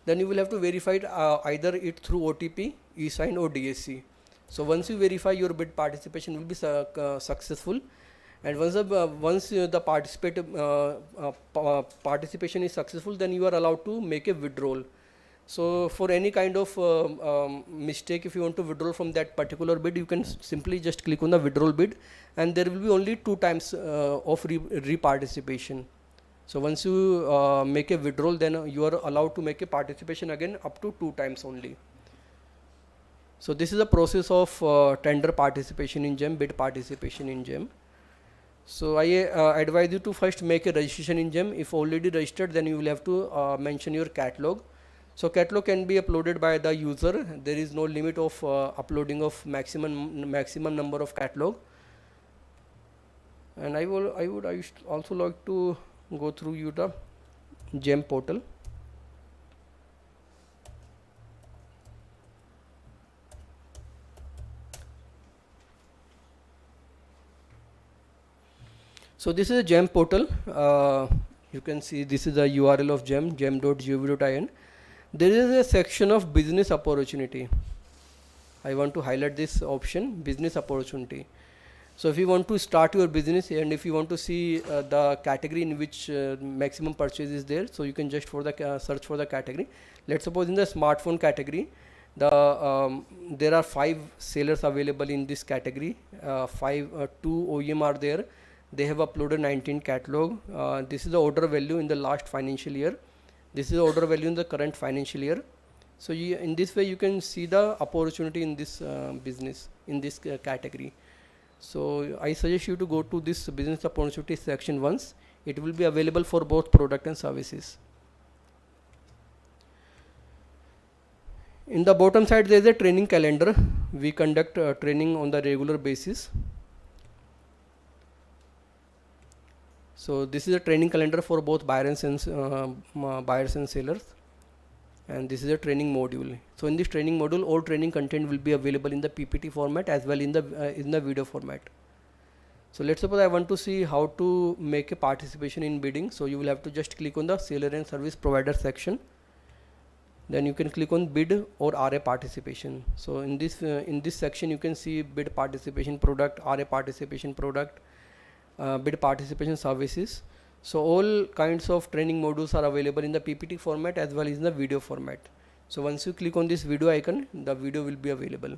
Then you will have to verify it, either it through OTP, e-sign or DSC. So once you verify, your bid participation will be successful. And once the participation is successful, then you are allowed to make a withdrawal. So for any kind of mistake, if you want to withdraw from that particular bid, you can simply just click on the withdrawal bid, and there will be only 2 times of reparticipation. So once you make a withdrawal, then you are allowed to make a participation again up to 2 times only. So this is the process of tender participation in GEM, bid participation in GEM. So I advise you to first make a registration in GEM. If already registered, then you will have to mention your catalog. So catalog can be uploaded by the user. There is no limit of uploading of maximum number of catalog. And I would also like to go through the GEM portal. So this is a GEM portal. You can see this is the URL of GEM, gem.gov.in. There is a section of business opportunity. I want to highlight this option, business opportunity. So if you want to start your business and if you want to see the category in which maximum purchase is there, so you can just search for the category. Let's suppose in the smartphone category, there are 5 sellers available in this category. 2 OEM are there. They have uploaded 19 catalog. This is the order value in the last financial year. This is the order value in the current financial year. So in this way you can see the opportunity in this business, in this category. So I suggest you to go to this business opportunity section once. It will be available for both product and services. In the bottom side there is a training calendar. We conduct training on the regular basis. So this is a training calendar for both buyers and sellers, and this is a training module. So in this training module, all training content will be available in the PPT format as well in the video format. So let's suppose I want to see how to make a participation in bidding. So you will have to just click on the seller and service provider section. Then you can click on bid or RA participation. So in this section you can see bid participation product, RA participation product, bid participation services. So all kinds of training modules are available in the PPT format as well as in the video format. So once you click on this video icon, the video will be available.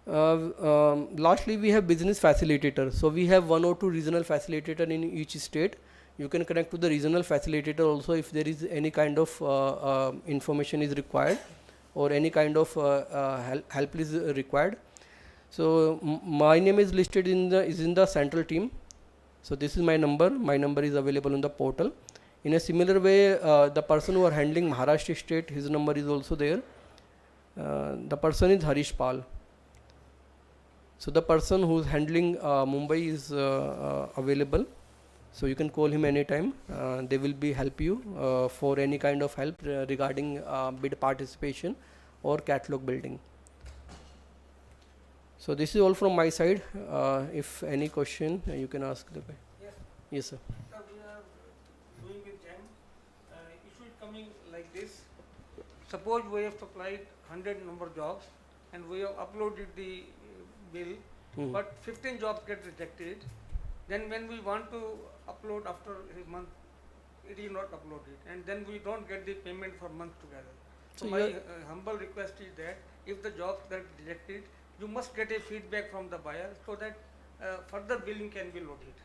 Lastly, we have business facilitator. So we have 1 or 2 regional facilitator in each state. You can connect to the regional facilitator also if there is any kind of information is required or any kind of help is required. So my name is listed in the central team. So this is my number. My number is available on the portal. In a similar way, the person who are handling Maharashtra state, his number is also there. The person is Harish Pal. So the person who is handling Mumbai is available. So you can call him anytime. They will help you for any kind of help regarding bid participation or catalog building. So this is all from my side. If any question, you can ask the guy. Yes. Yes, sir. Sir, we are doing with GEM. Issue is coming like this. Suppose we have supplied 100 number jobs and we have uploaded the bill, but 15 jobs get rejected. Then when we want to upload after a month, it is not uploaded, and then we don't get the payment for months together. So So my you humble request is that if the jobs get rejected, you must get a feedback from the buyer so that further billing can be loaded.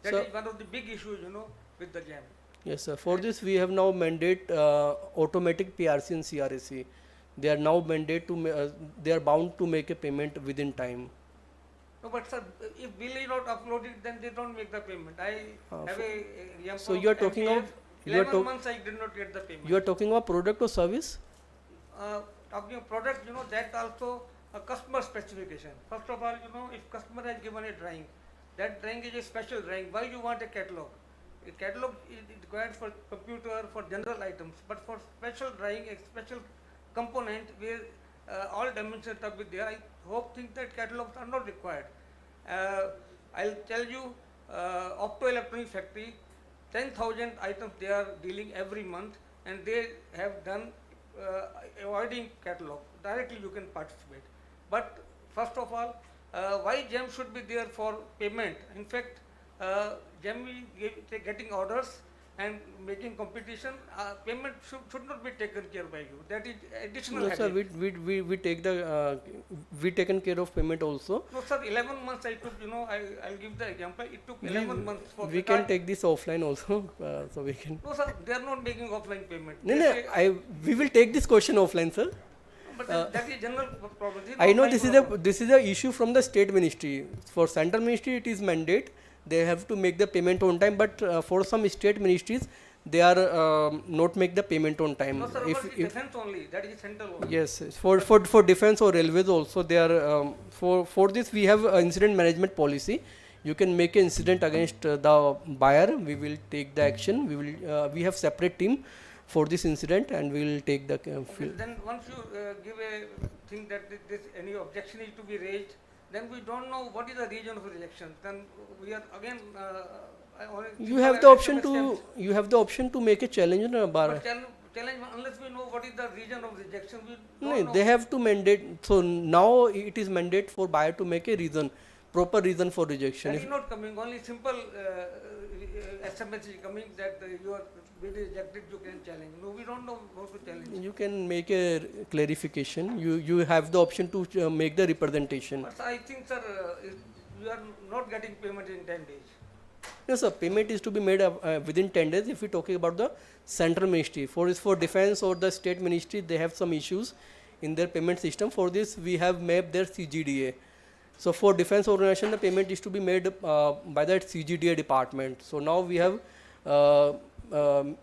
That So- is one of the big issues, with the jam. Yes, sir. For this, we have now mandate automatic PRC and CRAC. They are now mandate to they are bound to make a payment within time. No, but sir, if bill is not uploaded, then they don't make the payment. I have a example. So you are talking MPF, of- you are 11 months I did not get the payment. You are talking about product or service? Talking of product, that also a customer specification. First of all, if customer has given a drawing, that drawing is a special drawing. Why you want a catalog? A catalog is required for computer, for general items, but for special drawing, a special component where all dimensions are with there, I think that catalogs are not required. I'll tell you, optoelectronic factory, 10,000 items they are dealing every month, and they have done avoiding catalog. Directly you can participate. But first of all, why GEM should be there for payment? In fact, GEM is getting orders and making competition. Payment should not be taken care by you. That is additional No, sir. headache. We take the we taken care of payment also. No, sir, 11 months I took, I'll give the example. It took 11 months for We can take this offline also, so we can. No, sir, they are not making offline payment. No, They no. say- We will take this question offline, sir. But that is general problem. This is I not know my problem. this is a issue from the state ministry. For central ministry, it is mandate. They have to make the payment on time. But for some state ministries, they are not make the payment on time. No, sir, but defense only. That is central only. Yes, for defense or railways also, they are for this we have incident management policy. You can make an incident against the buyer. We will take the action. We have separate team for this incident, and we will take the Okay, then once you give a thing that this any objection is to be raised, then we don't know what is the reason of rejection. Then we are again. you have the option to make a challenge on a bar. But challenge unless we know what is the reason of rejection, we No, don't know. they have to mandate. So now it is mandate for buyer to make a reason, proper reason for rejection. That If is not coming. Only simple SMS is coming that you are bid rejected. You can challenge. No, we don't know how to challenge. you can make a clarification. You have the option to make the representation. But I think, sir, you are not getting payment in 10 days. No, sir. Payment is to be made within 10 days. If we talking about the central ministry, for defense or the state ministry, they have some issues in their payment system. For this, we have mapped their CGDA. So for defense organization, the payment is to be made by that CGDA department. So now we have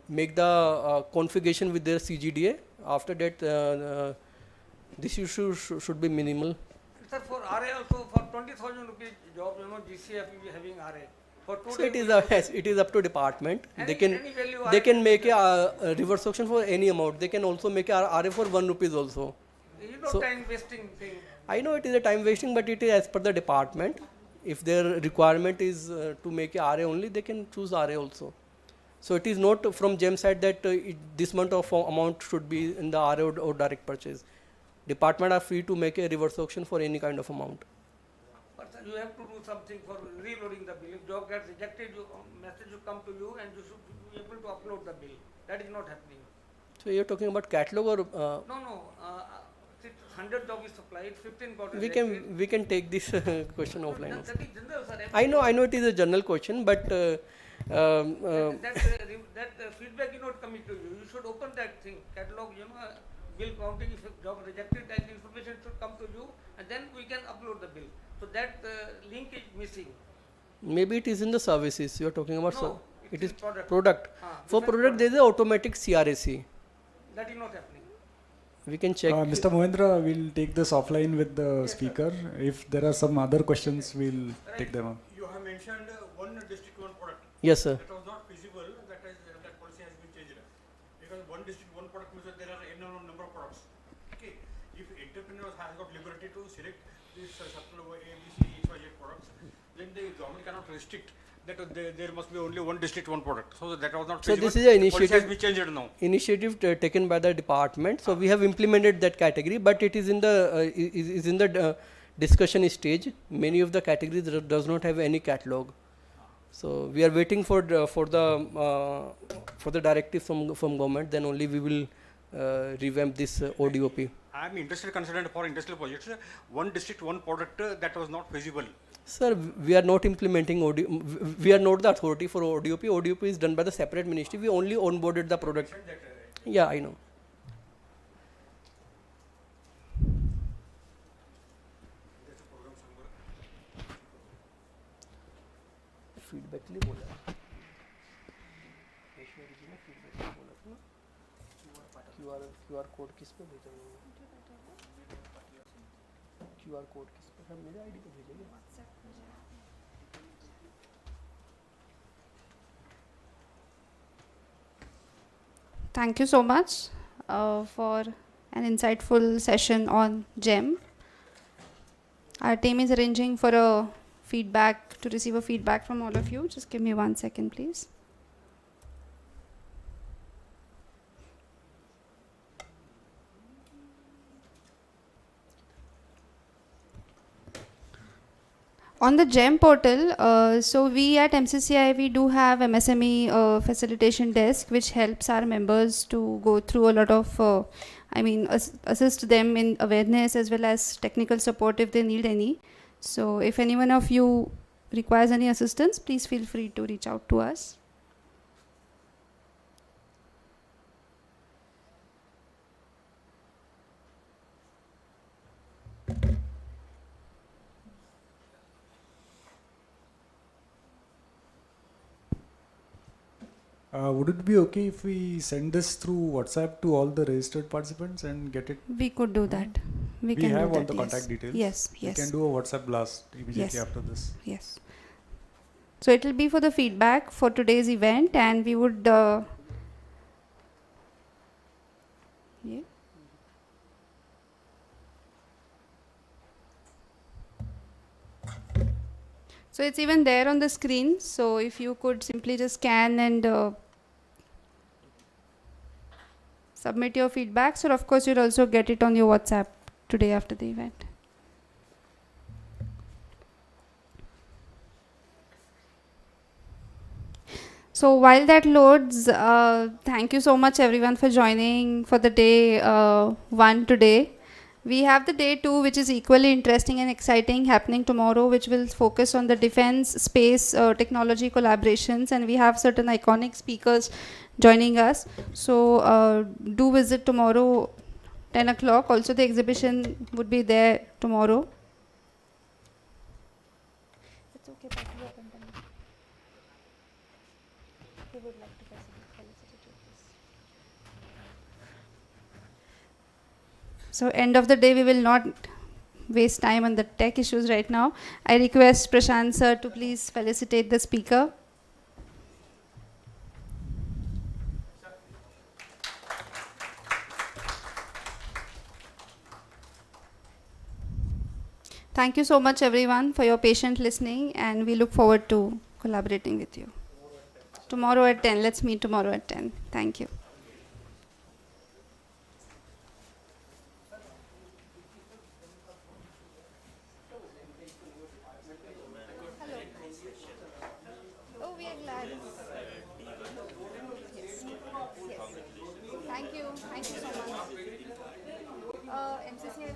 make the configuration with their CGDA. After that, this issue should be minimal. Sir, for RA also, for 20,000 rupees job, GCF will be having RA. For 2 So it days, it is up to department. Any value They RA can make a reverse auction for any amount. They can also make a RA for 1 rupees also. So- time wasting thing. I know it is a time wasting, but it is as per the department. If their requirement is to make a RA only, they can choose RA also. So it is not from GEM side that this amount of amount should be in the RA or direct purchase. Department are free to make a reverse auction for any kind of amount. But sir, you have to do something for reloading the bill. If job gets rejected, message will come to you and you should be able to upload the bill. That is not happening. So you're talking about catalog or No. 100 job is supplied, 15 got we rejected. can take this question offline. That is general, sir. I know it is a general question, but That feedback is not coming to you. You should open that thing, catalog, bill counting. If a job rejected, that information should come to you, and then we can upload the bill. So that link is missing. maybe it is in the services you are talking about. No, It is in product. product. For different product, there is a automatic CRAC. That is not happening. We can check. Mr. Mohendra, we'll take this offline with the speaker. If there are some other questions, we'll take them up. You have mentioned one district, one product. Yes, sir. That was not feasible. That policy has been changed. Because one district, one product means that there are n number of products. Okay. If entrepreneur has got liberty to select this supply A, B, C, X, Y, Z products, then the government cannot restrict that there must be only one district, one product. So that was not So feasible. this is an Policy has initiative. been changed now. Initiative taken by the department. So we have implemented that category, but it is in the discussion stage. Many of the categories does not have any catalog. So we are waiting for the directive from government. Then only we will revamp this ODOP. I am industry consultant for industrial projects. One district, one product, that was not feasible. Sir, we are not implementing we are not the authority for ODOP. ODOP is done by the separate ministry. We only onboarded the product. Yeah, I know. Feedback के लिए बोला है ऐश्वर्या जी ने feedback के लिए बोला था ना क्यूआर कोड किस पे भेजा क्यूआर कोड किस पे सर मेरे आईडी पे भेजेंगे Thank you so much for an insightful session on GEM. Our team is arranging for a to receive a feedback from all of you. Just give me 1 second, please. On the GEM portal, so we at MCCI, we do have MSME facilitation desk, which helps our members to go through a lot of, assist them in awareness as well as technical support if they need any. So if any one of you requires any assistance, please feel free to reach out to us. Would it be okay if we send this through WhatsApp to all the registered participants and get it? We could do that. We can have do all that, the yes. contact details. Yes, yes. We can do a WhatsApp blast immediately Yes. after this. Yes. So it will be for the feedback for today's event, and we would. Yeah. So it's even there on the screen. So if you could simply just scan and submit your feedback. So of course you'll also get it on your WhatsApp today after the event. So while that loads, thank you so much everyone for joining for the day 1 today. We have the day 2, which is equally interesting and exciting, happening tomorrow, which will focus on the defense, space, technology collaborations, and we have certain iconic speakers joining us. So do visit tomorrow 10 o'clock. Also the exhibition would be there tomorrow. It's okay, we would like to felicitate you, please. So end of the day, we will not waste time on the tech issues right now. I request Prashant sir to please felicitate the speaker. Thank you so much everyone for your patient listening, and we look forward to collaborating with you. Tomorrow at 10. Let's meet tomorrow at 10. Thank you. Oh, we are glad. Yes. Yes. Thank you. Thank you so much. MCCI